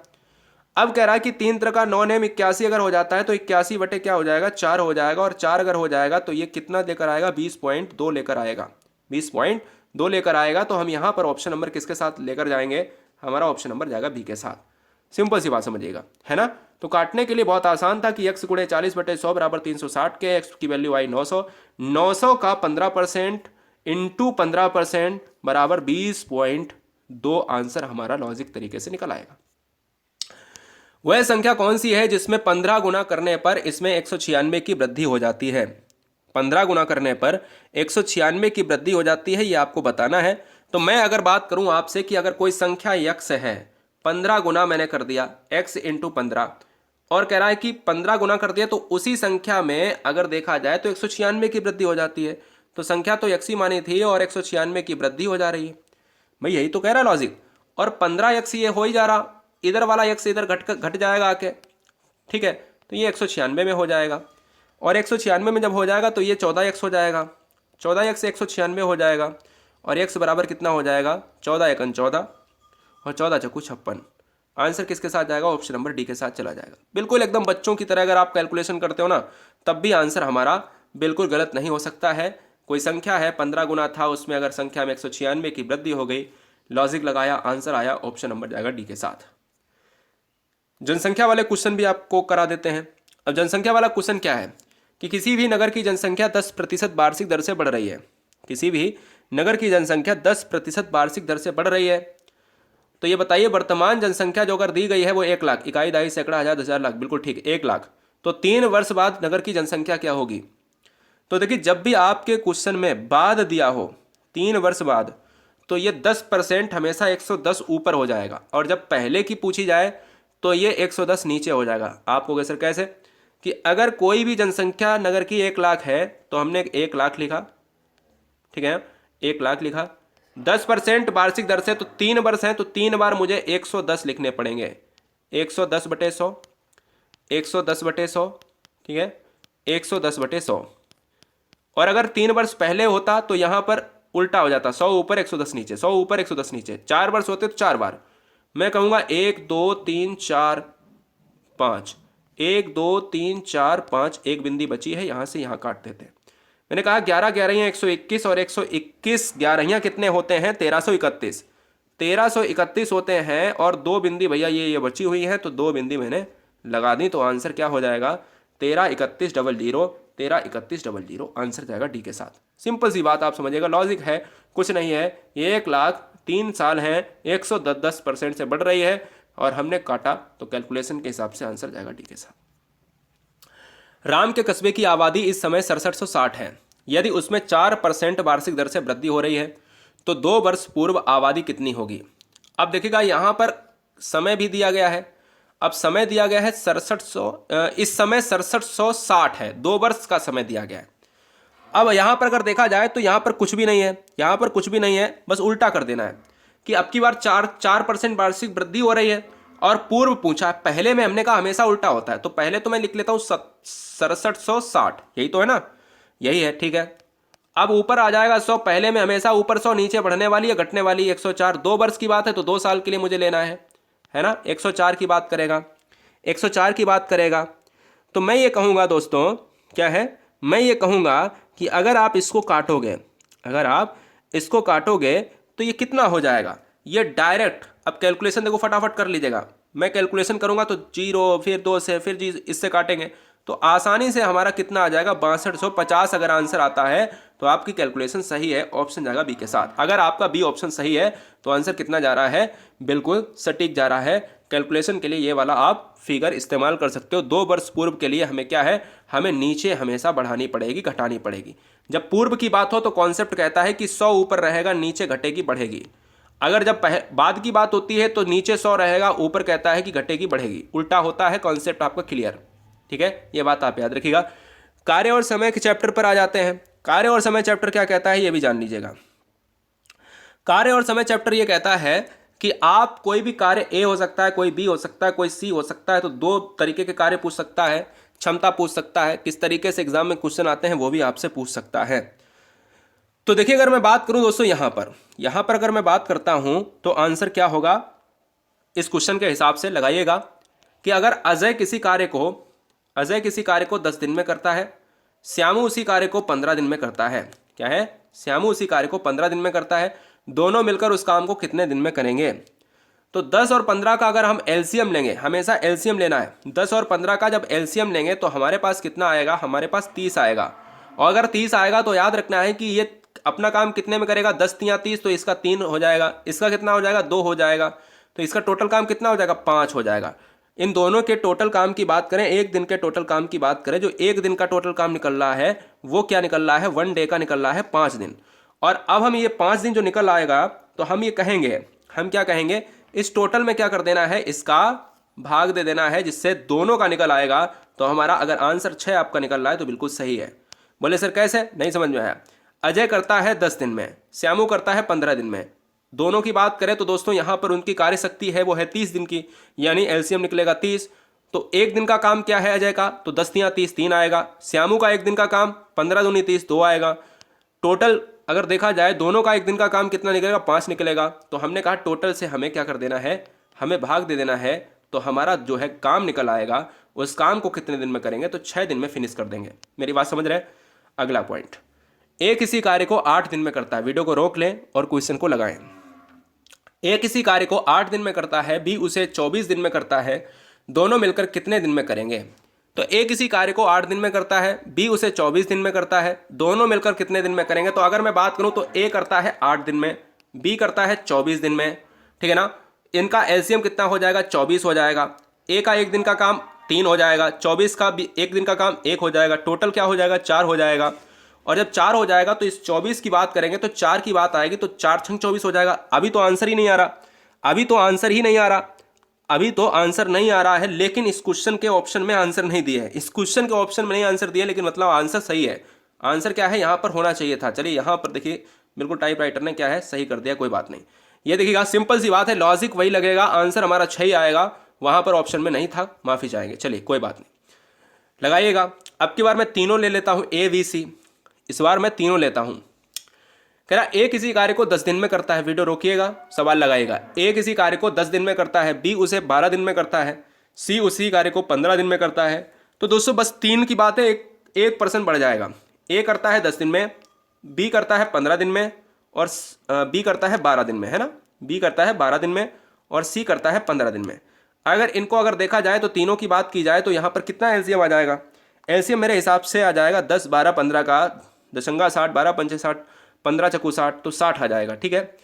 अब कह रहा है कि 3 तरह का 9 नेम 81 अगर हो जाता है तो 81 बटे क्या हो जाएगा, 4 हो जाएगा। और 4 अगर हो जाएगा तो ये कितना लेकर आएगा, 20.2 लेकर आएगा, 20.2 लेकर आएगा। तो हम यहाँ पर ऑप्शन नंबर किसके साथ लेकर जाएंगे, हमारा ऑप्शन नंबर जाएगा बी के साथ। सिंपल सी बात समझिएगा, है ना। तो काटने के लिए बहुत आसान था कि x गुणे 40/100 बराबर 360 के x की वैल्यू आई 900, 900 का 15% इंटू 15% बराबर 20.2 आंसर हमारा लॉजिक तरीके से निकल आएगा। वह संख्या कौन सी है जिसमें 15 गुना करने पर इसमें 196 की वृद्धि हो जाती है। 15 गुना करने पर 196 की वृद्धि हो जाती है, ये आपको बताना है। तो मैं अगर बात करूं आपसे कि अगर कोई संख्या x है, 15 गुना मैंने कर दिया x इंटू 15, और कह रहा है कि 15 गुना कर दिया, तो उसी संख्या में अगर देखा जाए तो 196 की वृद्धि हो जाती है। तो संख्या तो x ही मानी थी और 196 की वृद्धि हो जा रही है। भाई यही तो कह रहा है लॉजिक। और 15x ये हो ही जा रहा, इधर वाला x इधर घट जाएगा आके, ठीक है। तो ये 196 में हो जाएगा, और 196 में जब हो जाएगा तो ये 14x हो जाएगा, 14x 196 हो जाएगा। और x बराबर कितना हो जाएगा, 14 एकन 14 और 14 चक्कू 56। आंसर किसके साथ जाएगा, ऑप्शन नंबर डी के साथ चला जाएगा। बिल्कुल एकदम बच्चों की तरह अगर आप कैलकुलेशन करते हो ना, तब भी आंसर हमारा बिल्कुल गलत नहीं हो सकता है। कोई संख्या है 15 गुना था, उसमें अगर संख्या में 196 की वृद्धि हो गई, लॉजिक लगाया, आंसर आया, ऑप्शन नंबर जाएगा डी के साथ। जनसंख्या वाले क्वेश्चन भी आपको करा देते हैं। अब जनसंख्या वाला क्वेश्चन क्या है कि किसी भी नगर की जनसंख्या 10% वार्षिक दर से बढ़ रही है। किसी भी नगर की जनसंख्या 10% वार्षिक दर से बढ़ रही है। तो ये बताइए वर्तमान जनसंख्या जो अगर दी गई है वो 1 लाख, इकाई, दहाई, सैकड़ा, हजार, 1000, लाख, बिल्कुल ठीक, 1 लाख। तो 3 वर्ष बाद नगर की जनसंख्या क्या होगी। तो देखिए जब भी आपके क्वेश्चन में बाद दिया हो 3 वर्ष बाद, तो ये 10% हमेशा 110 ऊपर हो जाएगा, और जब पहले की पूछी जाए तो ये 110 नीचे हो जाएगा। आप कहोगे सर कैसे, कि अगर कोई भी जनसंख्या नगर की 1 लाख है तो हमने 1 लाख लिखा, ठीक है, 1 लाख लिखा, 10% वार्षिक दर से, तो 3 वर्ष हैं तो 3 बार मुझे 110 लिखने पड़ेंगे। 110/100, 110/100, ठीक है, 110/100। और अगर 3 वर्ष पहले होता तो यहां पर उल्टा हो जाता, 100 ऊपर 110 नीचे, 100 ऊपर 110 नीचे। 4 वर्ष होते तो 4 बार। मैं कहूंगा 1 2 3 4 5, 1 2 3 4 5, एक बिंदी बची है, यहां से यहां काट देते हैं। मैंने कहा 11 11 121 और 121 11 कितने होते हैं, 1331, 1331 होते हैं। और 2 बिंदी भैया ये बची हुई है, तो 2 बिंदी मैंने लगा दी। तो आंसर क्या हो जाएगा, 133100, 133100 आंसर जाएगा डी के साथ। सिंपल सी बात आप समझिएगा, लॉजिक है, कुछ नहीं है। ये 1 लाख 3 साल हैं, 110% से बढ़ रही है, और हमने काटा तो कैलकुलेशन के हिसाब से आंसर जाएगा डी के साथ। राम के कस्बे की आबादी इस समय 6760 है। यदि उसमें 4% वार्षिक दर से वृद्धि हो रही है तो 2 वर्ष पूर्व आबादी कितनी होगी। अब देखिएगा यहां पर समय भी दिया गया है। अब समय दिया गया है 6700, इस समय 6760 है, 2 वर्ष का समय दिया गया है। अब यहां पर अगर देखा जाए तो यहां पर कुछ भी नहीं है, यहां पर कुछ भी नहीं है, बस उल्टा कर देना है कि अब की बार 4% वार्षिक वृद्धि हो रही है। और पूर्व पूछा, पहले में हमने कहा हमेशा उल्टा होता है, तो पहले तो मैं लिख लेता हूँ 6760, यही तो है ना, यही है, ठीक है। अब ऊपर आ जाएगा 100, पहले में हमेशा ऊपर 100, नीचे बढ़ने वाली है घटने वाली 104, 2 वर्ष की बात है तो 2 साल के लिए मुझे लेना है ना। 104 की बात करेगा, 104 की बात करेगा, तो मैं ये कहूँगा दोस्तों, क्या है, मैं ये कहूँगा कि अगर आप इसको काटोगे, अगर आप इसको काटोगे तो ये कितना हो जाएगा, ये डायरेक्ट, अब कैलकुलेशन देखो फटाफट कर लीजिएगा, मैं कैलकुलेशन करूँगा तो 0 फिर 2 से फिर जी इससे काटेंगे तो आसानी से हमारा कितना आ जाएगा 6250। अगर आंसर आता है तो आपकी कैलकुलेशन सही है, ऑप्शन जाएगा बी के साथ। अगर आपका बी ऑप्शन सही है तो आंसर कितना जा रहा है, बिल्कुल सटीक जा रहा है। कैलकुलेशन के लिए ये वाला आप फिगर इस्तेमाल कर सकते हो। 2 वर्ष पूर्व के लिए हमें क्या है, हमें नीचे हमेशा बढ़ानी पड़ेगी, घटानी पड़ेगी। जब पूर्व की बात हो तो कॉन्सेप्ट कहता है कि 100 ऊपर रहेगा, नीचे घटेगी बढ़ेगी। अगर जब बाद की बात होती है तो नीचे 100 रहेगा, ऊपर कहता है कि घटेगी बढ़ेगी, उल्टा होता है। कॉन्सेप्ट आपका क्लियर, ठीक है, ये बात आप याद रखिएगा। कार्य और समय के चैप्टर पर आ जाते हैं। कार्य और समय चैप्टर क्या कहता है ये भी जान लीजिएगा। कार्य और समय चैप्टर ये कहता है कि आप कोई भी कार्य ए हो सकता है, कोई बी हो सकता है, कोई सी हो सकता है, तो 2 तरीके के कार्य पूछ सकता है, क्षमता पूछ सकता है, किस तरीके से एग्जाम में क्वेश्चन आते हैं वो भी आपसे पूछ सकता है। तो देखिए, अगर मैं बात करूं दोस्तों यहां पर अगर मैं बात करता हूं तो आंसर क्या होगा, इस क्वेश्चन के हिसाब से लगाइएगा कि अगर अजय किसी कार्य को 10 दिन में करता है, श्यामू उसी कार्य को 15 दिन में करता है। क्या है, श्यामू उसी कार्य को 15 दिन में करता है, दोनों मिलकर उस काम को कितने दिन में करेंगे। तो 10 और 15 का अगर हम एलसीएम लेंगे, हमेशा एलसीएम लेना है, 10 और 15 का जब एलसीएम लेंगे तो हमारे पास कितना आएगा, हमारे पास 30 आएगा। और अगर 30 आएगा तो याद रखना है कि ये अपना काम कितने में करेगा, 10 तिया 30, तो इसका 3 हो जाएगा, इसका कितना हो जाएगा, 2 हो जाएगा, तो इसका टोटल काम कितना हो जाएगा, 5 हो जाएगा। इन दोनों के टोटल काम की बात करें, एक दिन के टोटल काम की बात करें, जो एक दिन का टोटल काम निकल रहा है वो क्या निकल रहा है, 1 डे का निकल रहा है 5 दिन। और अब हम ये 5 दिन जो निकल आएगा तो हम ये कहेंगे, हम क्या कहेंगे, इस टोटल में क्या कर देना है, इसका भाग दे देना है, जिससे दोनों का निकल आएगा। तो हमारा अगर आंसर 6 आपका निकल रहा है तो बिल्कुल सही है। बोले सर कैसे, नहीं समझ में आया। अजय करता है 10 दिन में, श्यामू करता है 15 दिन में। दोनों की बात करें तो दोस्तों यहाँ पर उनकी कार्य शक्ति है वो है 30 दिन की, यानी एलसीएम निकलेगा 30। तो एक दिन का काम क्या है अजय का, तो 10 तिया 30, 3 आएगा। श्यामू का एक दिन का काम 15 दूनी 30, 2 आएगा। टोटल अगर देखा जाए दोनों का एक दिन का काम कितना निकलेगा, 5 निकलेगा। तो हमने कहा टोटल से हमें क्या कर देना है, हमें भाग दे देना है, तो हमारा जो है काम निकल आएगा, उस काम को कितने दिन में करेंगे, तो 6 दिन में फिनिश कर देंगे। मेरी बात समझ रहे हैं। अगला पॉइंट, ए किसी कार्य को 8 दिन में करता है। वीडियो को रोक लें और क्वेश्चन को लगाएं। ए किसी कार्य को 8 दिन में करता है, बी उसे 24 दिन में करता है, दोनों मिलकर कितने दिन में करेंगे। तो ए किसी कार्य को 8 दिन में करता है, बी उसे 24 दिन में करता है, दोनों मिलकर कितने दिन में करेंगे। तो अगर मैं बात करूं तो ए करता है 8 दिन में, बी करता है 24 दिन में, ठीक है ना। इनका एलसीएम कितना हो जाएगा, 24 हो जाएगा। ए का एक दिन का काम 3 हो जाएगा, 24 का भी एक दिन का काम 1 हो जाएगा, टोटल क्या हो जाएगा, 4 हो जाएगा। और जब 4 हो जाएगा तो इस 24 की बात करेंगे तो 4 की बात आएगी, तो 4 छंग 24 हो जाएगा। अभी तो आंसर ही नहीं आ रहा, अभी तो आंसर ही नहीं आ रहा, अभी तो आंसर नहीं आ रहा है। लेकिन इस क्वेश्चन के ऑप्शन में आंसर नहीं दिया है, इस क्वेश्चन के ऑप्शन में नहीं आंसर दिया, लेकिन मतलब आंसर सही है। आंसर क्या है, यहाँ पर होना चाहिए था। चलिए यहाँ पर देखिए, बिल्कुल टाइपराइटर ने क्या है सही कर दिया, कोई बात नहीं। ये देखिएगा, सिंपल सी बात है, लॉजिक वही लगेगा, आंसर हमारा 6 ही आएगा, वहाँ पर ऑप्शन में नहीं था, माफ़ी चाहेंगे। चलिए कोई बात नहीं, लगाइएगा। अब की बार मैं तीनों ले लेता हूँ, ए बी सी, इस बार मैं तीनों लेता हूं। कह रहा ए किसी कार्य को 10 दिन में करता है, वीडियो रोकिएगा, सवाल लगाएगा। ए किसी कार्य को 10 दिन में करता है, बी उसे 12 दिन में करता है, सी उसी कार्य को 15 दिन में करता है। तो दोस्तों बस 3 की बात है, एक परसेंट बढ़ जाएगा। ए करता है 10 दिन में, बी करता है 15 दिन में, और बी करता है 12 दिन में, है ना। बी करता है 12 दिन में और सी करता है 15 दिन में। अगर इनको अगर देखा जाए तो तीनों की बात की जाए तो यहाँ पर कितना एलसीएम आ जाएगा, एलसीएम मेरे हिसाब से आ जाएगा 10 12 15 का, दशंगा 60, 12 पंचे 60, 15 चक्कू 60, तो 60 आ जाएगा, ठीक है,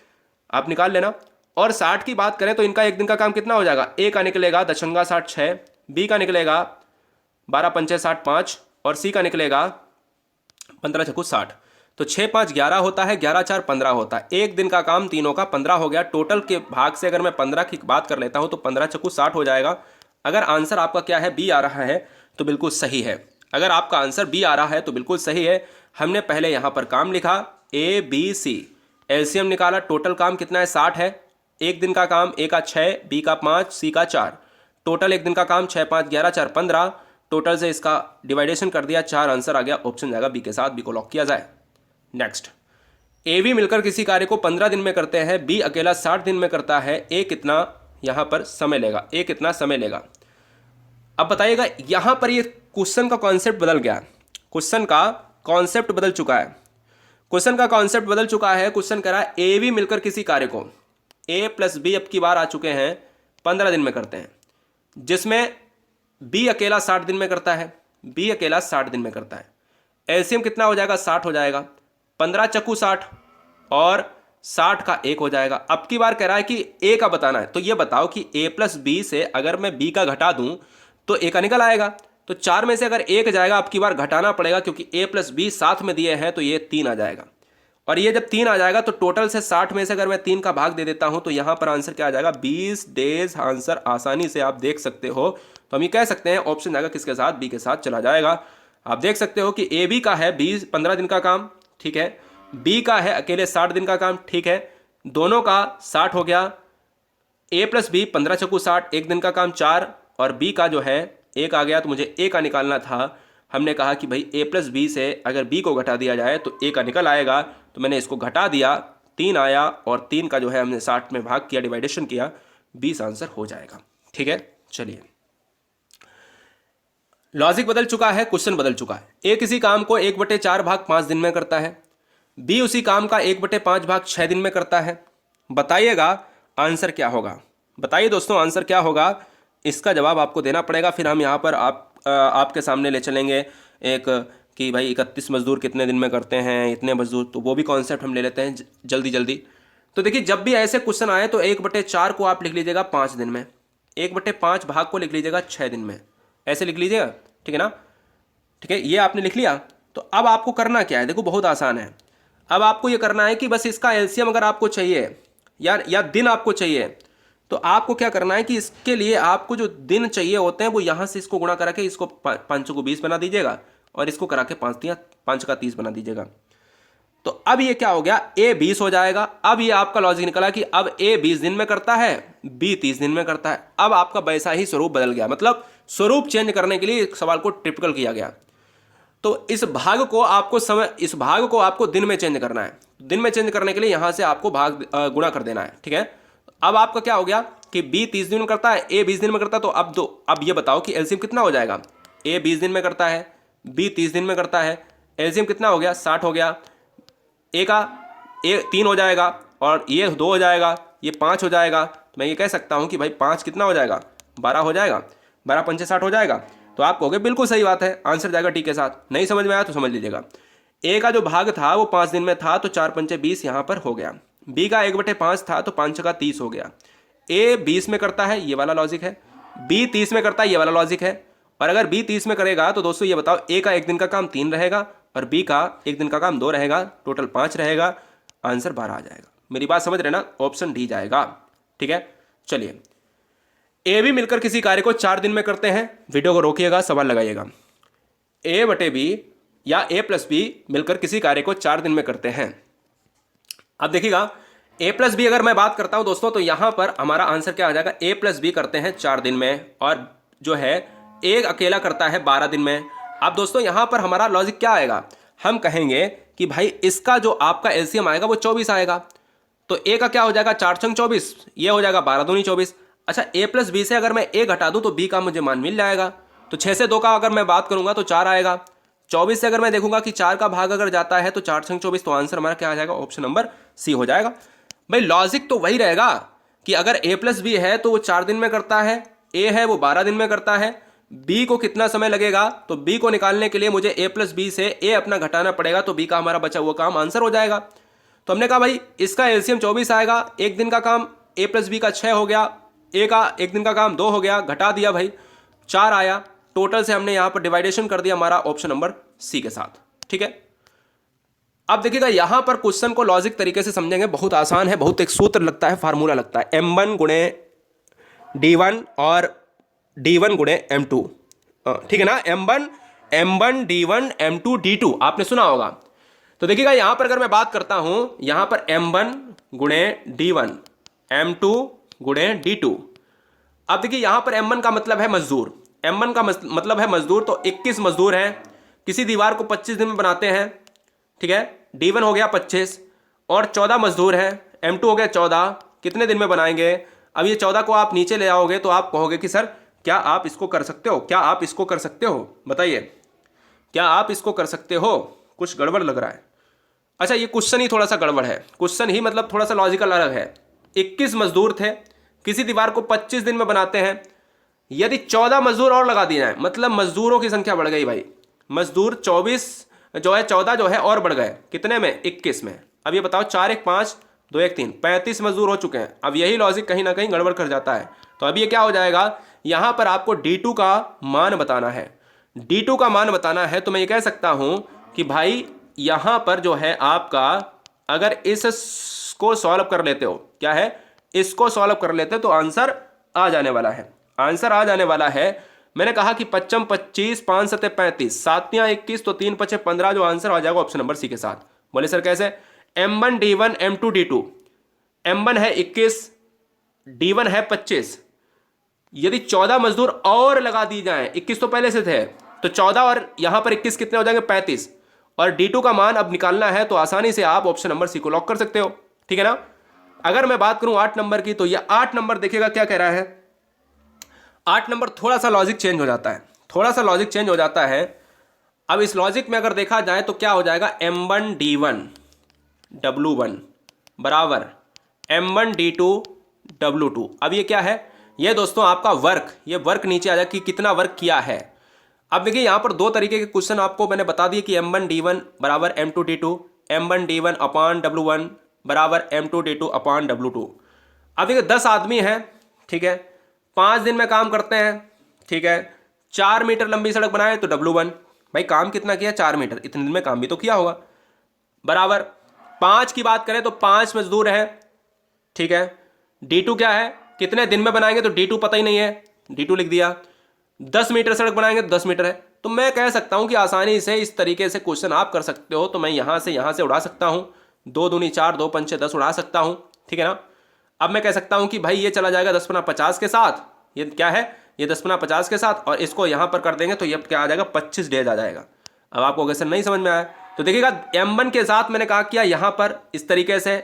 आप निकाल लेना। और 60 की बात करें तो इनका एक दिन का काम कितना हो जाएगा, ए का निकलेगा दशंगा 60 6, बी का निकलेगा 12 पंचे 60 5, और सी का निकलेगा 15 चक्कू 60। तो 6 5 11 होता है, 11 4 15 होता है। एक दिन का काम तीनों का 15 हो गया। टोटल के भाग से अगर मैं 15 की बात कर लेता हूँ तो 15 चक्कू 60 हो जाएगा। अगर आंसर आपका क्या है, बी आ रहा है, तो बिल्कुल सही है। अगर आपका आंसर बी आ रहा है तो बिल्कुल सही है। हमने पहले यहाँ पर काम लिखा, ए बी सी, एलसीएम निकाला, टोटल काम कितना है 60 है, एक दिन का काम ए का 6, बी का 5, सी का 4। टोटल एक दिन का काम 6 5 11 4 15। टोटल से इसका डिवाइडेशन कर दिया, 4 आंसर आ गया। ऑप्शन जाएगा बी के साथ, बी को लॉक किया जाए। नेक्स्ट, ए बी मिलकर किसी कार्य को 15 दिन में करते हैं, बी अकेला 60 दिन में करता है, ए कितना यहाँ पर समय लेगा, ए कितना समय लेगा। अब बताइएगा, यहाँ पर ये क्वेश्चन का कॉन्सेप्ट बदल गया, क्वेश्चन का कॉन्सेप्ट बदल चुका है, क्वेश्चन का कॉन्सेप्ट बदल चुका है। क्वेश्चन कह रहा है ए बी मिलकर किसी कार्य को, ए प्लस बी अब की बार आ चुके हैं 15 दिन में करते हैं, जिसमें बी अकेला 60 दिन में करता है, बी अकेला 60 दिन में करता है। एलसीएम कितना हो जाएगा, 60 हो जाएगा। 15 चक्कू 60 और 60 का 1 हो जाएगा। अब की बार कह रहा है कि ए का बताना है, तो ये बताओ कि ए प्लस बी से अगर मैं बी का घटा दूं तो ए का निकल आएगा। तो 4 में से अगर 1 जाएगा, अब की बार घटाना पड़ेगा, क्योंकि ए प्लस बी साथ में दिए हैं, तो ये 3 आ जाएगा। और ये जब 3 आ जाएगा तो टोटल से 60 में से अगर मैं 3 का भाग दे देता हूं तो यहां पर आंसर क्या आ जाएगा, 20 डेज। आंसर आसानी से आप देख सकते हो। तो हम ये कह सकते हैं ऑप्शन जाएगा किसके साथ, बी के साथ चला जाएगा। आप देख सकते हो कि ए बी का है 15 दिन का काम, ठीक है, बी का है अकेले 60 दिन का काम, ठीक है, दोनों का 60 हो गया। ए प्लस बी 15 चक्कू 60, एक दिन का काम 4, और बी का जो है 1 आ गया, तो मुझे ए का निकालना था। हमने कहा कि भाई ए प्लस बी से अगर बी को घटा दिया जाए तो ए का निकल आएगा, तो मैंने इसको घटा दिया, 3 आया, और 3 का जो है हमने 60 में भाग किया, डिवाइडेशन किया, 20 आंसर हो जाएगा। ठीक है, चलिए, लॉजिक बदल चुका है, क्वेश्चन बदल चुका है। ए किसी काम को 1/4 भाग 5 दिन में करता है, बी उसी काम का 1/5 भाग 6 दिन में करता है। बताइएगा आंसर क्या होगा, बताइए दोस्तों आंसर क्या होगा। इसका जवाब आपको देना पड़ेगा। फिर हम यहाँ पर आपके सामने ले चलेंगे एक कि भाई 31 मजदूर कितने दिन में करते हैं, इतने मजदूर, तो वो भी कॉन्सेप्ट हम ले लेते हैं जल्दी जल्दी। तो देखिए, जब भी ऐसे क्वेश्चन आए तो 1/4 को आप लिख लीजिएगा 5 दिन में, 1/5 भाग को लिख लीजिएगा 6 दिन में, ऐसे लिख लीजिएगा, ठीक है ना। ठीक है, ये आपने लिख लिया। तो अब आपको करना क्या है, देखो बहुत आसान है। अब आपको ये करना है कि बस इसका एलसीएम अगर आपको चाहिए या दिन आपको चाहिए, तो आपको क्या करना है कि इसके लिए आपको जो दिन चाहिए होते हैं वो यहाँ से इसको गुणा करा के इसको 5 को 20 बना दीजिएगा, और इसको करा के 5 का 30 बना दीजिएगा। तो अब ये क्या हो गया, ए 20 हो जाएगा। अब ये आपका लॉजिक निकला कि अब ए 20 दिन में करता है, बी 30 दिन में करता है। अब आपका वैसा ही स्वरूप बदल गया, मतलब स्वरूप चेंज करने के लिए सवाल को ट्रिपिकल किया गया। तो इस भाग को आपको दिन में चेंज करना है। दिन में चेंज करने के लिए यहां से आपको भाग गुणा कर देना है, ठीक है। अब आपका क्या हो गया कि बी 30 दिन में करता है, ए 20 दिन में करता है। तो अब ये बताओ कि एलसीएम कितना हो जाएगा। ए 20 दिन में करता है, बी 30 दिन में करता है, एलसीएम कितना हो गया, 60 हो गया। ए 3 हो जाएगा, और ये 2 हो जाएगा, ये 5 हो जाएगा। तो मैं ये कह सकता हूं कि भाई 5 कितना हो जाएगा, 12 हो जाएगा, 12 पंचे 60 हो जाएगा। तो आप कहोगे बिल्कुल सही बात है, आंसर जाएगा टी के साथ। नहीं समझ में आया तो समझ लीजिएगा। ए का जो भाग था वो 5 दिन में था, तो 4 पंचे 20 यहाँ पर हो गया। बी का 1/5 था, तो 5 का 30 हो गया। ए 20 में करता है, ये वाला लॉजिक है। बी 30 में करता है, ये वाला लॉजिक है। और अगर बी 30 में करेगा तो दोस्तों ये बताओ, ए का एक दिन का काम 3 रहेगा और बी का एक दिन का काम 2 रहेगा, टोटल 5 रहेगा, आंसर 12 आ जाएगा। मेरी बात समझ रहे ना, ऑप्शन डी जाएगा। ठीक है, चलिए, ए बी मिलकर किसी कार्य को 4 दिन में करते हैं। वीडियो को रोकिएगा, सवाल लगाइएगा। ए बटे बी या ए प्लस बी मिलकर किसी कार्य को 4 दिन में करते हैं। अब देखिएगा, ए प्लस बी अगर मैं बात करता हूं दोस्तों, तो यहां पर हमारा आंसर क्या आ जाएगा, ए प्लस बी करते हैं 4 दिन में, और जो है एक अकेला करता है 12 दिन में। अब दोस्तों यहां पर हमारा लॉजिक क्या आएगा, हम कहेंगे कि भाई इसका जो आपका एलसीएम आएगा वो 24 आएगा। तो ए का क्या हो जाएगा, 4 छंग 24, ये हो जाएगा 12 दूनी 24। अच्छा, ए प्लस बी से अगर मैं ए घटा दूं तो बी का मुझे मान मिल जाएगा। तो 6 से 2 का अगर मैं बात करूंगा तो 4 आएगा। 24 से अगर मैं देखूंगा कि 4 का भाग अगर जाता है तो 4 छंग 24, तो आंसर हमारा क्या आ जाएगा, ऑप्शन नंबर सी हो जाएगा। भाई लॉजिक तो वही रहेगा कि अगर ए प्लस बी है तो वो 4 दिन में करता है, ए है वो 12 दिन में करता है। बी को कितना समय लगेगा, तो बी को निकालने के लिए मुझे ए प्लस बी से ए अपना घटाना पड़ेगा, तो बी का हमारा बचा हुआ काम आंसर हो जाएगा। तो हमने कहा भाई इसका एलसीएम 24 आएगा, एक दिन का काम ए प्लस बी का 6 हो गया, ए का एक दिन का काम 2 हो गया, घटा दिया भाई 4 आया। टोटल से हमने यहां पर डिवाइडेशन कर दिया हमारा ऑप्शन नंबर सी के साथ। ठीक है, अब देखिएगा यहां पर क्वेश्चन को लॉजिक तरीके से समझेंगे, बहुत आसान है, बहुत एक सूत्र लगता है, फार्मूला लगता है, m1 गुणे d1 और d1 गुणे m2। ठीक है ना, m1 d1 m2 d2 आपने सुना होगा। तो देखिएगा यहां पर अगर मैं बात करता हूं, यहां पर m1 गुणे d1 M2 गुणे D2। अब देखिए यहाँ पर M1 का मतलब है मजदूर, M1 का मतलब है मजदूर, तो 21 मजदूर हैं, किसी दीवार को 25 दिन में बनाते हैं, ठीक है। D1 हो गया 25 और 14 मजदूर हैं, M2 हो गया 14, कितने दिन में बनाएंगे। अब ये 14 को आप नीचे ले आओगे तो आप कहोगे कि सर क्या आप इसको कर सकते हो, क्या आप इसको कर सकते हो, बताइए क्या आप इसको कर सकते हो। कुछ गड़बड़ लग रहा है। अच्छा, ये क्वेश्चन ही थोड़ा सा गड़बड़ है, क्वेश्चन ही मतलब थोड़ा सा लॉजिकल अलग है। 21 मजदूर थे, किसी दीवार को 25 दिन में बनाते हैं, यदि 14 मजदूर और लगा दिए जाए, मतलब मजदूरों की संख्या बढ़ गई भाई, मजदूर 24 जो है 14 जो है और बढ़ गए, कितने में 21 में। अब ये बताओ 4 1 5 2 1 3 35 मजदूर हो चुके हैं। अब यही लॉजिक कहीं ना कहीं गड़बड़ कर जाता है। तो अब ये क्या हो जाएगा, यहां पर आपको D2 का मान बताना है। D2 का मान बताना है तो मैं ये कह सकता हूं कि भाई यहां पर जो है आपका, अगर इसको सॉल्व कर लेते हो, क्या है, इसको सॉल्व कर लेते हो तो आंसर आ जाने वाला है, आंसर आ जाने वाला है। मैंने कहा कि 55 25 5 7 35 7 21 तो 3 5 15 जो आंसर आ जाएगा ऑप्शन नंबर सी के साथ। बोले सर कैसे, M1 D1 M2 D2, M1 है 21, D1 है 25, यदि 14 मजदूर और लगा दी जाए, 21 तो पहले से थे, तो 14 और यहां पर 21 कितने हो जाएंगे 35, और D2 का मान अब निकालना है तो आसानी से आप ऑप्शन नंबर सी को लॉक कर सकते हो, ठीक है ना। अगर मैं बात करूं 8 नंबर की, तो यह 8 नंबर देखिएगा क्या कह रहा है। 8 नंबर थोड़ा सा लॉजिक चेंज हो जाता है, थोड़ा सा लॉजिक चेंज हो जाता है। अब इस लॉजिक में अगर देखा जाए तो क्या हो जाएगा, M1 D1 W1 बराबर M1 D2 W2। अब ये क्या है, ये दोस्तों आपका वर्क, ये वर्क नीचे आ जाए कि कितना वर्क किया है। अब देखिए यहाँ पर दो तरीके के क्वेश्चन आपको मैंने बता दिए कि M1 D1 बराबर M2 D2, M1 D1 अपान W1 बराबर M2 D2 अपान W2। अब देखिए 10 आदमी हैं, ठीक है, 5 दिन में काम करते हैं, ठीक है, 4 मीटर लंबी सड़क बनाए तो W1, भाई काम कितना किया 4 मीटर, इतने दिन में काम भी तो किया होगा, बराबर 5 की बात करें तो 5 मजदूर हैं, ठीक है। D2 क्या है, कितने दिन में बनाएंगे तो D2 पता ही नहीं है, D2 लिख दिया। 10 मीटर सड़क बनाएंगे तो 10 मीटर है। तो मैं कह सकता हूं कि आसानी से इस तरीके से क्वेश्चन आप कर सकते हो। तो मैं यहां से उड़ा सकता हूं, 2 दूनी 4 2 पंचे 10 उड़ा सकता हूं, ठीक है ना। अब मैं कह सकता हूं कि भाई ये चला जाएगा 10 × 50 के साथ, ये क्या है, ये 10 × 50 के साथ, और इसको यहां पर कर देंगे तो ये क्या आ जाएगा 25 डेज आ जाएगा। अब आपको क्वेश्चन नहीं समझ में आया तो देखिएगा M1 के साथ मैंने कहा किया यहां पर इस तरीके से,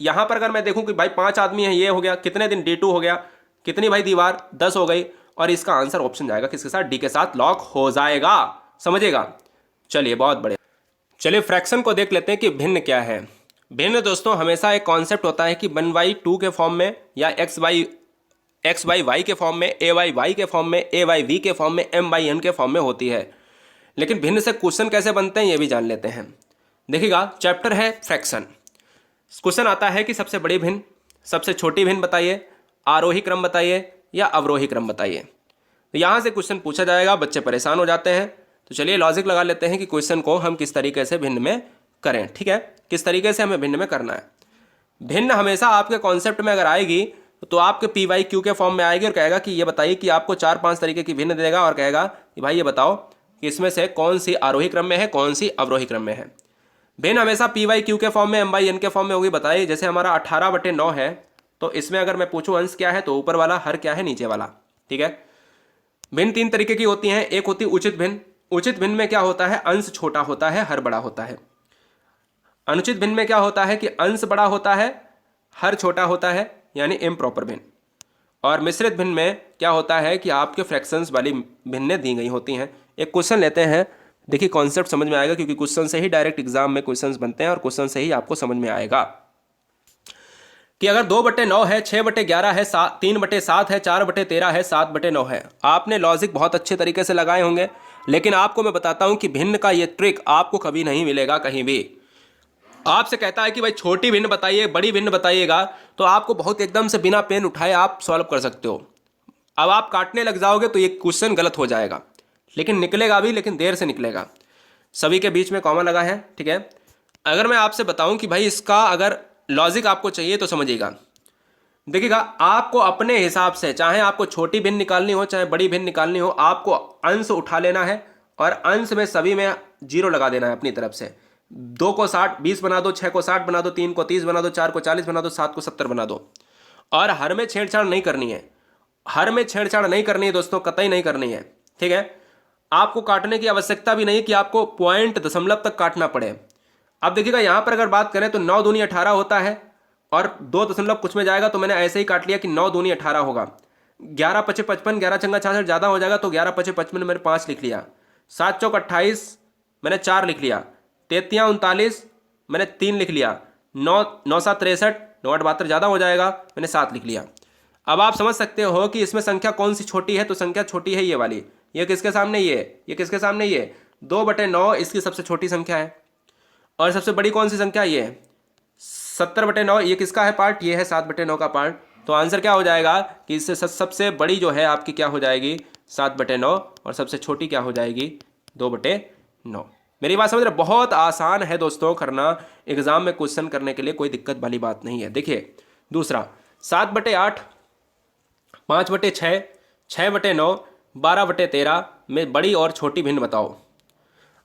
यहां पर अगर मैं देखूं कि भाई 5 आदमी है, ये हो गया, कितने दिन D2 हो गया, कितनी भाई दीवार 10 हो गई, और इसका आंसर ऑप्शन जाएगा किसके साथ, डी के साथ लॉक हो जाएगा, समझेगा। चलिए बहुत बढ़िया, चलिए फ्रैक्शन को देख लेते हैं कि भिन्न क्या है। भिन्न दोस्तों हमेशा एक कॉन्सेप्ट होता है कि 1/2 के फॉर्म में, या x बाई y के फॉर्म में, a बाई y के फॉर्म में, a बाई v के फॉर्म में, m बाई n के फॉर्म में होती है। लेकिन भिन्न से क्वेश्चन कैसे बनते हैं ये भी जान लेते हैं। देखिएगा चैप्टर है फ्रैक्शन, क्वेश्चन आता है कि सबसे बड़ी भिन्न, सबसे छोटी भिन्न बताइए, आरोही क्रम बताइए या अवरोही क्रम बताइए। तो यहाँ से क्वेश्चन पूछा जाएगा, बच्चे परेशान हो जाते हैं। तो चलिए लॉजिक लगा लेते हैं कि क्वेश्चन को हम किस तरीके से भिन्न में करें, ठीक है, किस तरीके से हमें भिन्न में करना है। भिन्न हमेशा आपके कॉन्सेप्ट में अगर आएगी तो आपके पी वाई क्यू के फॉर्म में आएगी, और कहेगा कि ये बताइए कि आपको 4-5 तरीके की भिन्न देगा, और कहेगा कि भाई ये बताओ कि इसमें से कौन सी आरोही क्रम में है, कौन सी अवरोही क्रम में है। भिन्न हमेशा पी वाई क्यू के फॉर्म में, एम बाई एन के फॉर्म में होगी। बताइए जैसे हमारा 18/9 है, तो इसमें अगर मैं पूछूं अंश क्या है, तो ऊपर वाला, हर क्या है, नीचे वाला, ठीक है। भिन्न 3 तरीके की होती हैं, एक होती उचित भिन्न। उचित भिन्न में क्या होता है, अंश छोटा होता है, हर बड़ा होता है। अनुचित भिन्न में क्या होता है कि अंश बड़ा होता है, हर छोटा होता है, यानी इम्प्रॉपर भिन्न। और मिश्रित भिन्न में क्या होता है कि आपके फ्रैक्शंस वाली भिन्नें दी गई होती हैं। एक क्वेश्चन लेते हैं, देखिए कॉन्सेप्ट समझ में आएगा, क्योंकि क्वेश्चन से ही डायरेक्ट एग्जाम में क्वेश्चंस बनते हैं, और क्वेश्चन से ही आपको समझ में आएगा कि अगर 2/9 है, 6/11 है, 3/7 है, 4/13 है, 7/9 है। आपने लॉजिक बहुत अच्छे तरीके से लगाए होंगे, लेकिन आपको मैं बताता हूं कि भिन्न का ये ट्रिक आपको कभी नहीं मिलेगा कहीं भी। आपसे कहता है कि भाई छोटी भिन्न बताइए, बड़ी भिन्न बताइएगा, तो आपको बहुत एकदम से बिना पेन उठाए आप सॉल्व कर सकते हो। अब आप काटने लग जाओगे तो ये क्वेश्चन गलत हो जाएगा, लेकिन निकलेगा भी, लेकिन देर से निकलेगा। सभी के बीच में कॉमा लगा है, ठीक है। अगर मैं आपसे बताऊं कि भाई इसका अगर लॉजिक आपको चाहिए तो समझिएगा, देखिएगा आपको अपने हिसाब से, चाहे आपको छोटी भिन्न निकालनी हो चाहे बड़ी भिन्न निकालनी हो, आपको अंश उठा लेना है, और अंश में सभी में 0 लगा देना है अपनी तरफ से। 2 को 60 20 बना दो, 6 को 60 बना दो, 3 को 30 बना दो, 4 को 40 बना दो, 7 को 70 बना दो। और हर में छेड़छाड़ नहीं करनी है, हर में छेड़छाड़ नहीं करनी है दोस्तों, कतई नहीं करनी है। ठीक है, आपको काटने की आवश्यकता भी नहीं है कि आपको पॉइंट दशमलव तक काटना पड़े। अब देखिएगा यहाँ पर अगर बात करें तो 9 दूनी 18 होता है और 2 दशमलव कुछ में जाएगा, तो मैंने ऐसे ही काट लिया कि 9 दूनी 18 होगा। 11 पचे 55, 11 चंगा 66 ज़्यादा हो जाएगा, तो 11 पचे 55 मैंने 5 लिख लिया। 7 चौक 28 मैंने 4 लिख लिया। 33 39 मैंने 3 लिख लिया। 9 9 7 63, 9 8 72 ज़्यादा हो जाएगा, मैंने 7 लिख लिया। अब आप समझ सकते हो कि इसमें संख्या कौन सी छोटी है, तो संख्या छोटी है ये वाली। ये किसके सामने, ये किसके सामने, ये 2/9 इसकी सबसे छोटी संख्या है। और सबसे बड़ी कौन सी संख्या, ये 70/9, ये किसका है पार्ट, ये है 7/9 का पार्ट। तो आंसर क्या हो जाएगा कि इससे सबसे बड़ी जो है आपकी क्या हो जाएगी 7/9 और सबसे छोटी क्या हो जाएगी 2/9। मेरी बात समझ रहे, बहुत आसान है दोस्तों करना, एग्जाम में क्वेश्चन करने के लिए कोई दिक्कत वाली बात नहीं है। देखिए दूसरा 7/8, 5/6, 6/9, 12/13 में बड़ी और छोटी भिन्न बताओ।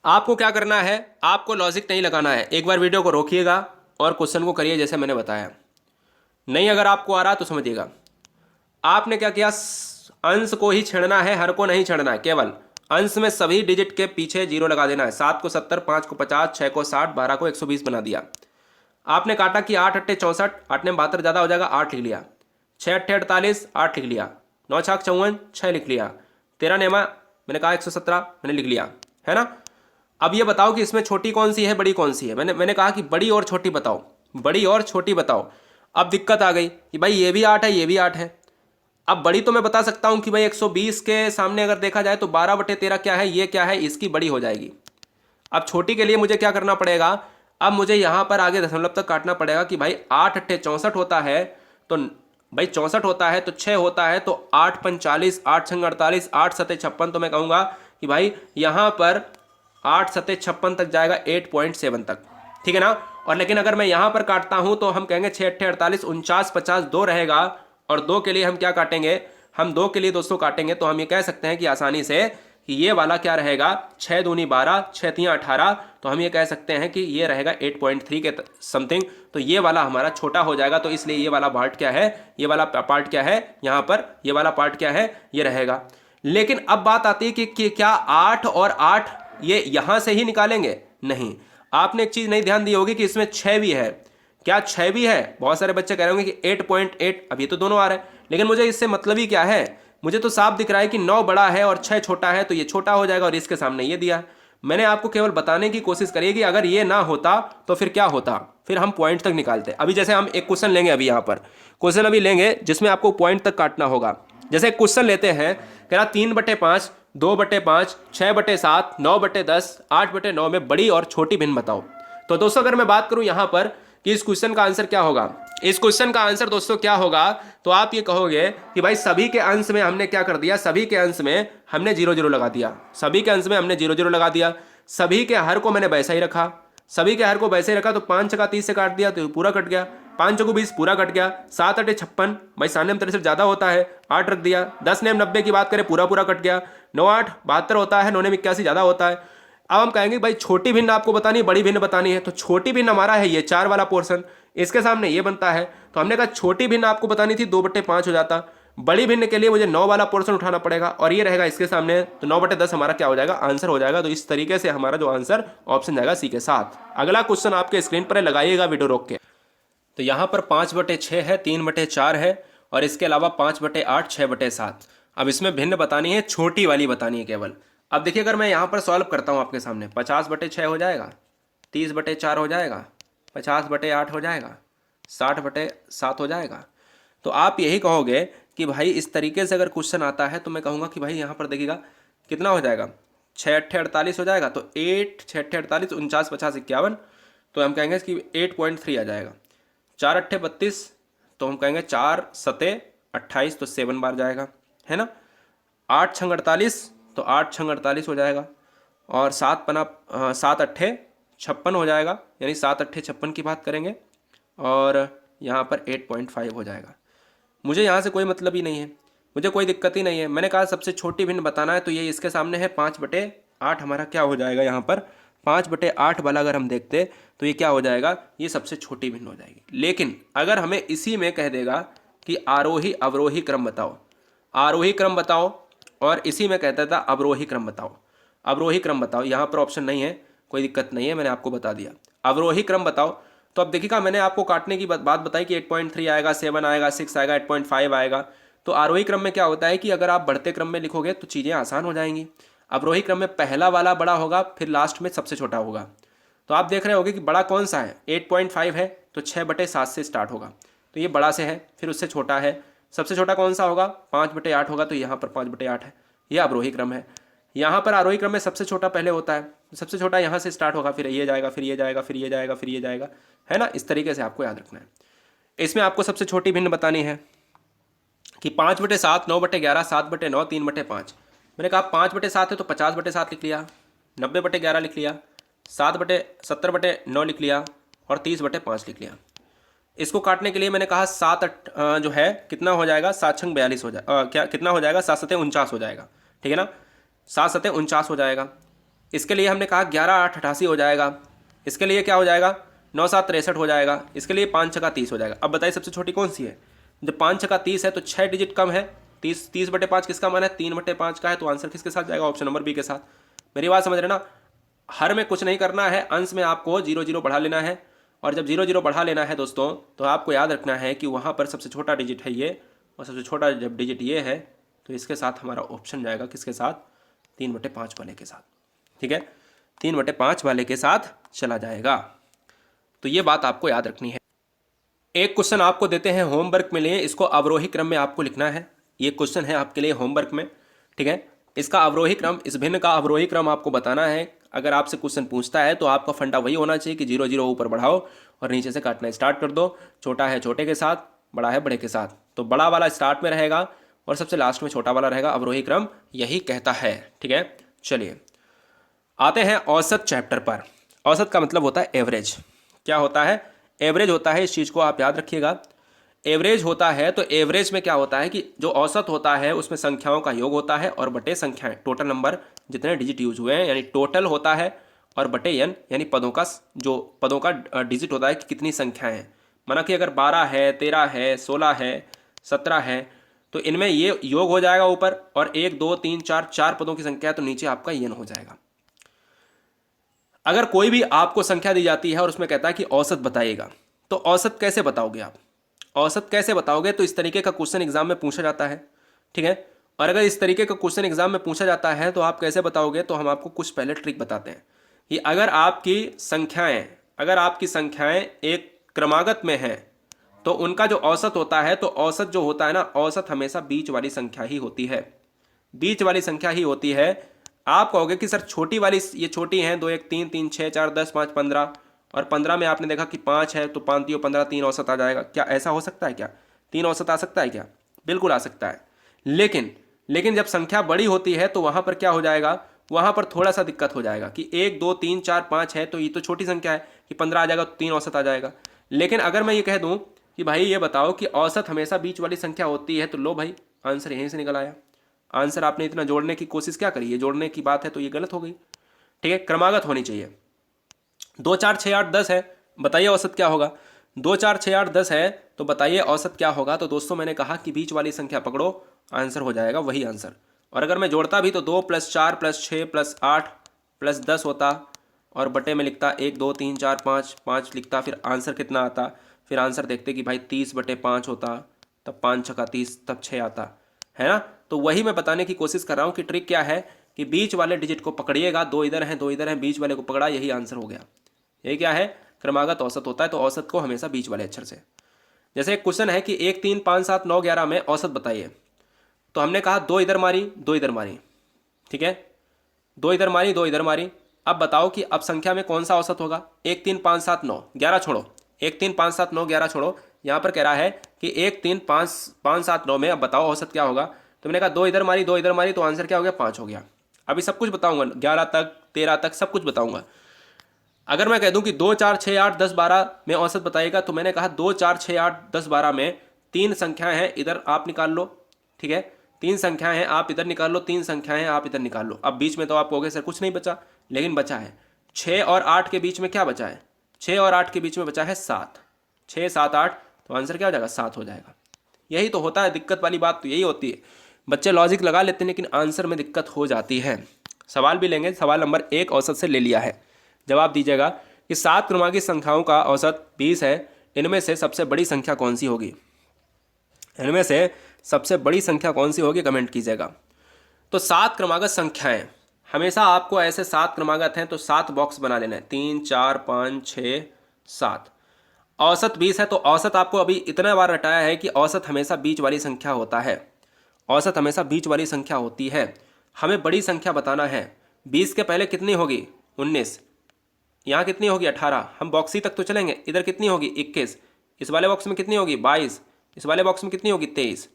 आपको क्या करना है, आपको लॉजिक नहीं लगाना है, एक बार वीडियो को रोकिएगा और क्वेश्चन को करिए जैसे मैंने बताया। नहीं अगर आपको आ रहा तो समझिएगा। आपने क्या किया, अंश को ही छेड़ना है, हर को नहीं छेड़ना है, केवल अंश में सभी डिजिट के पीछे 0 लगा देना है। 7 को 70, 5 को 50, 6 को 60, 12 को 120 बना दिया। आपने काटा कि 8 अट्ठे 64, 8 ने 72 ज़्यादा हो जाएगा, 8 लिख लिया। 6 अट्ठे 48, 8 लिख लिया। 9 छाक 54, 6 लिख लिया। 13 नेमा मैंने कहा 117 मैंने लिख लिया, है ना। अब ये बताओ कि इसमें छोटी कौन सी है, बड़ी कौन सी है। मैंने कहा कि बड़ी और छोटी बताओ, बड़ी और छोटी बताओ। अब दिक्कत आ गई कि भाई ये भी 8 है, ये भी 8 है। अब बड़ी तो मैं बता सकता हूं कि भाई 120 के सामने अगर देखा जाए तो 12/13 क्या है, ये क्या है, इसकी बड़ी हो जाएगी। अब छोटी के लिए मुझे क्या करना पड़ेगा, अब मुझे यहां पर आगे दशमलव तक काटना पड़ेगा कि भाई 8 अट्ठे 64 होता है, तो भाई 64 होता है तो 6 होता है, तो 8 45, 8 छंग 48, 8 सते 56, तो मैं कहूँगा कि भाई यहाँ पर 8 सते 56 तक जाएगा, 8.7 तक, ठीक है ना। और लेकिन अगर मैं यहाँ पर काटता हूँ तो हम कहेंगे 6 अट्ठे 48, 49 50, 2 रहेगा, और 2 के लिए हम क्या काटेंगे, हम 2 के लिए दोस्तों काटेंगे, तो हम ये कह सकते हैं कि आसानी से कि ये वाला क्या रहेगा, 6 दूनी 12, 6 तियाँ 18, तो हम ये कह सकते हैं कि ये रहेगा 8.3 के समथिंग। तो ये वाला हमारा छोटा हो जाएगा, तो इसलिए ये वाला पार्ट क्या है, ये वाला पार्ट क्या है, यहाँ पर ये वाला पार्ट क्या है, ये रहेगा। लेकिन अब बात आती है कि क्या 8 और 8 ये यहाँ से ही निकालेंगे, नहीं। आपने एक चीज़ नहीं ध्यान दी होगी कि इसमें 6 भी है। क्या 6 भी है, बहुत सारे बच्चे कह रहे होंगे कि 8.8, अब ये तो दोनों आ रहे हैं, लेकिन मुझे इससे मतलब ही क्या है, मुझे तो साफ दिख रहा है कि 9 बड़ा है और 6 छोटा है, तो ये छोटा हो जाएगा और इसके सामने ये दिया। मैंने आपको केवल बताने की कोशिश करी कि अगर ये ना होता तो फिर क्या होता, फिर हम पॉइंट तक निकालते। अभी जैसे हम एक क्वेश्चन लेंगे, अभी यहाँ पर क्वेश्चन अभी लेंगे जिसमें आपको पॉइंट तक काटना होगा। जैसे एक क्वेश्चन लेते हैं, कह रहा 3/5, 2/5, 6/7, 9/10, 8/9 में बड़ी और छोटी भिन्न बताओ। तो दोस्तों अगर मैं बात करूं यहाँ पर कि इस क्वेश्चन का आंसर क्या होगा, इस क्वेश्चन का आंसर दोस्तों क्या होगा, तो आप ये कहोगे कि भाई सभी के अंश में हमने क्या कर दिया, सभी के अंश में हमने 0 0 लगा दिया, सभी के अंश में हमने 0 0 लगा दिया, सभी के हर को मैंने वैसा ही रखा, सभी के हर को वैसे ही रखा, तो 5 छक्का 30 से काट दिया तो पूरा कट गया, 5 चौको 20 पूरा कट गया। 7 अट्ठे 56, भाई 7 नेम 63 ज़्यादा होता है, 8 रख दिया। 10 नेम 90 की बात करें, पूरा पूरा कट गया। 9 8 72 होता है, 9 नेम 81 ज़्यादा होता है। अब हम कहेंगे भाई छोटी भिन्न आपको बतानी है, बड़ी भिन्न बतानी है, तो छोटी भिन्न हमारा है ये 4 वाला पोर्शन, इसके सामने ये बनता है, तो हमने कहा छोटी भिन्न आपको बतानी थी 2/5 हो जाता, बड़ी भिन्न के लिए मुझे 9 वाला पोर्शन उठाना पड़ेगा और ये रहेगा इसके सामने, तो 9/10 हमारा क्या हो जाएगा, आंसर हो जाएगा। तो इस तरीके से हमारा जो आंसर ऑप्शन जाएगा सी के साथ। अगला क्वेश्चन आपके स्क्रीन पर लगाइएगा वीडियो रोक के। तो यहाँ पर 5/6 है, 3/4 है और इसके अलावा 5/8, 6/7। अब इसमें भिन्न बतानी है, छोटी वाली बतानी है केवल। अब देखिए अगर मैं यहाँ पर सॉल्व करता हूँ आपके सामने, 50/6 हो जाएगा, 30/4 हो जाएगा, 50/8 हो जाएगा, 60/7 हो जाएगा। तो आप यही कहोगे कि भाई इस तरीके से अगर क्वेश्चन आता है तो मैं कहूँगा कि भाई यहाँ पर देखिएगा कितना हो जाएगा, 6 अट्ठे 48 हो जाएगा, तो 8 6 अट्ठे 48, 49 50 51, तो हम कहेंगे कि 8.3 आ जाएगा। 4 अट्ठे 32, तो हम कहेंगे 4 सते 28, तो 7 बार जाएगा, है ना। 8 छंग 48, तो 8 छंग 48 हो जाएगा, और 7 अट्ठे 56 हो जाएगा, यानी 7 अट्ठे 56 की बात करेंगे, और यहाँ पर 8.5 हो जाएगा। मुझे यहाँ से कोई मतलब ही नहीं है, मुझे कोई दिक्कत ही नहीं है। मैंने कहा सबसे छोटी भिन्न बताना है, तो ये इसके सामने है 5/8 हमारा क्या हो जाएगा, यहाँ पर 5/8 वाला अगर हम देखते तो ये क्या हो जाएगा, ये सबसे छोटी भिन्न हो जाएगी। लेकिन अगर हमें इसी में कह देगा कि आरोही अवरोही क्रम बताओ, आरोही क्रम बताओ, और इसी में कहता था अवरोही क्रम बताओ, अवरोही क्रम बताओ। यहाँ पर ऑप्शन नहीं है, कोई दिक्कत नहीं है, मैंने आपको बता दिया। अवरोही क्रम बताओ। तो अब देखिएगा, मैंने आपको काटने की बात बताई कि 8.3 आएगा, 7 आएगा, 6 आएगा, 8.5 आएगा। तो आरोही क्रम में क्या होता है कि अगर आप बढ़ते क्रम में लिखोगे तो चीज़ें आसान हो जाएंगी। अवरोही क्रम में पहला वाला बड़ा होगा, फिर लास्ट में सबसे छोटा होगा। तो आप देख रहे होगे कि बड़ा कौन सा है, 8.5 है, तो 6/7 से स्टार्ट होगा, तो ये बड़ा से है, फिर उससे छोटा है। सबसे छोटा कौन सा होगा, 5/8 होगा, तो यहाँ पर 5/8 है, यह अवरोही क्रम है। यहाँ पर आरोही क्रम में सबसे छोटा पहले होता है, सबसे छोटा यहाँ से स्टार्ट होगा, फिर ये जाएगा, फिर ये जाएगा, फिर ये जाएगा, फिर ये जाएगा, है ना। इस तरीके से आपको याद रखना है। इसमें आपको सबसे छोटी भिन्न बतानी है कि 5/7, 9/11, 7/9, 3/5। मैंने कहा 5/7 है तो 50/7 लिख लिया, 90/11 लिख लिया, 70/9 लिख लिया, और 30/5 लिख लिया। इसको काटने के लिए मैंने कहा 7 जो है कितना हो जाएगा, 7×42 हो जाएगा, क्या कितना हो जाएगा, 7×7 हो जाएगा, ठीक है ना, 7×7 हो जाएगा। इसके लिए हमने कहा 11×8 88 हो जाएगा। इसके लिए क्या हो जाएगा, 9×7 63 हो जाएगा। इसके लिए 5×6 हो जाएगा। अब बताइए सबसे छोटी कौन सी है। जब 5×6 है तो 6 डिजिट कम है। 30/5 किसका मान है, 3/5 का है, तो आंसर किसके साथ जाएगा, ऑप्शन नंबर बी के साथ। मेरी बात समझ रहे ना। हर में कुछ नहीं करना है, अंश में आपको 0 0 बढ़ा लेना है, और जब 0 0 बढ़ा लेना है दोस्तों, तो आपको याद रखना है कि वहाँ पर सबसे छोटा डिजिट है ये, और सबसे छोटा जब डिजिट ये है तो इसके साथ हमारा ऑप्शन जाएगा किसके साथ, 3/5 वाले के साथ, ठीक है, 3/5 वाले के साथ चला जाएगा। तो ये बात आपको याद रखनी है। एक क्वेश्चन आपको देते हैं होमवर्क में लिए, इसको अवरोही क्रम में आपको लिखना है। ये क्वेश्चन है आपके लिए होमवर्क में, ठीक है। इसका अवरोही क्रम, इस भिन्न का अवरोही क्रम आपको बताना है। अगर आपसे क्वेश्चन पूछता है तो आपका फंडा वही होना चाहिए कि 0 0 ऊपर बढ़ाओ और नीचे से काटना स्टार्ट कर दो। छोटा है छोटे के साथ, बड़ा है बड़े के साथ, तो बड़ा वाला स्टार्ट में रहेगा और सबसे लास्ट में छोटा वाला रहेगा। अवरोही क्रम यही कहता है, ठीक है। चलिए आते हैं औसत चैप्टर पर। औसत का मतलब होता है एवरेज। क्या होता है, एवरेज होता है, इस चीज़ को आप याद रखिएगा। एवरेज होता है तो एवरेज में क्या होता है कि जो औसत होता है उसमें संख्याओं का योग होता है और बटे संख्याएं, टोटल नंबर जितने डिजिट यूज हुए हैं, यानी टोटल होता है, और बटे एन यानी पदों का, जो पदों का डिजिट होता है कि कितनी संख्याएं हैं। माना कि अगर 12 है, 13 है, 16 है, 17 है, तो इनमें ये योग हो जाएगा ऊपर, और 1 2 3 4 4 पदों की संख्या है तो नीचे आपका एन हो जाएगा। अगर कोई भी आपको संख्या दी जाती है और उसमें कहता है कि औसत बताइएगा, तो औसत कैसे बताओगे आप, औसत कैसे बताओगे, तो इस तरीके का क्वेश्चन एग्जाम में पूछा जाता है, ठीक है। और अगर इस तरीके का क्वेश्चन एग्जाम में पूछा जाता है तो आप कैसे बताओगे, तो हम आपको कुछ पहले ट्रिक बताते हैं कि अगर आपकी संख्याएं एक क्रमागत में हैं तो उनका जो औसत होता है, तो औसत जो होता है ना, औसत हमेशा बीच वाली संख्या ही होती है, बीच वाली संख्या ही होती है। आप कहोगे कि सर छोटी वाली, ये छोटी हैं, 2 1 3 3 6 4 10 5 15, और 15 में आपने देखा कि 5 है तो 5 3 15, 3 औसत आ जाएगा। क्या ऐसा हो सकता है क्या, 3 औसत आ सकता है क्या, बिल्कुल आ सकता है। लेकिन जब संख्या बड़ी होती है तो वहां पर क्या हो जाएगा, वहां पर थोड़ा सा दिक्कत हो जाएगा कि 1 2 3 4 5 है, तो ये तो छोटी संख्या है कि 15 आ जाएगा तो 3 औसत आ जाएगा। लेकिन अगर मैं ये कह दूं कि भाई ये बताओ कि औसत हमेशा बीच वाली संख्या होती है, तो लो भाई आंसर यहीं से निकल आया। आंसर आपने इतना जोड़ने की कोशिश क्या करी, ये जोड़ने की बात है तो ये गलत हो गई, ठीक है। क्रमागत होनी चाहिए। 2 4 6 8 10 है, बताइए औसत क्या होगा। 2 4 6 8 10 है तो बताइए औसत क्या होगा। तो दोस्तों मैंने कहा कि बीच वाली संख्या पकड़ो, आंसर हो जाएगा वही आंसर। और अगर मैं जोड़ता भी तो 2 + 4 + 6 + 8 + 10 होता, और बटे में लिखता 1 2 3 4 5 5 लिखता, फिर आंसर कितना आता, फिर आंसर देखते कि भाई 30/5 होता, तब 5 6 30, तब 6 आता, है ना। तो वही मैं बताने की कोशिश कर रहा हूँ कि ट्रिक क्या है कि बीच वाले डिजिट को पकड़िएगा, 2 इधर हैं 2 इधर हैं, बीच वाले को पकड़ा, यही आंसर हो गया। यही क्या है, क्रमागत औसत होता है। तो औसत को हमेशा बीच वाले अक्षर से, जैसे एक क्वेश्चन है कि 1 3 5 7 9 11 में औसत बताइए, तो हमने कहा 2 इधर मारी 2 इधर मारी, ठीक है, 2 इधर मारी 2 इधर मारी। अब बताओ कि अब संख्या में कौन सा औसत होगा। 1 3 5 7 9 11 छोड़ो, 1 3 5 7 9 11 छोड़ो, यहाँ पर कह रहा है कि 1 3 5 5 7 9 में अब बताओ औसत क्या होगा। तो मैंने कहा 2 इधर मारी 2 इधर मारी, तो आंसर क्या हो गया, 5 हो गया। अभी सब कुछ बताऊंगा, 11 तक 13 तक सब कुछ बताऊंगा। अगर मैं कह दूं कि 2 4 6 8 10 12 में औसत बताइएगा, तो मैंने कहा 2 4 6 8 10 12 में 3 संख्याएं हैं, इधर आप निकाल लो, ठीक है, 3 संख्याएं हैं आप इधर निकाल लो, 3 संख्याएं हैं आप इधर निकाल लो। अब बीच में तो आप कहोगे सर कुछ नहीं बचा, लेकिन बचा है 6 और 8 के बीच में क्या बचा है, 6 और 8 के बीच में बचा है 7, 6 7 8, तो आंसर क्या हो जाएगा, 7 हो जाएगा। यही तो होता है, दिक्कत वाली बात तो यही होती है। बच्चे लॉजिक लगा लेते हैं लेकिन आंसर में दिक्कत हो जाती है। सवाल भी लेंगे, सवाल नंबर 1 औसत से ले लिया है। जवाब दीजिएगा कि 7 क्रमांकीय संख्याओं का औसत 20 है, इनमें से सबसे बड़ी संख्या कौन सी होगी? इनमें से सबसे बड़ी संख्या कौन सी होगी, कमेंट कीजिएगा। तो 7 क्रमागत संख्याएं, हमेशा आपको ऐसे 7 क्रमागत हैं तो 7 बॉक्स बना लेना है, 3 4 5 6 7। औसत 20 है तो औसत आपको अभी इतना बार रटाया है कि औसत हमेशा बीच वाली संख्या होता है। औसत हमेशा बीच वाली संख्या होती है। हमें बड़ी संख्या बताना है। 20 के पहले कितनी होगी? 19। यहाँ कितनी होगी? 18। हम बॉक्स ही तक तो चलेंगे। इधर कितनी होगी? 21। इस वाले बॉक्स में कितनी होगी? 22। इस वाले बॉक्स में कितनी होगी? 23।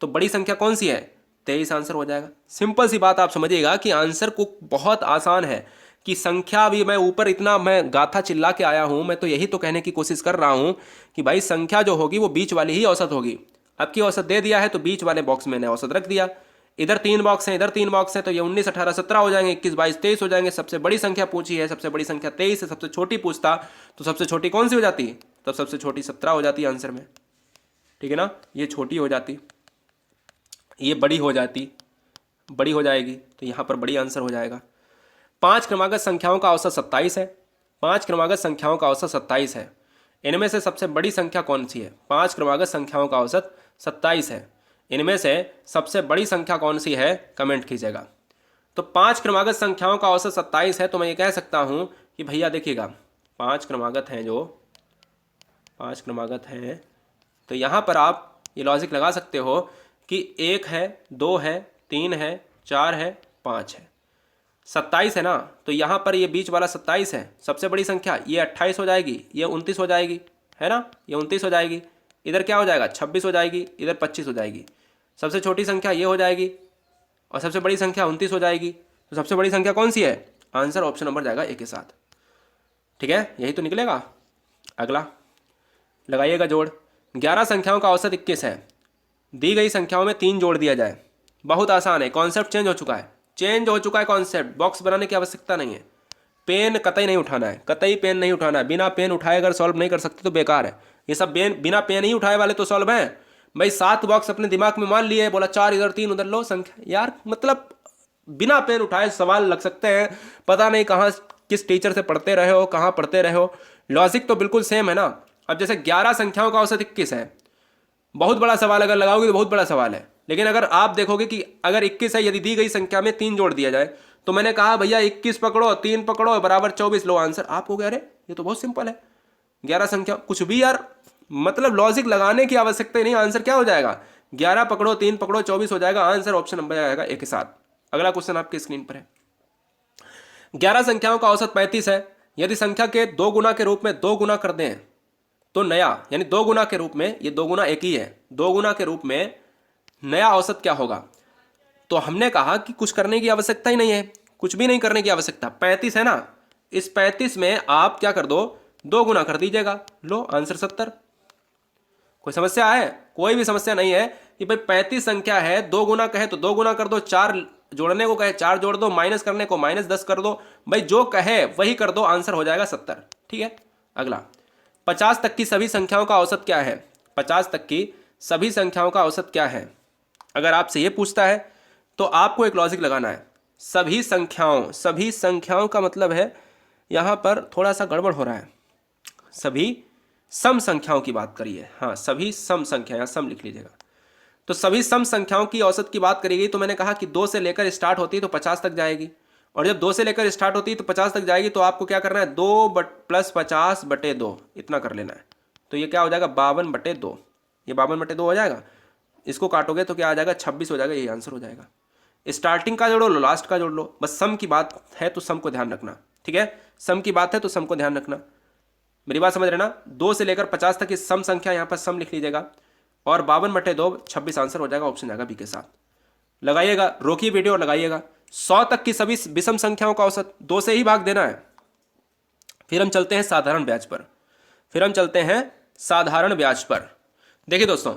तो बड़ी संख्या कौन सी है? 23 आंसर हो जाएगा। सिंपल सी बात आप समझिएगा कि आंसर को बहुत आसान है कि संख्या भी, मैं ऊपर इतना मैं गाथा चिल्ला के आया हूँ, मैं तो यही तो कहने की कोशिश कर रहा हूँ कि भाई संख्या जो होगी वो बीच वाली ही औसत होगी। अब की औसत दे दिया है तो बीच वाले बॉक्स में मैंने औसत रख दिया। इधर 3 बॉक्स हैं, इधर 3 बॉक्स हैं, तो ये 19 18 17 हो जाएंगे, 21 22 23 हो जाएंगे। सबसे बड़ी संख्या पूछी है, सबसे बड़ी संख्या 23 है। सबसे छोटी पूछता तो सबसे छोटी कौन सी हो जाती? तब सबसे छोटी 17 हो जाती आंसर में, ठीक है ना। ये छोटी हो जाती, ये बड़ी हो जाती, बड़ी हो जाएगी तो यहाँ पर बड़ी आंसर हो जाएगा। 5 क्रमागत संख्याओं का औसत 27 है। 5 क्रमागत संख्याओं का औसत 27 है। इनमें से सबसे बड़ी संख्या कौन सी है? 5 क्रमागत संख्याओं का औसत 27 है। इनमें से सबसे बड़ी संख्या कौन सी है, कमेंट कीजिएगा। तो 5 क्रमागत संख्याओं का औसत 27 है तो मैं ये कह सकता हूँ कि भैया देखिएगा 5 क्रमागत हैं, जो 5 क्रमागत हैं, तो यहाँ पर आप ये लॉजिक लगा सकते हो कि 1 है, 2 है, 3 है, 4 है, 5 है, 27 है ना। तो यहाँ पर ये बीच वाला 27 है, सबसे बड़ी संख्या। ये 28 हो जाएगी, ये 29 हो जाएगी, है ना, ये 29 हो जाएगी। इधर क्या हो जाएगा? 26 हो जाएगी, इधर 25 हो जाएगी। सबसे छोटी संख्या ये हो जाएगी और सबसे बड़ी संख्या 29 हो जाएगी। तो सबसे बड़ी संख्या कौन सी है? आंसर ऑप्शन नंबर जाएगा ए के साथ, ठीक है, यही तो निकलेगा। अगला लगाइएगा जोड़। 11 संख्याओं का औसत 21 है। दी गई संख्याओं में 3 जोड़ दिया जाए। बहुत आसान है, कॉन्सेप्ट चेंज हो चुका है, चेंज हो चुका है कॉन्सेप्ट। बॉक्स बनाने की आवश्यकता नहीं है। पेन कतई नहीं उठाना है, कतई पेन नहीं उठाना है। बिना पेन उठाए अगर सॉल्व नहीं कर सकते तो बेकार है। ये सब बिना पेन ही उठाए वाले तो सॉल्व हैं भाई। 7 बॉक्स अपने दिमाग में मान लिए, बोला 4 इधर 3 उधर, लो संख्या। यार मतलब बिना पेन उठाए सवाल लग सकते हैं। पता नहीं कहाँ किस टीचर से पढ़ते रहे हो, कहाँ पढ़ते रहे हो। लॉजिक तो बिल्कुल सेम है ना। अब जैसे 11 संख्याओं का औसत 21 है, बहुत बड़ा सवाल अगर लगाओगे तो बहुत बड़ा सवाल है। लेकिन अगर आप देखोगे कि अगर 21 है, यदि दी गई संख्या में 3 जोड़ दिया जाए, तो मैंने कहा भैया 21 पकड़ो, 3 पकड़ो बराबर 24, लो आंसर। आप हो गया अरे ये तो बहुत सिंपल है। 11 संख्या कुछ भी यार, मतलब लॉजिक लगाने की आवश्यकता ही नहीं, आंसर क्या हो जाएगा? 11 पकड़ो, 3 पकड़ो, 24 हो जाएगा। आंसर ऑप्शन नंबर आएगा ए के साथ। अगला क्वेश्चन आपके स्क्रीन पर है। 11 संख्याओं का औसत 35 है। यदि संख्या के 2 गुना के रूप में 2 गुना कर दें तो नया, यानी 2 गुना के रूप में, ये 2 गुना एक ही है, 2 गुना के रूप में नया औसत क्या होगा? तो हमने कहा कि कुछ करने की आवश्यकता ही नहीं है, कुछ भी नहीं करने की आवश्यकता। 35 है ना, इस 35 में आप क्या कर दो? 2 गुना कर दीजिएगा, लो आंसर 70। कोई समस्या है? कोई भी समस्या नहीं है कि भाई 35 संख्या है, 2 गुना कहे तो 2 गुना कर दो, 4 जोड़ने को कहे 4 जोड़ दो, माइनस करने को -10 कर दो, भाई जो कहे वही कर दो, आंसर हो जाएगा 70, ठीक है। अगला 50 तक की सभी संख्याओं का औसत क्या है? 50 तक की सभी संख्याओं का औसत क्या है? अगर आपसे ये पूछता है तो आपको एक लॉजिक लगाना है। सभी संख्याओं का मतलब है यहाँ पर थोड़ा सा गड़बड़ हो रहा है। सभी सम संख्याओं की बात करिए, हाँ सभी सम संख्या, यहाँ सम लिख लीजिएगा। तो सभी सम संख्याओं की औसत की बात करेगी तो मैंने कहा कि 2 से लेकर स्टार्ट होती है तो 50 तक जाएगी, और जब 2 से लेकर स्टार्ट होती है तो 50 तक जाएगी, तो आपको क्या करना है? 2 + 50/2 इतना कर लेना है। तो ये क्या हो जाएगा? 52/2। ये 52/2 हो जाएगा। इसको काटोगे तो क्या आ जाएगा? 26 हो जाएगा। यही आंसर हो जाएगा। स्टार्टिंग का जोड़ो, लास्ट का जोड़ लो, बस सम की बात है तो सम को ध्यान रखना, ठीक है। सम की बात है तो सम को ध्यान रखना, मेरी बात समझ रहे ना। 2 से लेकर 50 तक की सम संख्या, यहाँ पर सम लिख लीजिएगा, और 52/2 26 आंसर हो जाएगा। ऑप्शन जाएगा बी के साथ। लगाइएगा, रोकिए वीडियो और लगाइएगा। 100 तक की सभी विषम संख्याओं का औसत 2 से ही भाग देना है। फिर हम चलते हैं साधारण ब्याज पर। देखिए दोस्तों,